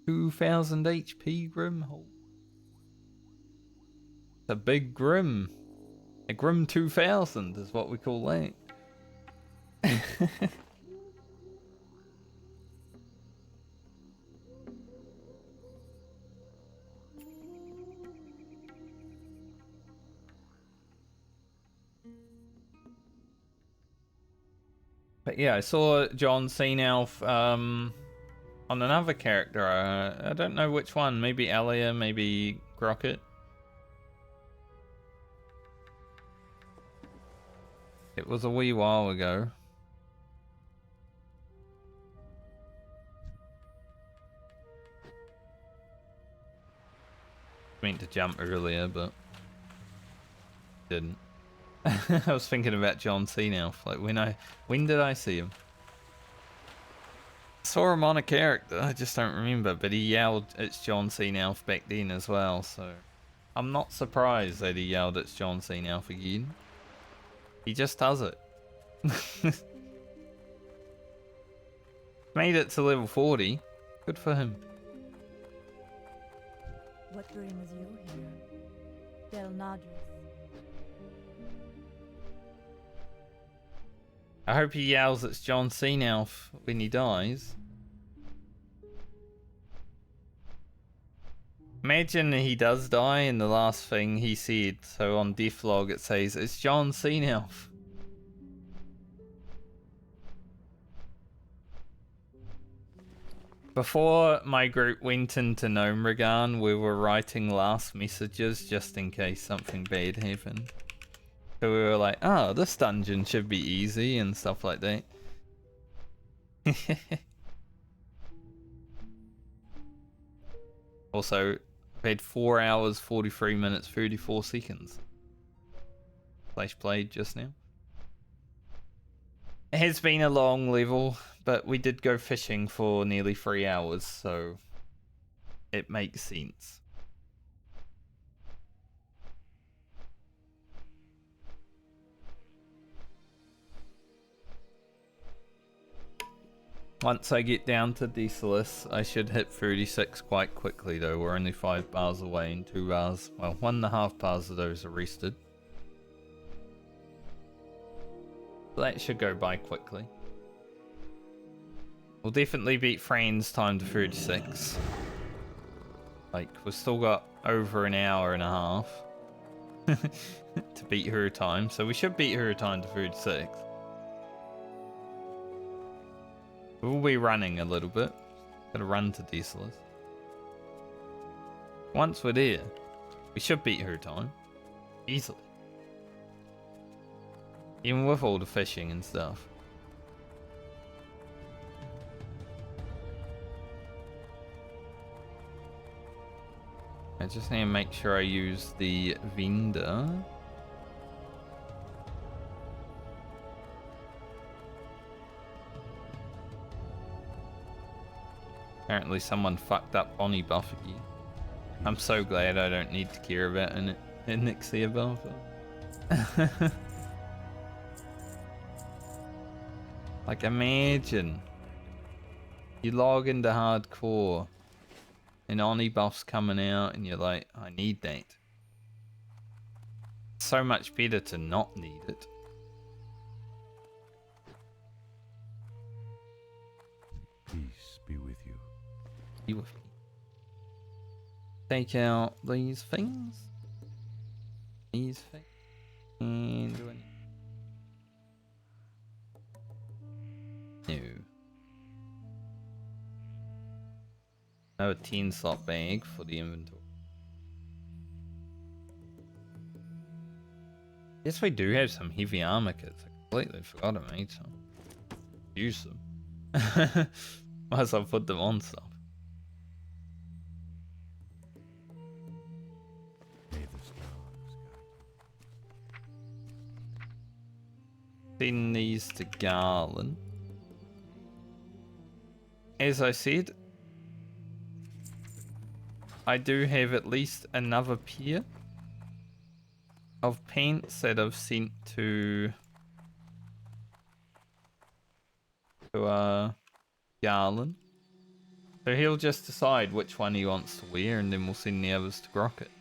$2,000 HP Grim. It's a big Grim. A Grim 2000 is what we call that. But yeah, I saw John Seanelf on another character. I don't know which one. Maybe Elia, maybe Grocket. It was a wee while ago. Meant to jump earlier, but didn't. I was thinking about John Seanelf. Like when did I see him? Saw him on a character. I just don't remember. But he yelled, "It's John Seanelf" back then as well. So I'm not surprised that he yelled, "It's John Seanelf" again. He just does it. Made it to level 40. Good for him. What brings you here? Del Nadris. I hope he yells it's John Cena when he dies. Imagine he does die and the last thing he said, so on Deathlog it says, it's John Cena. Before my group went into Gnomeregan, we were writing last messages just in case something bad happened. So we were like, oh, this dungeon should be easy and stuff like that. Also, I've had 4 hours, 43 minutes, 34 seconds. Flash played just now. It has been a long level, but we did go fishing for nearly 3 hours, so it makes sense. Once I get down to Desolus, I should hit 36 quite quickly though. We're only 5 bars away and 2 bars, well, 1.5 bars of those are rested. So that should go by quickly. We'll definitely beat Fran's time to 36. Like, we've still got over an hour and a half to beat her time, so we should beat her time to 36. We'll be running a little bit. Gotta run to Desolus. Once we're there, we should beat her time. Easily. Even with all the fishing and stuff. I just need to make sure I use the vendor. Apparently someone fucked up Bonnie buff again. I'm so glad I don't need to care about an Nixia buff. Like, imagine you log into hardcore and Oni buff's coming out and you're like, I need that. So much better to not need it. Peace be with you. Be with me. Take out these things. These things. And do any. No 10 slot bag for the inventory. Yes, we do have some heavy armor kits. I completely forgot I made some. Use them. Might as well put them on stuff. Send these to Garland. As I said, I do have at least another pair of pants that I've sent to Garland. So he'll just decide which one he wants to wear and then we'll send the others to Grocket.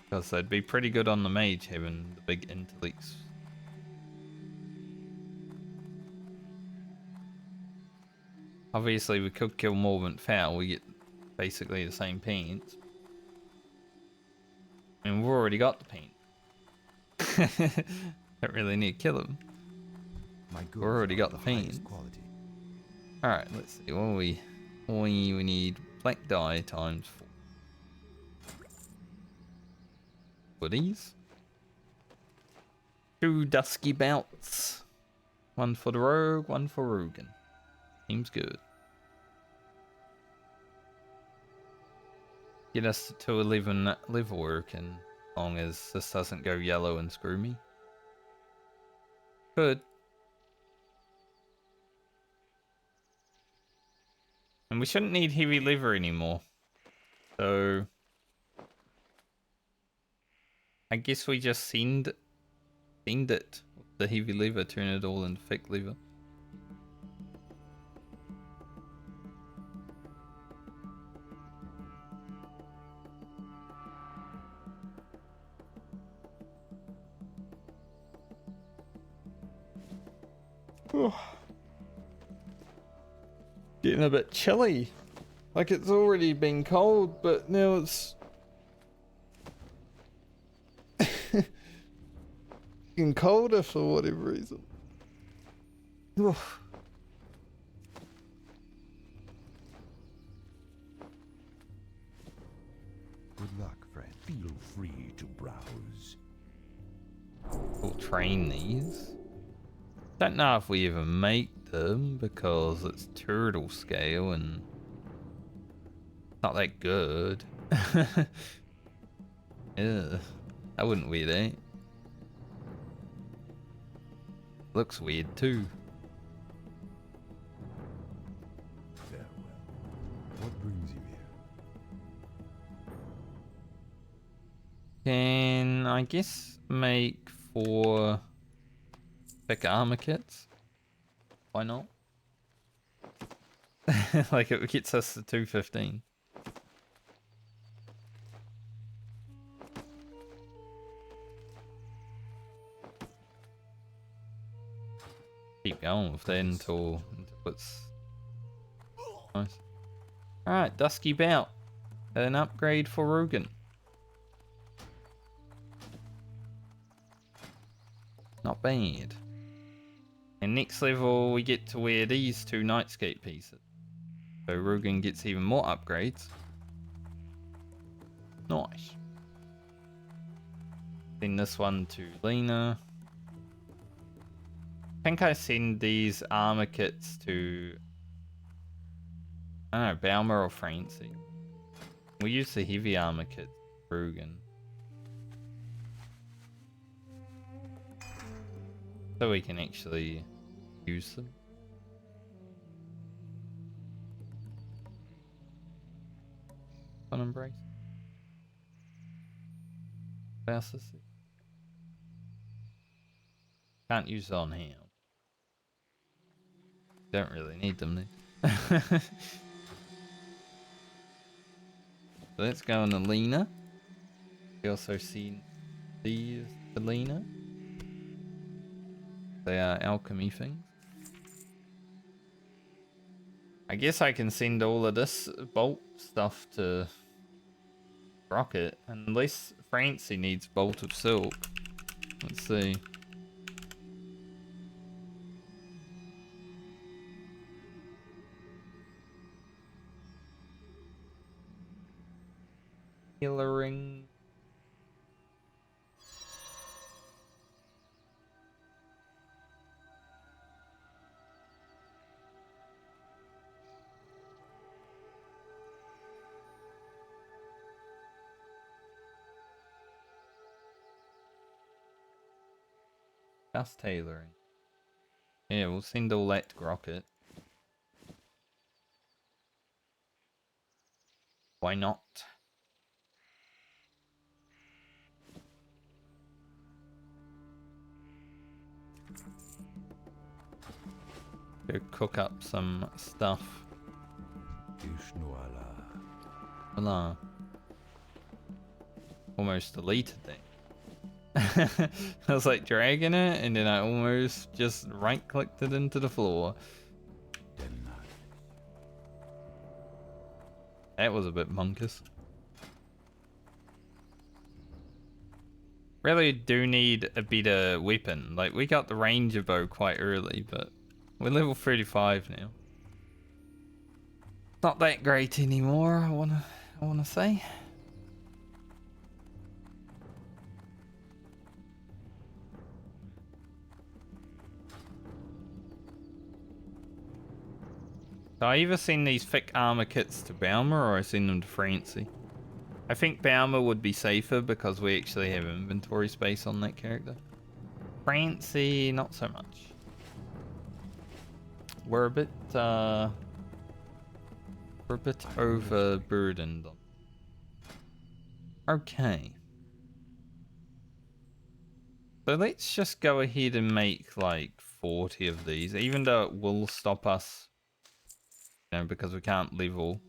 Because they'd be pretty good on the mage having the big intellects. Obviously we could kill Morbant Fowl, we get basically the same pants. I mean, we've already got the paint. Don't really need to kill him. We've already got the paint. Alright, let's see. What do we need black dye times 4. Hoodies. 2 dusky belts. 1 for the rogue, 1 for Rugen. Seems good. Get us to 11 level work in long as this doesn't go yellow and screw me. Good. And we shouldn't need heavy lever anymore. So I guess we just send it. The heavy lever, turn it all into thick lever. Getting a bit chilly. Like it's already been cold, but now it's getting colder for whatever reason. Oof. Good luck, friend. Feel free to browse. We'll train these. Don't know if we even make them because it's turtle scale and not that good. Yeah, that wouldn't weird, eh? Looks weird too. Farewell. What brings you here? Can I guess make 4 thick armor kits? Why not? Like it gets us to 215. Keep going with that until it's nice. Alright, Dusky Bout. An upgrade for Rugen. Not bad. And next level we get to wear these 2 Nightscape pieces. So Rugen gets even more upgrades. Nice. Send this one to Lena. I think I send these armor kits to, I don't know, Balmer or Francie. We use the heavy armor kit, Rugen. So we can actually use them. Fun embrace. Fastest. Can't use it on him. Don't really need them then. So let's go on Alina. We also see these Alina. They are alchemy things. I guess I can send all of this bolt stuff to Rocket, unless Francie needs Bolt of Silk. Let's see. Healing. Just tailoring. Yeah, we'll send all that to Rocket. Why not? Go cook up some stuff. Ishnoala. Voila. Almost deleted that. I was like dragging it and then I almost just right clicked it into the floor. That was a bit monkus. Really do need a better weapon. Like we got the ranger bow quite early, but we're level 35 now. Not that great anymore, I wanna say. So I either send these thick armor kits to Balmer or I send them to Francie. I think Balmer would be safer because we actually have inventory space on that character. Francie, not so much. We're a bit overburdened. Okay. So let's just go ahead and make like 40 of these, even though it will stop us, you know, because we can't level.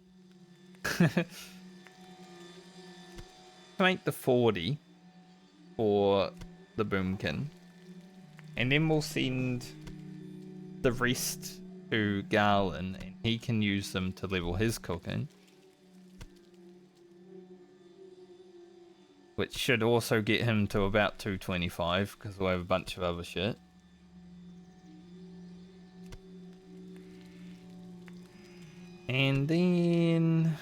Make the 40 for the boomkin, and then we'll send the rest to Garland, and he can use them to level his cooking. Which should also get him to about 225, because we'll have a bunch of other shit. And then...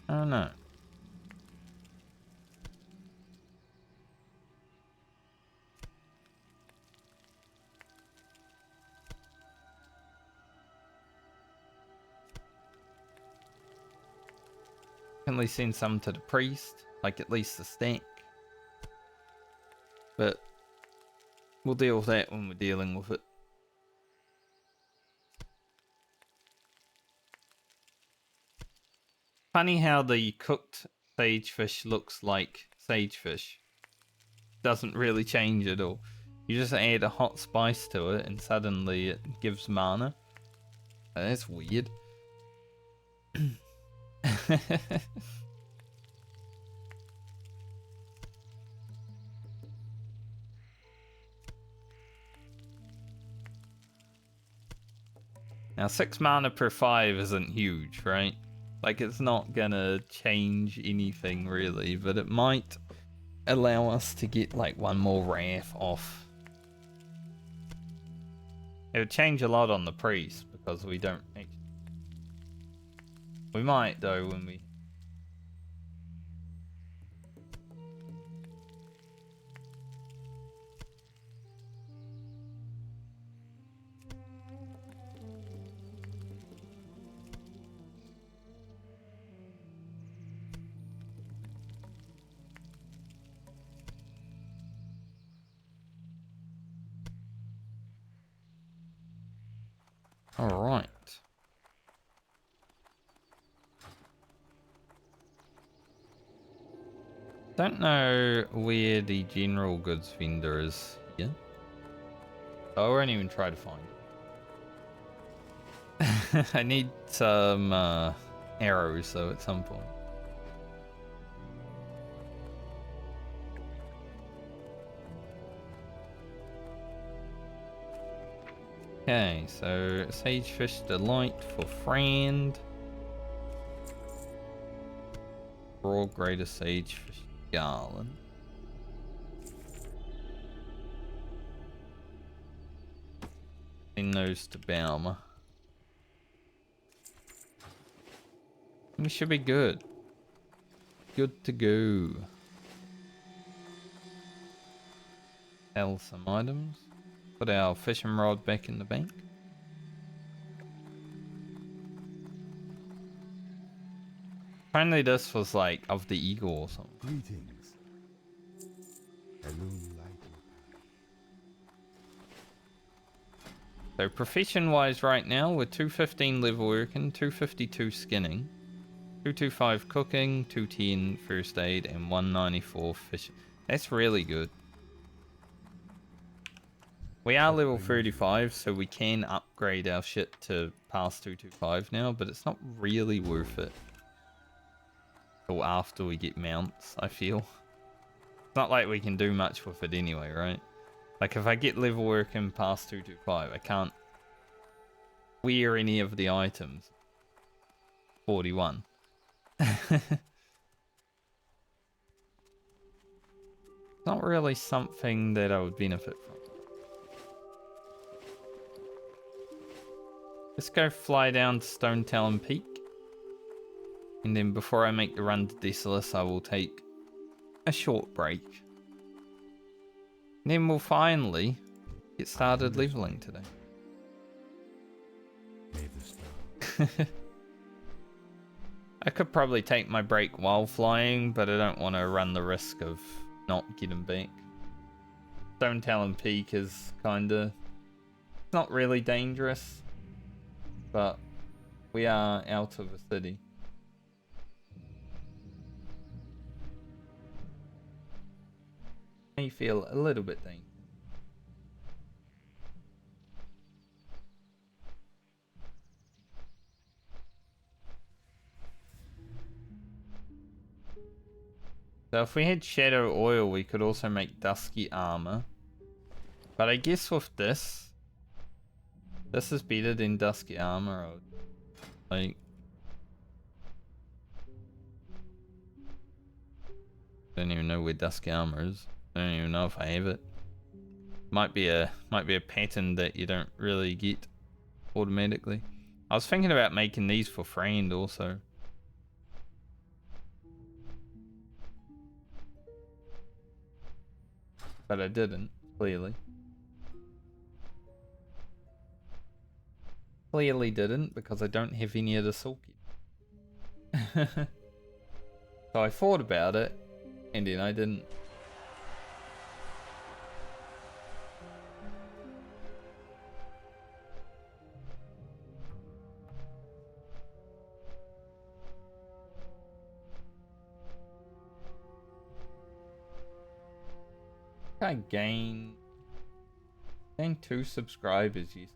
I don't know. At least send some to the priest, like at least a stack. But we'll deal with that when we're dealing with it. Funny how the cooked sagefish looks like sagefish. Doesn't really change at all. You just add a hot spice to it and suddenly it gives mana. That's weird. Now 6 mana per 5 isn't huge, right? Like it's not gonna change anything really, but it might allow us to get like one more wrath off. It would change a lot on the priest because we don't actually... We might though when we... Alright. Don't know where the general goods vendor is here. I won't even try to find it. I need some arrows though at some point. Okay, so Sagefish Delight for Friend. Raw Greater Sagefish Garland. Send those to Balmer. We should be good. Good to go. Sell some items. Put our fishing rod back in the bank. Apparently this was like of the eagle or something. Greetings. Hello, light. So profession wise right now we're 215 level working, 252 skinning, 225 cooking, 210 first aid, and 194 fishing. That's really good. We are level 35, so we can upgrade our shit to past 225 now, but it's not really worth it. Till after we get mounts, I feel. It's not like we can do much with it anyway, right? Like if I get level working past 225, I can't wear any of the items. 41. Not really something that I would benefit from. Let's go fly down to Stone Talon Peak. And then before I make the run to Desolus, I will take a short break. And then we'll finally get started leveling today. I could probably take my break while flying, but I don't want to run the risk of not getting back. Stone Talon Peak is kinda... It's not really dangerous. But we are out of the city. I feel a little bit dangerous. So if we had Shadow Oil, we could also make Dusky Armor. But I guess with this is better than Dusky Armor. Like, don't even know where Dusky Armor is. I don't even know if I have it. Might be a pattern that you don't really get automatically. I was thinking about making these for friend also. But I didn't, clearly. Clearly didn't, because I don't have any of the sulky. So I thought about it, and then I didn't. I gain 2 subscribers. Yes.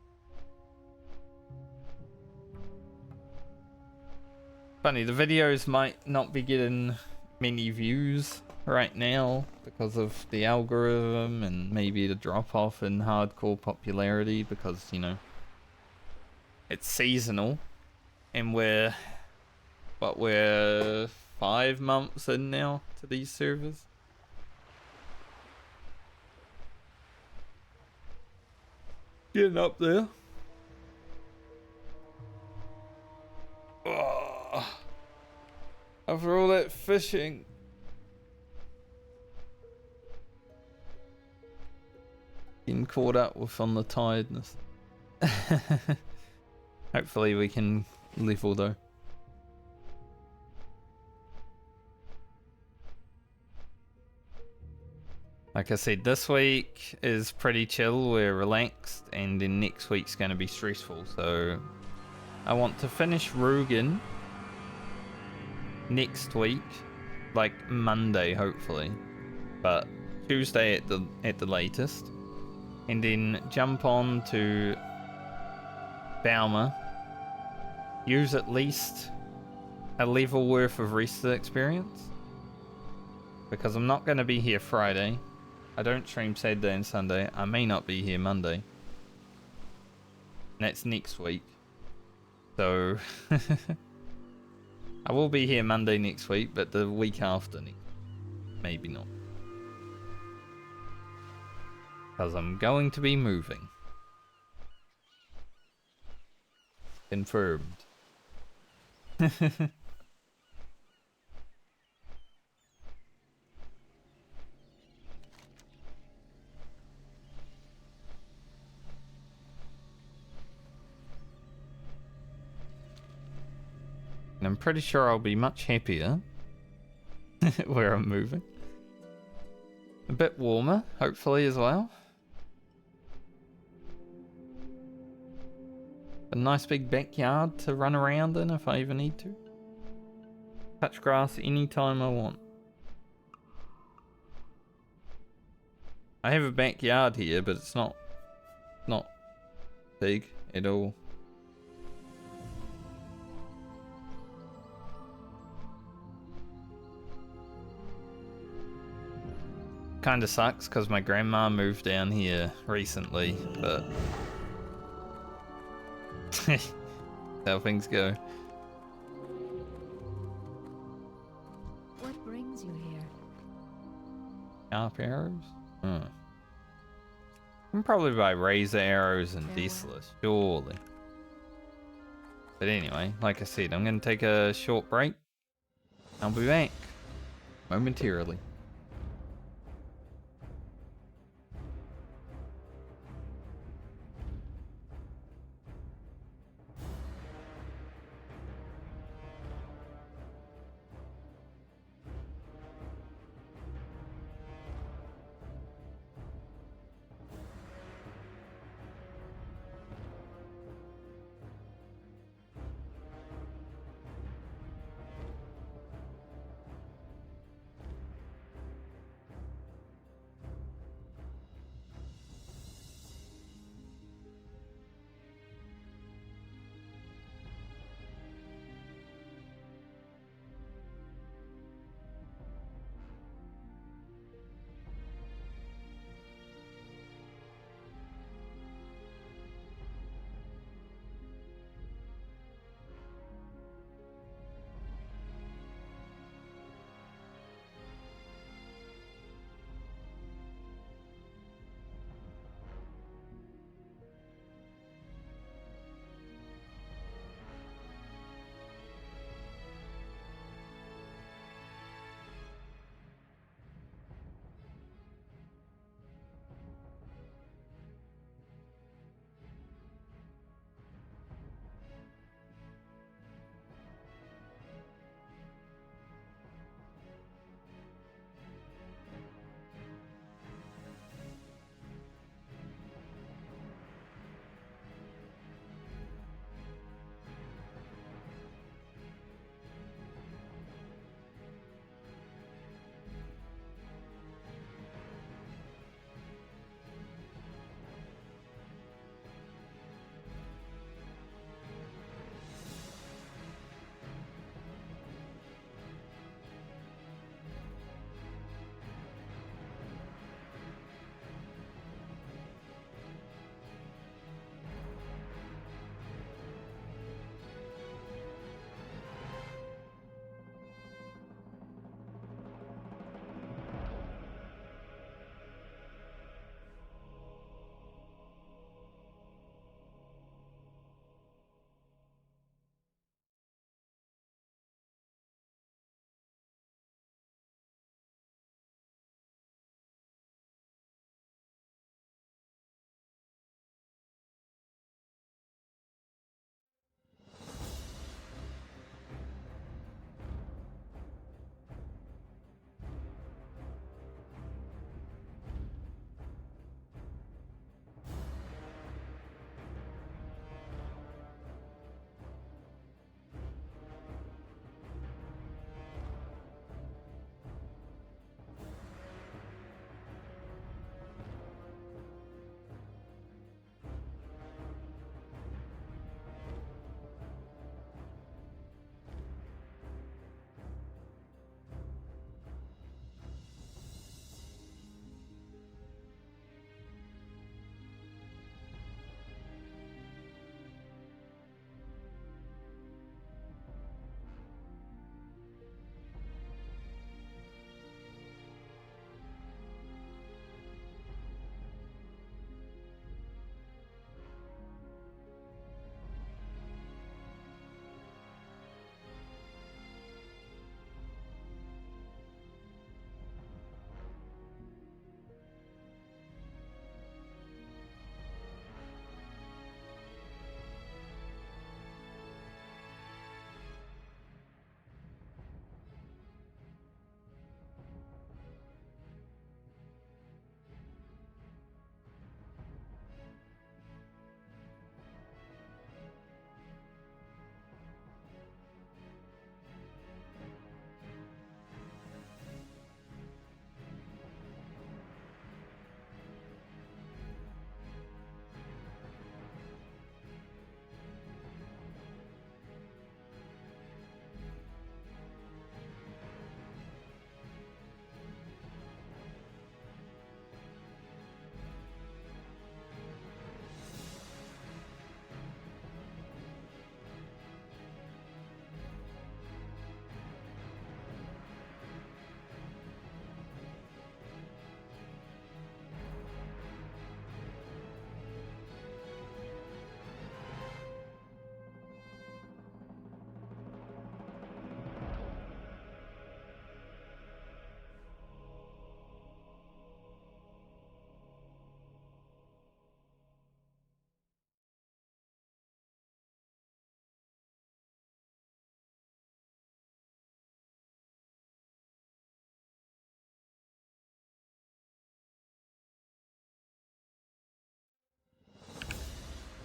Funny, the videos might not be getting many views right now because of the algorithm and maybe the drop off in hardcore popularity because, you know, it's seasonal and we're 5 months in now to these servers. Getting up there. Oh, after all that fishing. Getting caught up with on the tiredness. Hopefully we can level though. Like I said, this week is pretty chill, we're relaxed, and then next week's going to be stressful, so I want to finish Rugen next week, like Monday hopefully, but Tuesday at the latest, and then jump on to Balmer, use at least a level worth of rested experience, because I'm not going to be here Friday. I don't stream Saturday and Sunday. I may not be here Monday. And that's next week. So I will be here Monday next week, but the week after maybe not. Because I'm going to be moving. Confirmed. And I'm pretty sure I'll be much happier where I'm moving. A bit warmer, hopefully, as well. A nice big backyard to run around in if I even need to. Touch grass anytime I want. I have a backyard here, but it's not big at all. Kinda sucks because my grandma moved down here recently, but how things go. What brings you here? Sharp arrows? I'm probably buy razor arrows and Desolus, surely. But anyway, like I said, I'm gonna take a short break. I'll be back momentarily.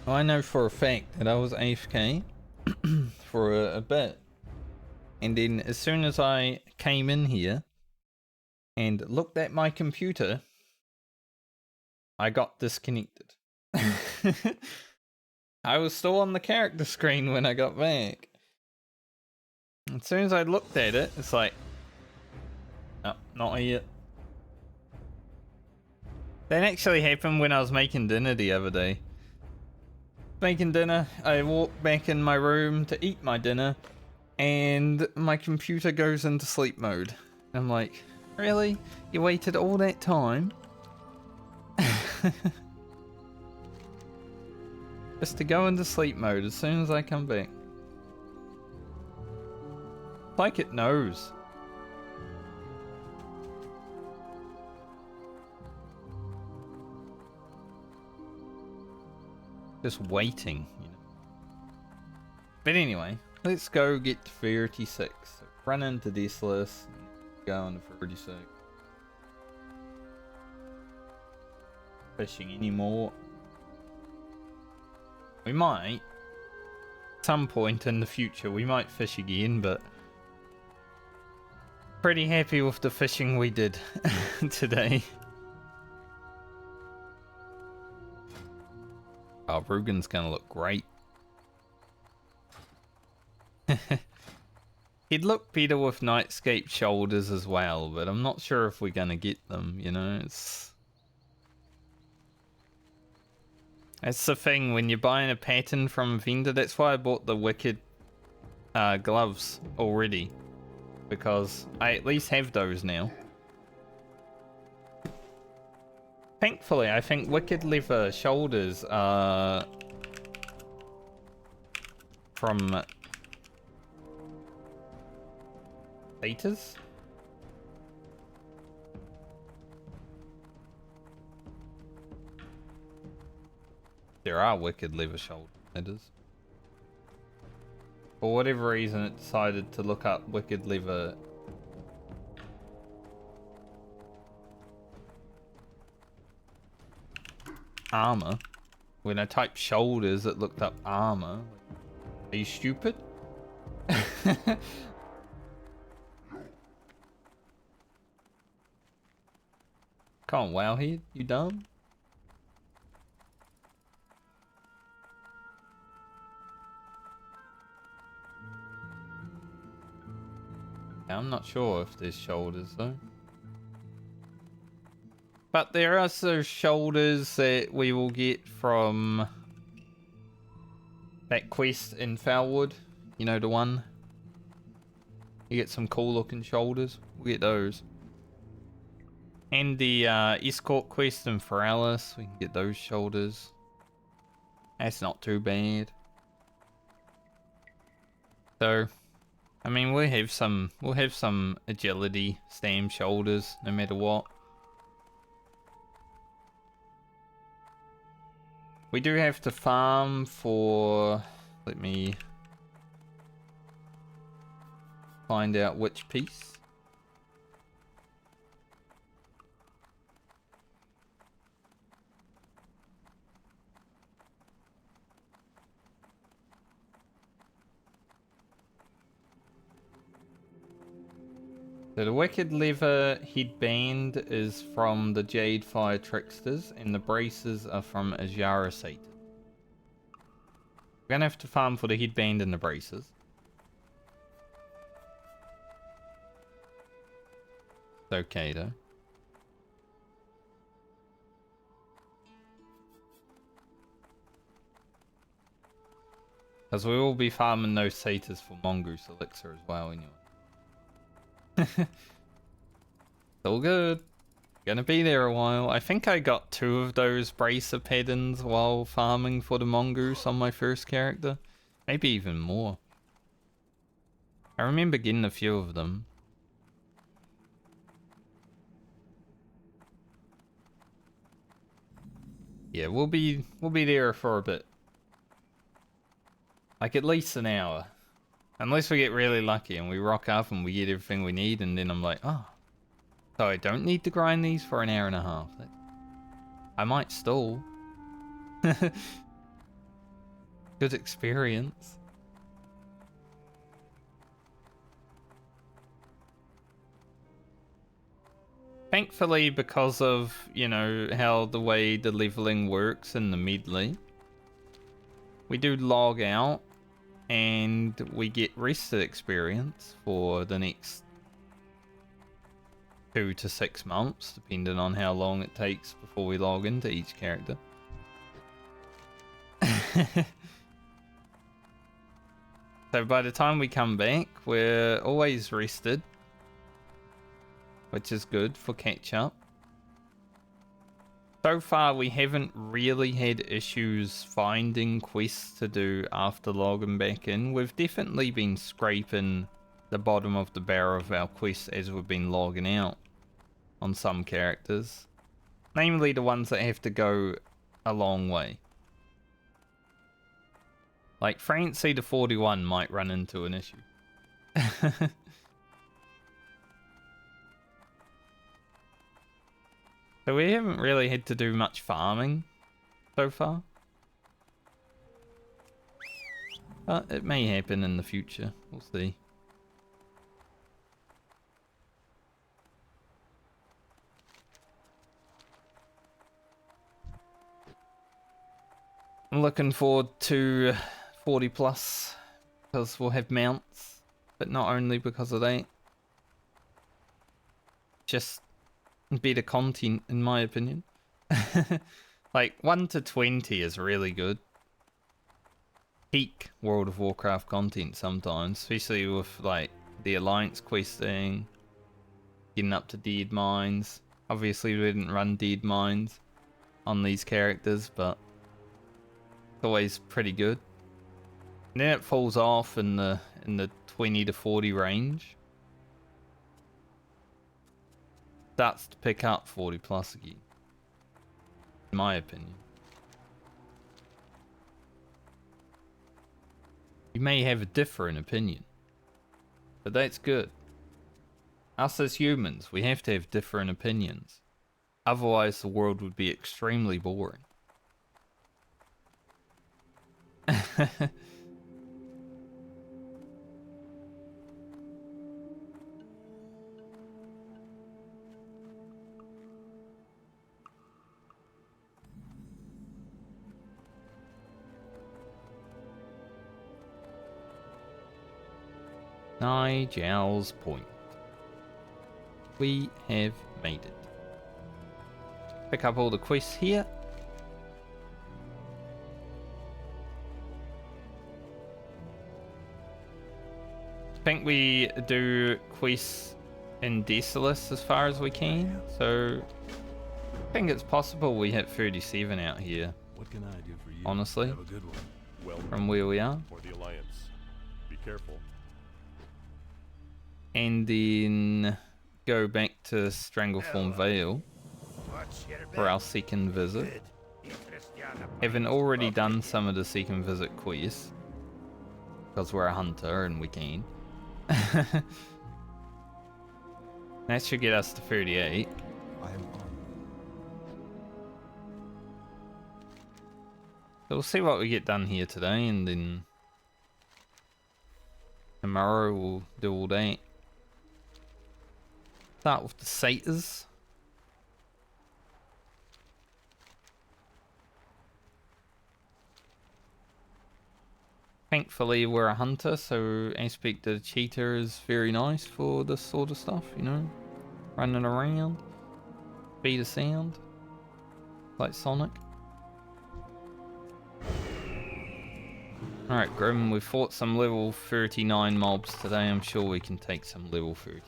I know for a fact that I was AFK for a bit. And then as soon as I came in here and looked at my computer, I got disconnected. I was still on the character screen when I got back. As soon as I looked at it, it's like, oh, not here. That actually happened when I was making dinner the other day. Making dinner, I walk back in my room to eat my dinner, and my computer goes into sleep mode. I'm like, really? You waited all that time? Just to go into sleep mode as soon as I come back. Like it knows. Just waiting, you know. But anyway, let's go get to 36. So run into this list, go on to 36. Fishing anymore. We might. At some point in the future, we might fish again, but pretty happy with the fishing we did today. Oh, Rugen's gonna look great. He'd look better with Nightscape shoulders as well, but I'm not sure if we're gonna get them, you know? That's the thing, when you're buying a pattern from a vendor, that's why I bought the Wicked gloves already. Because I at least have those now. Thankfully, I think Wicked leather shoulders are from Satyrs? There are Wicked leather shoulders. For whatever reason, it decided to look up Wicked leather armor. When I typed shoulders, it looked up armor. Are you stupid? Come on, Wowhead, you dumb? I'm not sure if there's shoulders though. But there are also shoulders that we will get from that quest in Foulwood. You know, the one? You get some cool looking shoulders. We'll get those. And the escort quest in Feralis. We can get those shoulders. That's not too bad. So, I mean, we'll have some agility stam shoulders no matter what. We do have to farm for, let me find out which piece. So the Wicked Leather headband is from the Jade Fire Tricksters, and the braces are from Ajara Satan. We're gonna have to farm for the headband and the braces. It's okay though. Because we will be farming those satyrs for Mongoose Elixir as well anyway. It's all good. Gonna be there a while. I think I got 2 of those bracer paddings while farming for the mongoose on my first character. Maybe even more. I remember getting a few of them. Yeah, we'll be there for a bit. Like at least an hour. Unless we get really lucky and we rock up and we get everything we need, and then I'm like, oh. So I don't need to grind these for an hour and a half. I might stall. Good experience. Thankfully, because of, you know, how the way the leveling works in the Medley, we do log out and we get rested experience for the next 2 to 6 months, depending on how long it takes before we log into each character. So by the time we come back, we're always rested, which is good for catch up. So far, we haven't really had issues finding quests to do after logging back in. We've definitely been scraping the bottom of the barrel of our quests as we've been logging out on some characters. Namely the ones that have to go a long way. Like Francie the 41 might run into an issue. So we haven't really had to do much farming so far. But it may happen in the future. We'll see. I'm looking forward to 40 plus because we'll have mounts, but not only because of that. Just better content in my opinion. Like 1 to 20 is really good. Peak World of Warcraft content sometimes, especially with like the Alliance questing, getting up to Dead Mines. Obviously we didn't run Dead Mines on these characters, but it's always pretty good. And then it falls off in the 20 to 40 range. Starts to pick up 40 plus again, in my opinion. You may have a different opinion, but that's good. Us as humans, we have to have different opinions. Otherwise the world would be extremely boring. Nigel's Point. We have made it. Pick up all the quests here. I think we do quests in Desolus as far as we can, so I think it's possible we hit 37 out here. What can I do for you? Honestly, Have a good one. Well, from where we are. for the Alliance. Be careful. And then go back to Strangleform Vale for our second visit. Having already done some of the second visit quests, because we're a hunter and we can. That should get us to 38. So we'll see what we get done here today, and then tomorrow we'll do all that. Start with the satyrs. Thankfully we're a hunter, so aspect of the cheetah is very nice for this sort of stuff, you know. Running around, speed of sound, like Sonic. Alright Grim, we've fought some level 39 mobs today, I'm sure we can take some level 30.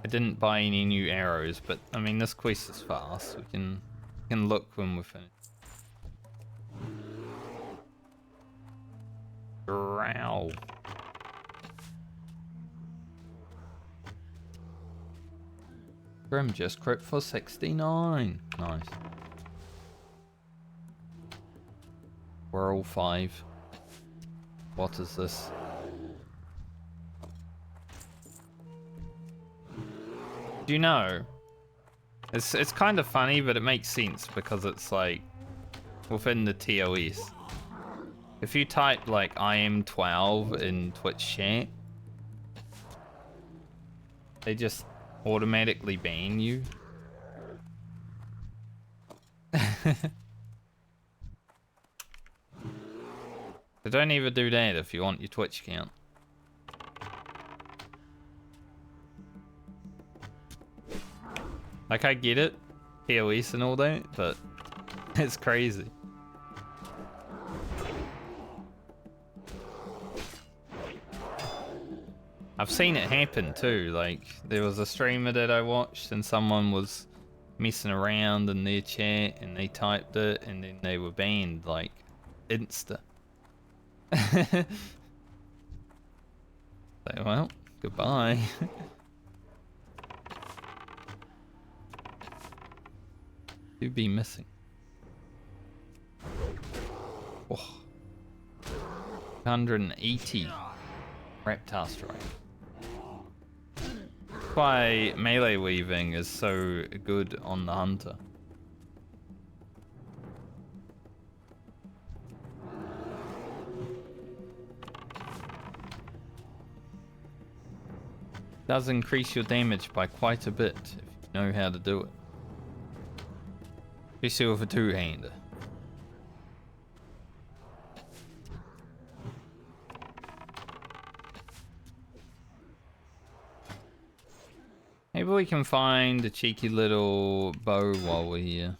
I didn't buy any new arrows, but I mean this quest is fast. We can look when we're finished. Growl. Grim just crit for 69. Nice. We're all 5. What is this? Do you know? It's kind of funny, but it makes sense because it's like within the TOS. If you type like I am 12 in Twitch chat, they just automatically ban you. So don't even do that if you want your Twitch account. Like, I get it, TOS and all that, but it's crazy. I've seen it happen too. Like, there was a streamer that I watched and someone was messing around in their chat and they typed it and then they were banned like insta. Like, well, goodbye. You'd be missing. Oh. 180 reptile strike. That's why melee weaving is so good on the hunter. Does increase your damage by quite a bit if you know how to do it. Especially with a two-hander. Maybe we can find a cheeky little bow while we're here.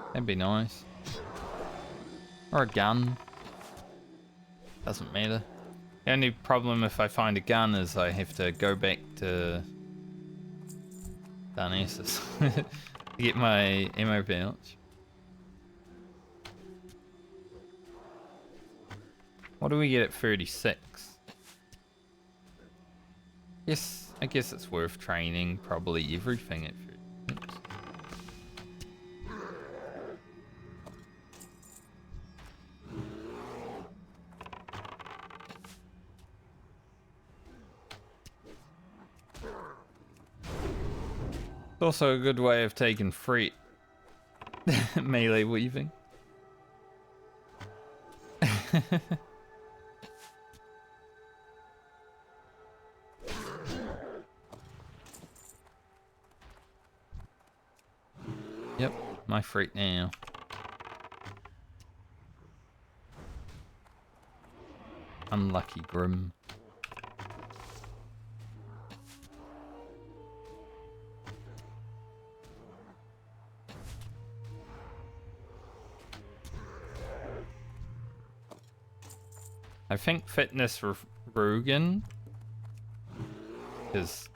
That'd be nice. Or a gun. Doesn't matter. The only problem if I find a gun is I have to go back to Darnassus to get my ammo pouch. What do we get at 36? Yes, I guess it's worth training probably everything at 36. It's also a good way of taking freight. Melee weaving. Yep, my freight now. Unlucky Grim. I think Fitness Rugen, his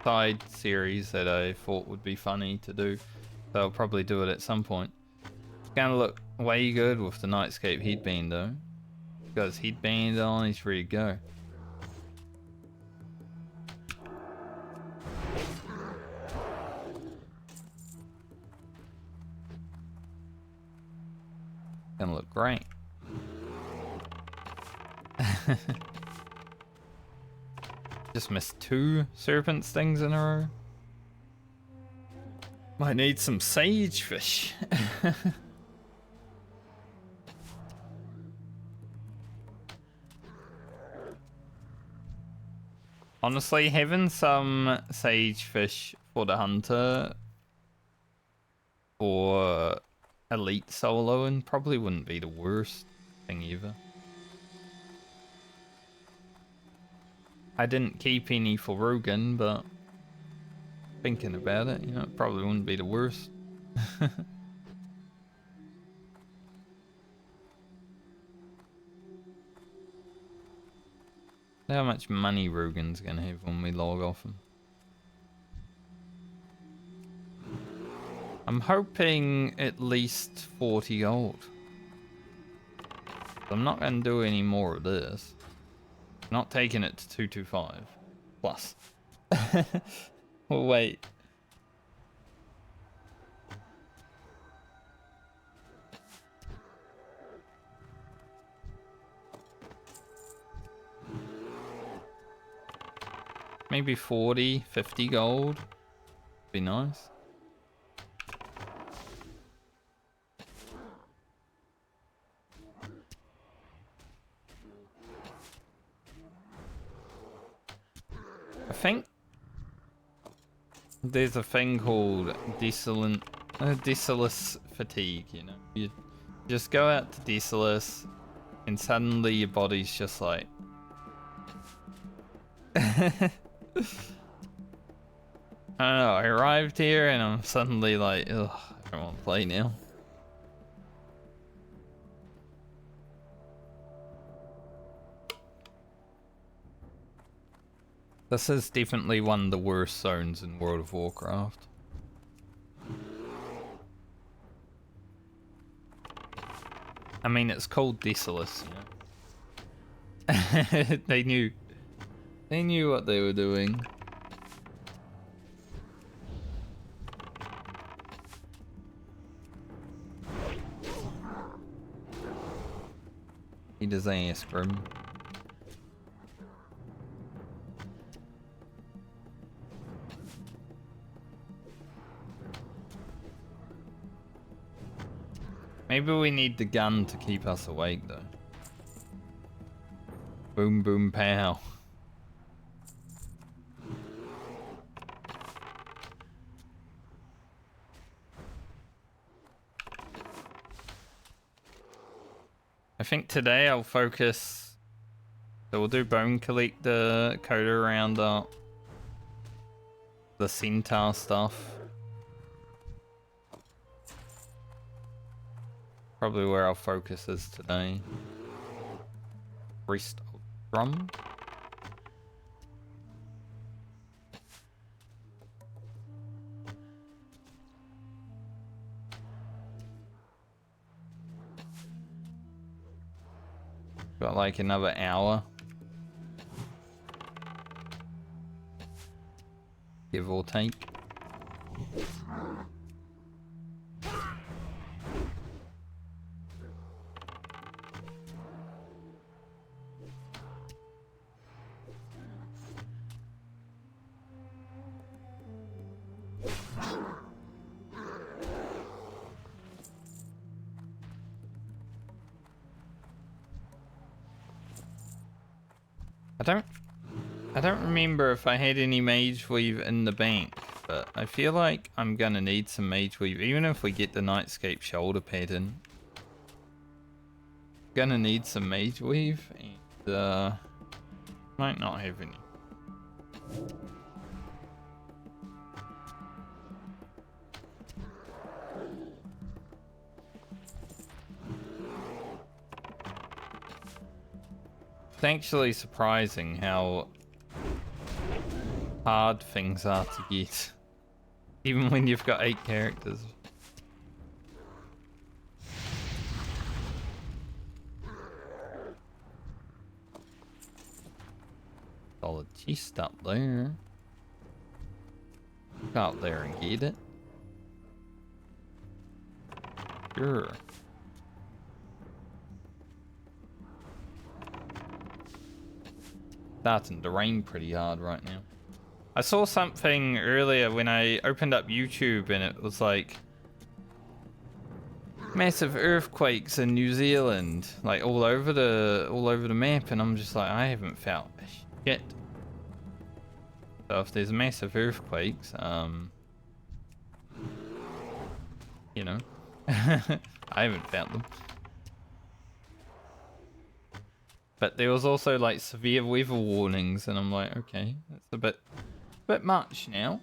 side series that I thought would be funny to do. So I'll probably do it at some point. It's gonna look way good with the Nightscape headband though. Got his headband on, he's ready to go. Gonna look great. Just missed 2 serpent stings in a row. Might need some sage fish. Honestly, having some sage fish for the hunter or elite soloing probably wouldn't be the worst thing ever. I didn't keep any for Rugen, but thinking about it, you know, it probably wouldn't be the worst. How much money Rugen's gonna have when we log off him? I'm hoping at least 40 gold. I'm not gonna do any more of this. Not taking it to 225 plus. We'll wait. Maybe 40, 50 gold. Be nice. I think there's a thing called Desolus fatigue, you know. You just go out to Desolus and suddenly your body's just like I don't know, I arrived here and I'm suddenly like, ugh, I don't want to play now. This is definitely one of the worst zones in World of Warcraft. I mean, it's called Desolus, you know. They knew what they were doing. He does ass, Grim. Maybe we need the gun to keep us awake, though. Boom, boom, pow. I think today I'll focus. So we'll do Bone Collector, Coda Roundup, the Centaur stuff. Probably where our focus is today. Priest of Drum. Got like another hour. Give or take. I don't remember if I had any Mage Weave in the bank, but I feel like I'm gonna need some Mage Weave, even if we get the Nightscape shoulder pattern. Gonna need some Mage Weave, and might not have any. It's actually surprising how hard things are to get, even when you've got 8 characters. Solid chest up there. Go up there and get it. Sure. Starting to rain pretty hard right now. I saw something earlier when I opened up YouTube and it was like massive earthquakes in New Zealand, like all over the map, and I'm just like, I haven't felt shit. So if there's massive earthquakes, you know, I haven't felt them. But there was also like severe weather warnings, and I'm like, okay, that's a bit much now.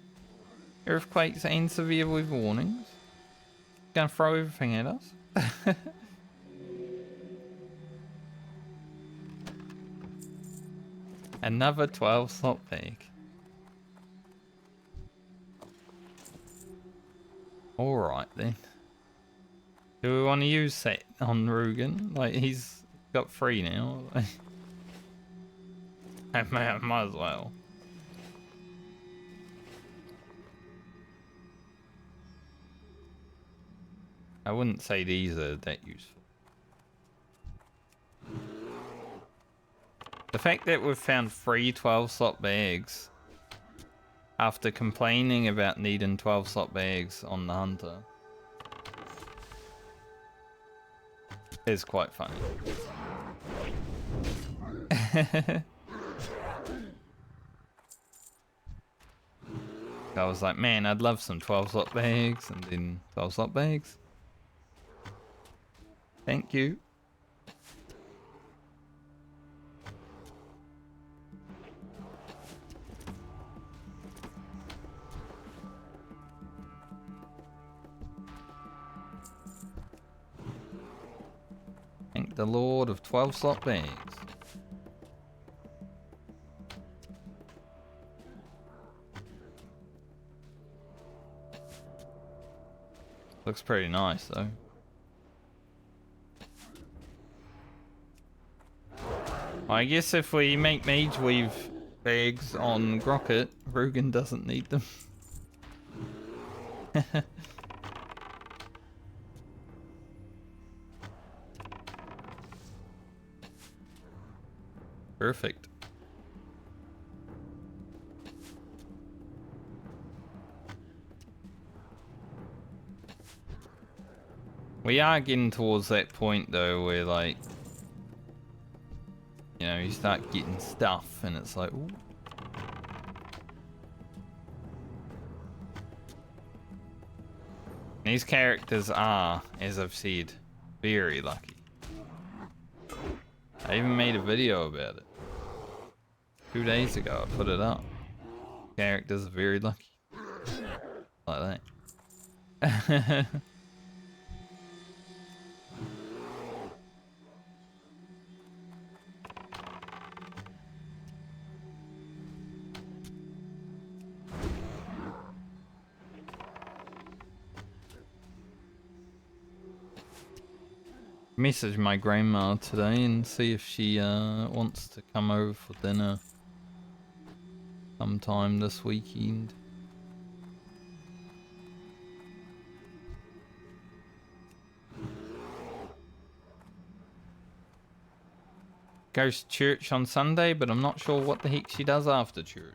Earthquakes and severe weather warnings. Gonna throw everything at us. Another 12 slot bag. Alright then. Do we want to use that on Rugen? Like, he's got 3 now. I might as well. I wouldn't say these are that useful. The fact that we've found 3 12 slot bags after complaining about needing 12 slot bags on the hunter is quite funny. I was like, man, I'd love some 12 slot bags, and then 12 slot bags. Thank you. Thank the Lord of 12 slot bags. Looks pretty nice though. I guess if we make Mage Weave bags on Grocket, Rugen doesn't need them. Perfect. We are getting towards that point though where like, you know, you start getting stuff and it's like, ooh. These characters are, as I've said, very lucky. I even made a video about it. 2 days ago I put it up. Characters are very lucky. Like that. Message my grandma today and see if she wants to come over for dinner sometime this weekend. Goes to church on Sunday, but I'm not sure what the heck she does after church.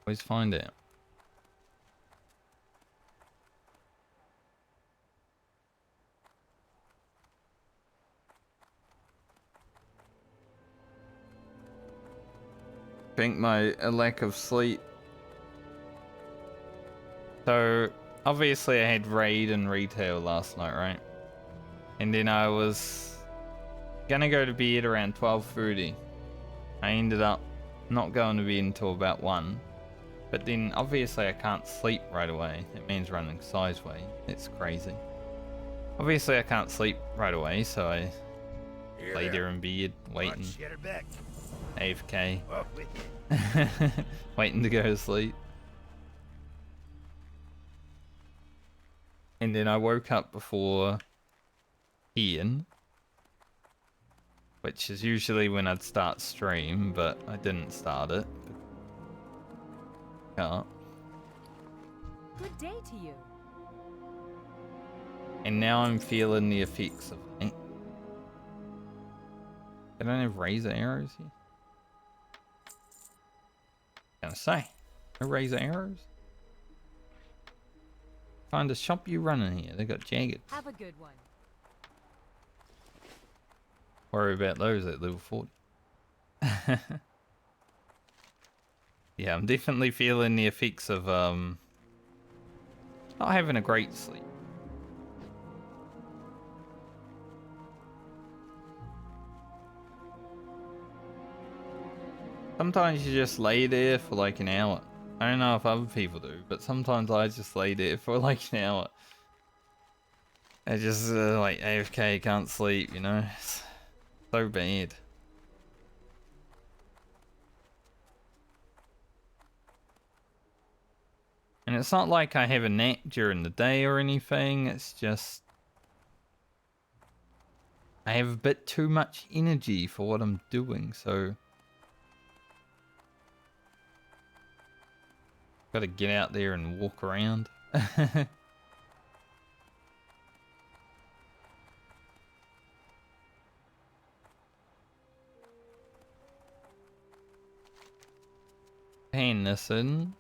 Always find out. I think my lack of sleep. So obviously I had raid and retail last night, right? And then I was gonna go to bed around 12:30. I ended up not going to bed until about 1. But then obviously I can't sleep right away. It means running sideways. It's crazy. Obviously I can't sleep right away, so I lay there in bed waiting. AFK. Waiting to go to sleep. And then I woke up before Ian, which is usually when I'd start stream, but I didn't start it. Can't. Good day to you. And now I'm feeling the effects of it. I don't have razor arrows here. Gonna say, no razor arrows. Find a shop you running here. They got jagged. Have a good one. Worry about those at level 40. Yeah, I'm definitely feeling the effects of not having a great sleep. Sometimes you just lay there for like an hour. I don't know if other people do, but sometimes I just lay there for like an hour. I just like AFK, can't sleep, you know? It's so bad. And it's not like I have a nap during the day or anything, it's just I have a bit too much energy for what I'm doing, so Gotta get out there and walk around. Hand this in,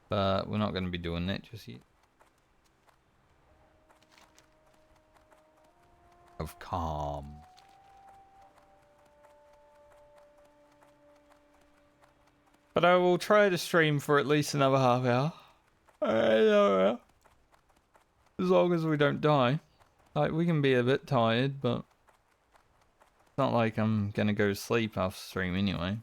but we're not going to be doing that just yet. Of calm. But I will try to stream for at least another half hour. As long as we don't die. Like, we can be a bit tired, but it's not like I'm gonna go to sleep after stream anyway.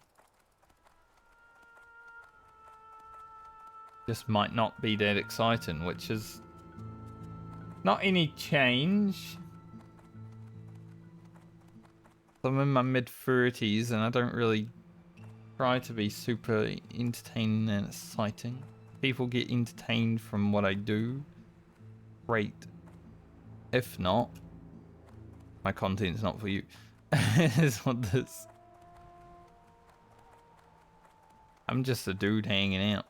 Just might not be that exciting, which is not any change. I'm in my mid-30s and I don't really try to be super entertaining and exciting. People get entertained from what I do. Great. If not, my content's not for you. Is what this. I'm just a dude hanging out.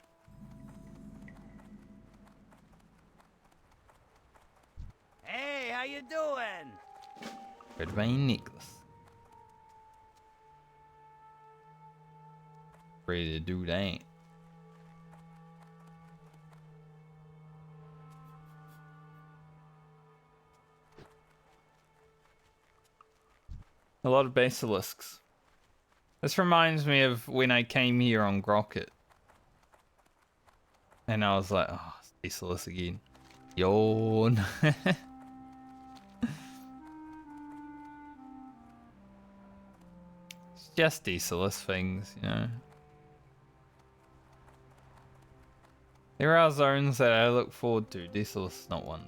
Hey, how you doing? Red Vein Necklace. Ready to do that. A lot of basilisks. This reminds me of when I came here on Grocket. And I was like, oh, it's basilisk again. Yawn. It's just basilisk things, you know. There are zones that I look forward to. Basilisk is not one.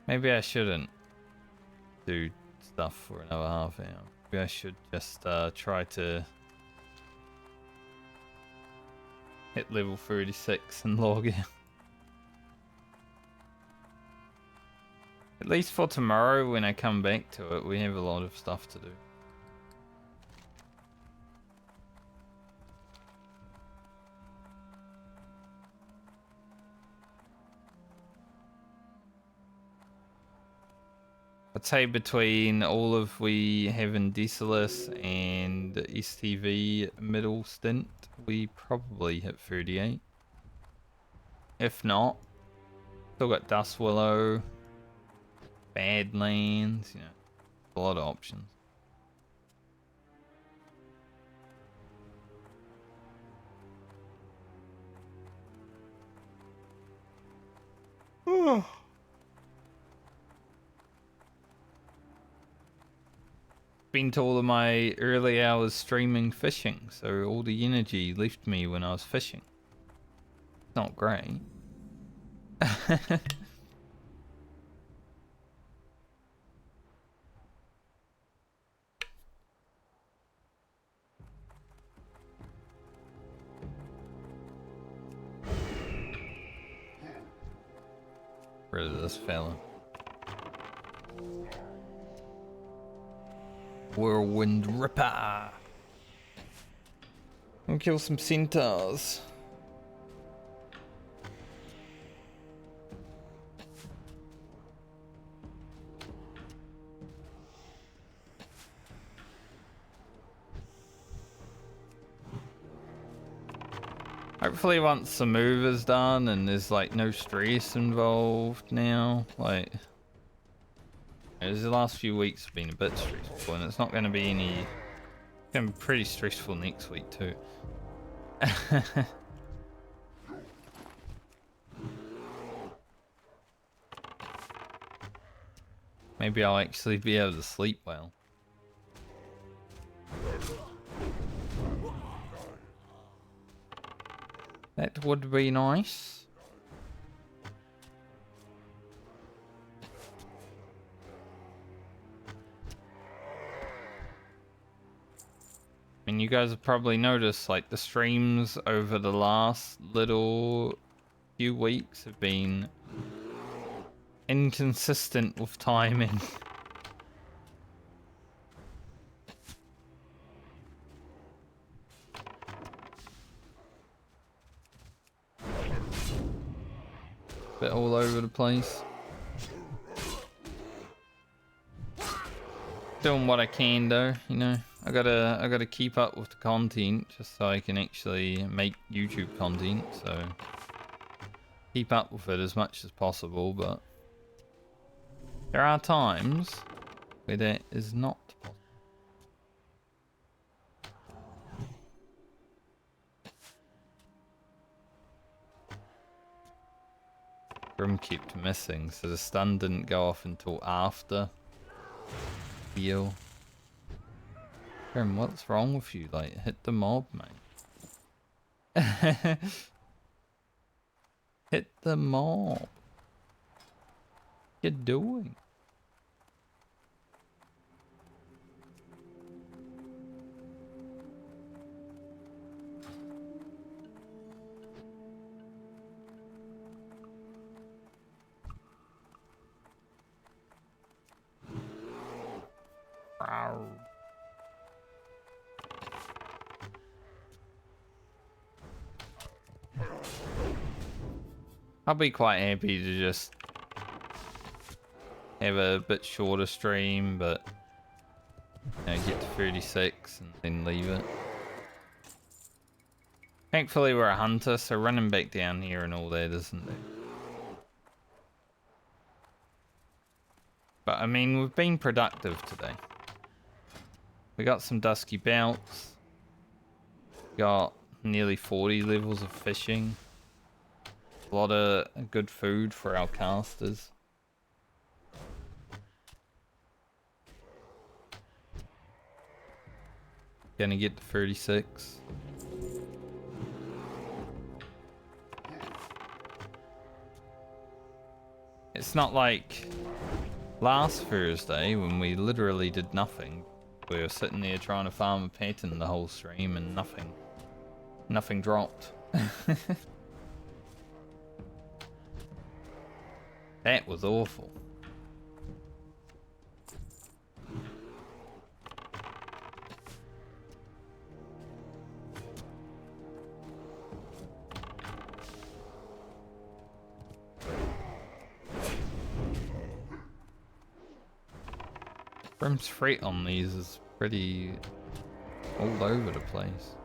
Maybe I shouldn't do stuff for another half hour. Maybe I should just try to hit level 36 and log in. At least for tomorrow when I come back to it, we have a lot of stuff to do. I'd say between all of we having Decilis and STV middle stint, we probably hit 38. If not, still got Dust Willow, Badlands, you know, a lot of options. Spent all of my early hours streaming fishing, so all the energy left me when I was fishing. Not great. Rid of this fella. Whirlwind Ripper. I'll kill some centaurs. Hopefully once the move is done and there's like no stress involved now, like as the last few weeks have been a bit stressful and it's not going to be any, it's going to be pretty stressful next week too. Maybe I'll actually be able to sleep well. That would be nice. And you guys have probably noticed, like, the streams over the last little few weeks have been inconsistent with timing. Bit all over the place. Doing what I can though, you know. I gotta keep up with the content just so I can actually make YouTube content, so keep up with it as much as possible, but there are times where that is not possible. Grim kept missing, so the stun didn't go off until after heal. Grim, what's wrong with you? Like, hit the mob, mate. Hit the mob. What you doing? Rawr. I'll be quite happy to just have a bit shorter stream, but you know, get to 36 and then leave it. Thankfully we're a hunter, so running back down here and all that isn't it? But I mean, we've been productive today. We got some dusky belts. Got nearly 40 levels of fishing. A lot of good food for our casters. Gonna get to 36. It's not like last Thursday when we literally did nothing. We were sitting there trying to farm a pattern the whole stream and nothing dropped. That was awful. Brim's freight on these is pretty all over the place.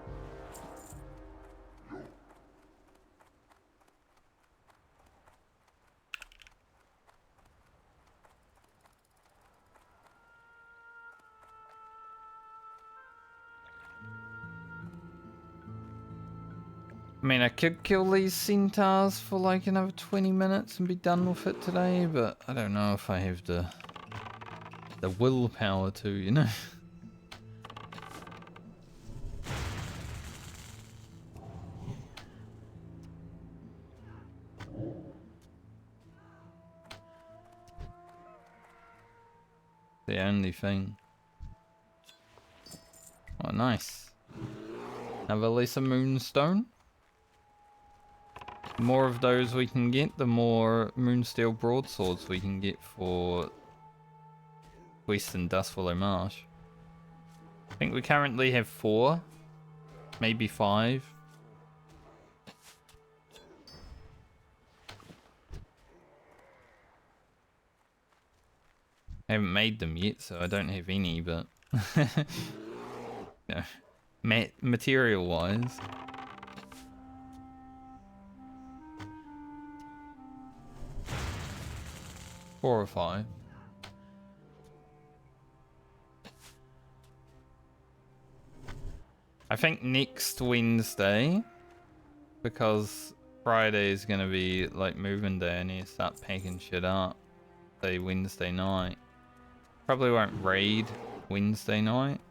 I mean, I could kill these centaurs for like another 20 minutes and be done with it today, but I don't know if I have the willpower to, you know. The only thing. Oh, nice. Another Lisa Moonstone. The more of those we can get, the more Moonsteel broadswords we can get for Western Dustwallow Marsh. I think we currently have 4, maybe 5. I haven't made them yet, so I don't have any, but no. Material wise. Four or 5. I think next Wednesday, because Friday is gonna be like moving day, I need to start packing shit up. Say Wednesday night. Probably won't raid Wednesday night.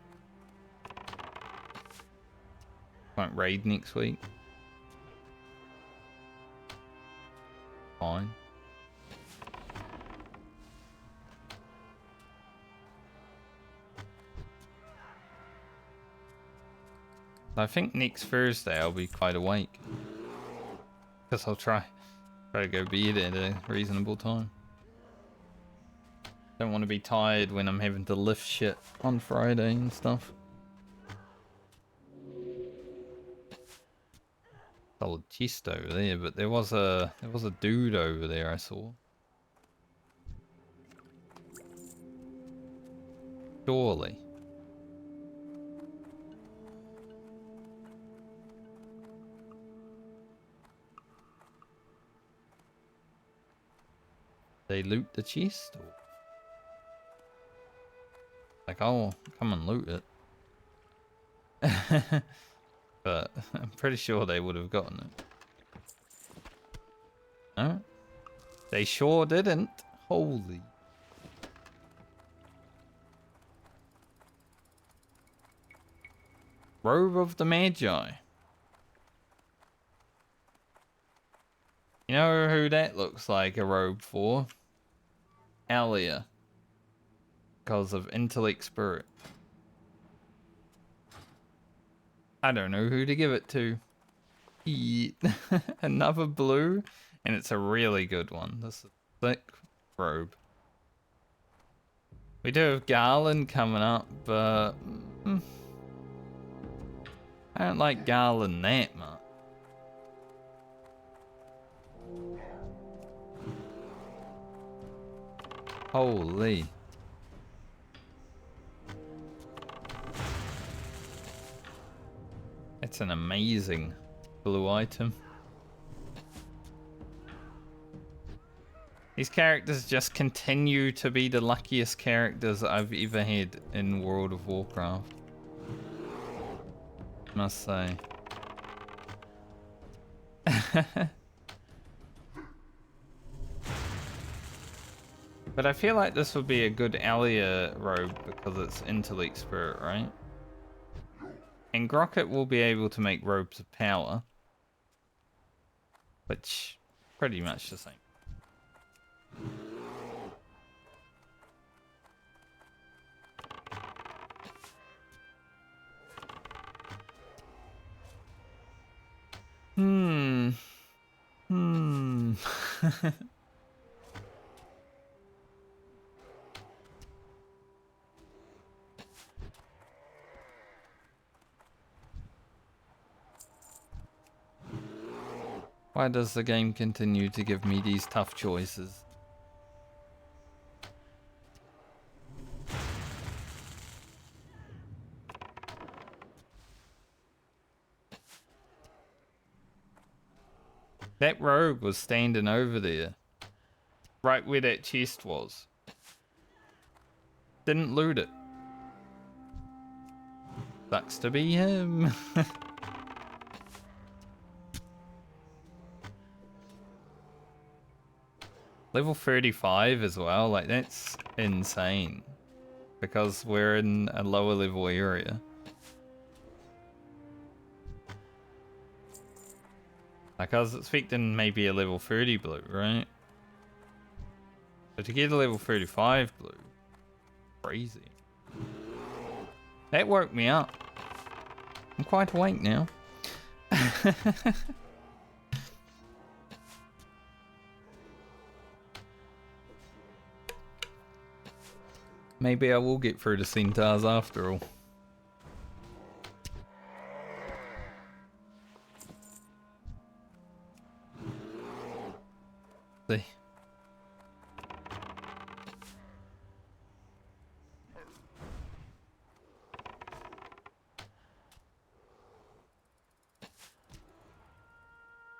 Won't raid next week. Fine. I think next Thursday I'll be quite awake. Because I'll try to go bed at a reasonable time. Don't want to be tired when I'm having to lift shit on Friday and stuff. solid chest over there, but there was a dude over there I saw. Surely. They loot the chest? Or... like, I'll come and loot it. But I'm pretty sure they would have gotten it. No? They sure didn't. Holy. Robe of the Magi. You know who that looks like a robe for? Alia. Because of intellect spirit. I don't know who to give it to. Another blue, and it's a really good one. This is a thick robe. We do have Garland coming up, but I don't like Garland that much. Holy. It's an amazing blue item. These characters just continue to be the luckiest characters I've ever had in World of Warcraft. Must say. But I feel like this would be a good Alia robe because it's intellect spirit, right? And Grocket will be able to make robes of power. Which, pretty much the same. Why does the game continue to give me these tough choices? That rogue was standing over there. Right where that chest was. Didn't loot it. Sucks to be him. Level 35 as well, like that's insane. Because we're in a lower level area. Like I was expecting maybe a level 30 blue, right? But to get a level 35 blue, crazy. That woke me up. I'm quite awake now. Maybe I will get through the centaurs after all. See.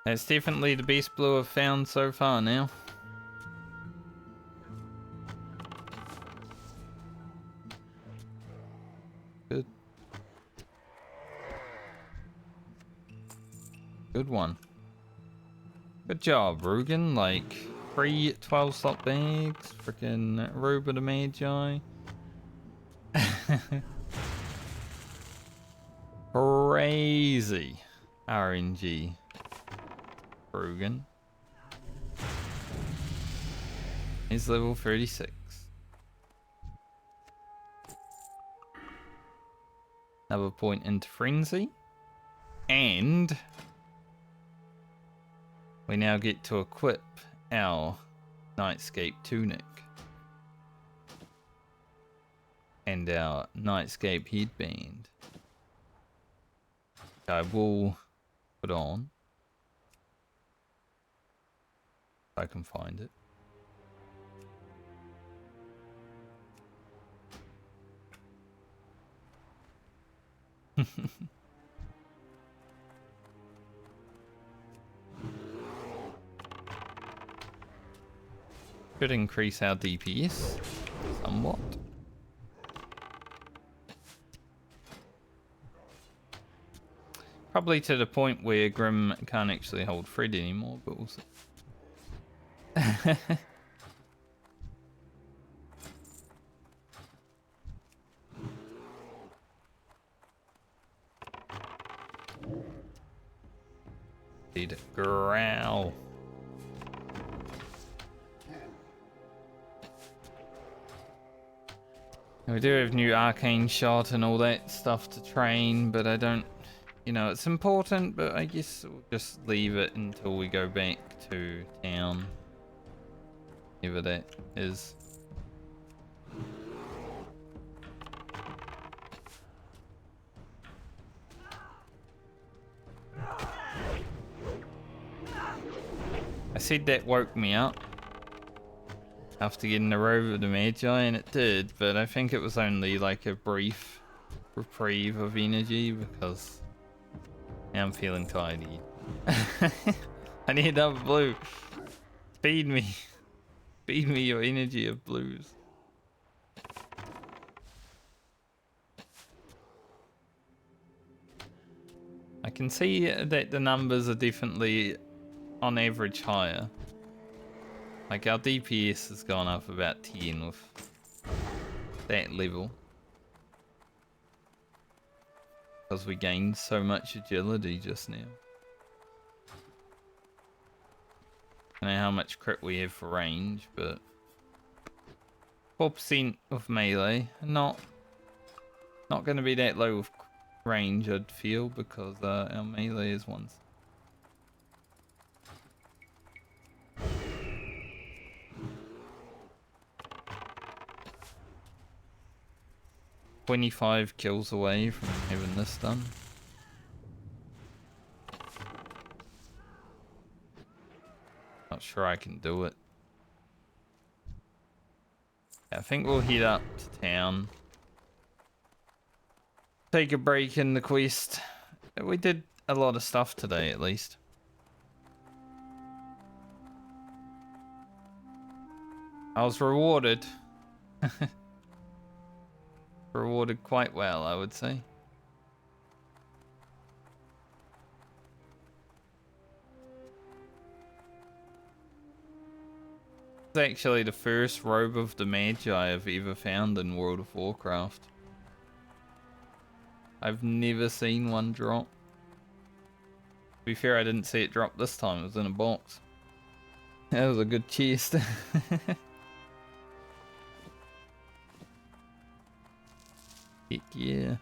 That's definitely the best blue I've found so far now. Good. Good one. Good job, Rugen. Like, 3 12 slot bags. Freaking Robe of the Magi. Crazy RNG. Rugen. He's level 36. Another point into Frenzy. And we now get to equip our Nightscape Tunic. And our Nightscape Headband. I will put on. I can find it. Could increase our DPS somewhat. Probably to the point where Grim can't actually hold Fred anymore, but we'll see. Need it growl. We do have new arcane shot and all that stuff to train, but I don't, you know, it's important, but I guess we'll just leave it until we go back to town. Whatever that is. I said that woke me up after getting the robe of the Magi, and it did, but I think it was only like a brief reprieve of energy because now I'm feeling tired again. I need another blue. Feed me. Feed me your energy of blues. I can see that the numbers are definitely on average higher. Like our DPS has gone up about 10 with that level. Because we gained so much agility just now. I don't know how much crit we have for range, but 4% of melee. Not going to be that low with range, I'd feel, because our melee is ones. "25 kills away from having this done." Not sure I can do it. I think we'll head up to town. Take a break in the quest. We did a lot of stuff today, at least. I was rewarded. Rewarded quite well, I would say. It's actually the first robe of the Magi I've ever found in World of Warcraft. I've never seen one drop. To be fair, I didn't see it drop this time. It was in a box. That was a good chest. Heck yeah.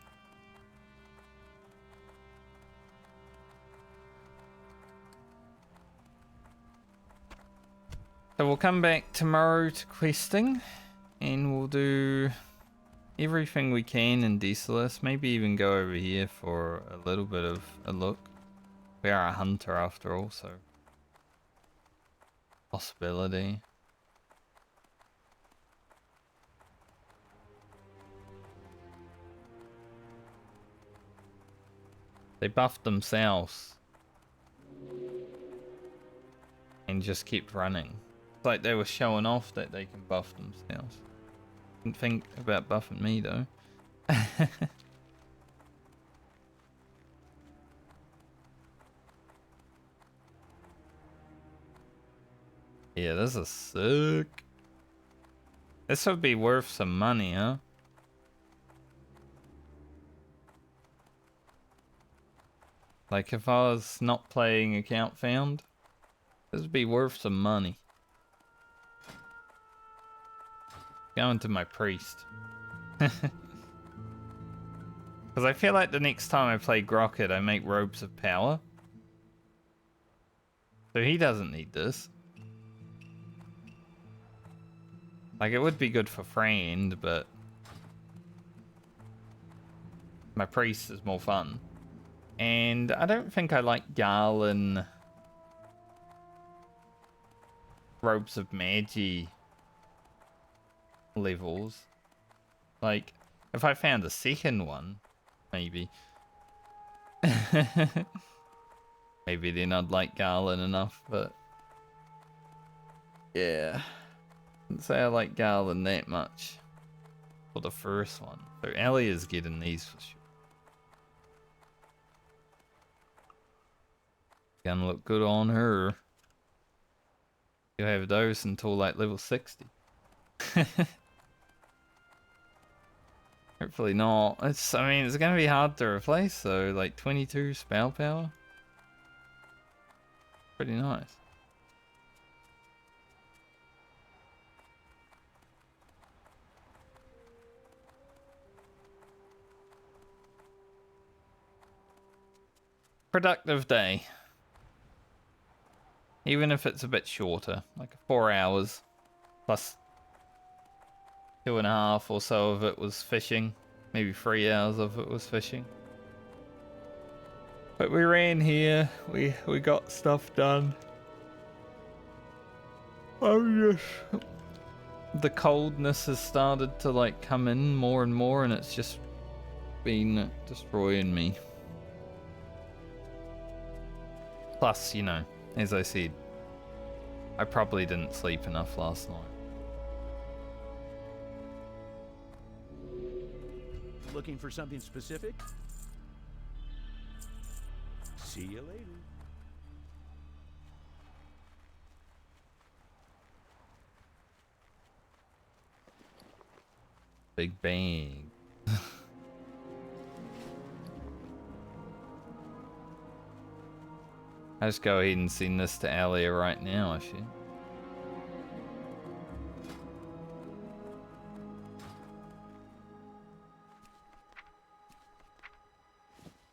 So we'll come back tomorrow to questing, and we'll do everything we can in Desolus. Maybe even go over here for a little bit of a look. We are a hunter after all, so possibility. They buffed themselves and just kept running. It's like they were showing off that they can buff themselves. Didn't think about buffing me though. Yeah, this is sick. This would be worth some money, huh? Like if I was not playing account found, this would be worth some money. Going to my priest. Because I feel like the next time I play Grocket, I make robes of power. So he doesn't need this. Like it would be good for friend, but my priest is more fun. And I don't think I like Garland Robes of Magi levels. Like, if I found a second one, maybe. Maybe then I'd like Garland enough, but yeah. Wouldn't say I like Garland that much for the first one. So Ellie is getting these for sure. Gonna look good on her. You'll have those until like level 60. Hopefully not. I mean, it's gonna be hard to replace though. Like 22 spell power. Pretty nice. Productive day. Even if it's a bit shorter, like 4 hours plus 2.5 or so of it was fishing. Maybe 3 hours of it was fishing. But we ran here. We got stuff done. Oh yes. The coldness has started to like come in more and more, and it's just been destroying me. Plus, you know, as I said, I probably didn't sleep enough last night. Looking for something specific? See you later. Big bang. I'll just go ahead and send this to Alia right now, actually.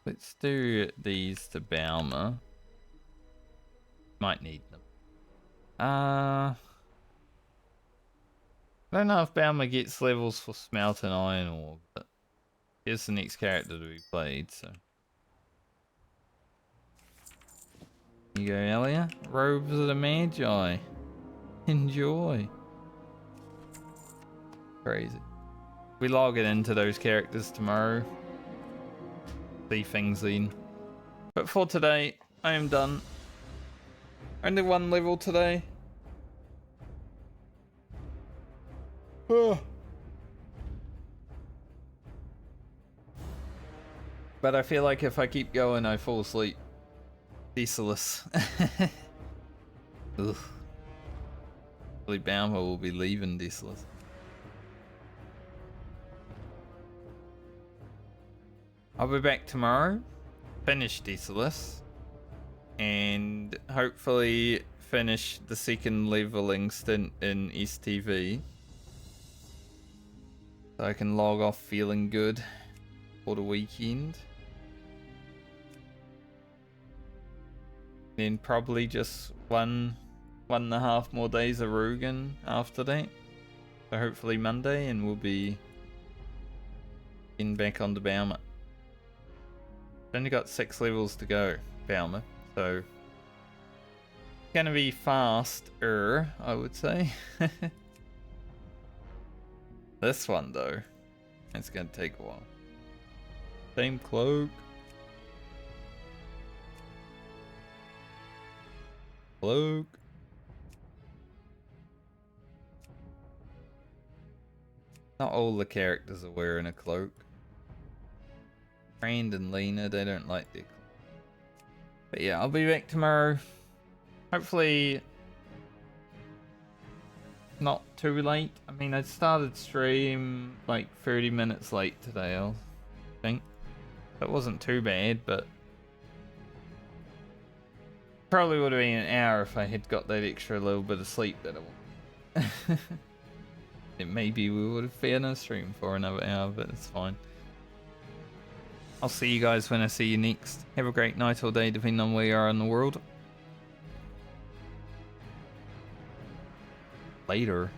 Let's do these to Balmer. Might need them. I don't know if Balmer gets levels for Smelt and Iron Ore, but here's the next character to be played, so. Here you go, Elia. Robes of the Magi. Enjoy. Crazy. We log it into those characters tomorrow. See things then. But for today, I am done. Only 1 level today. But I feel like if I keep going, I fall asleep. Thesaurus. Ugh. Probably Balmer will be leaving Thesaurus. I'll be back tomorrow, finish Thesaurus, and hopefully finish the second leveling stint in STV. So I can log off feeling good for the weekend. Then probably just 1.5 more days of Rugen after that. So hopefully Monday, and we'll be in back on the Balmer. Only got 6 levels to go, Balmer, so gonna be faster, I would say. This one though, it's gonna take a while. Same cloak. Cloak. Not all the characters are wearing a cloak. Rand and Lena, they don't like their cloak. But yeah, I'll be back tomorrow. Hopefully not too late. I mean, I started stream like 30 minutes late today, I think. That wasn't too bad, but probably would have been an hour if I had got that extra little bit of sleep that I want. Then maybe we would have been on a stream for another hour, but it's fine. I'll see you guys when I see you next. Have a great night or day, depending on where you are in the world. Later.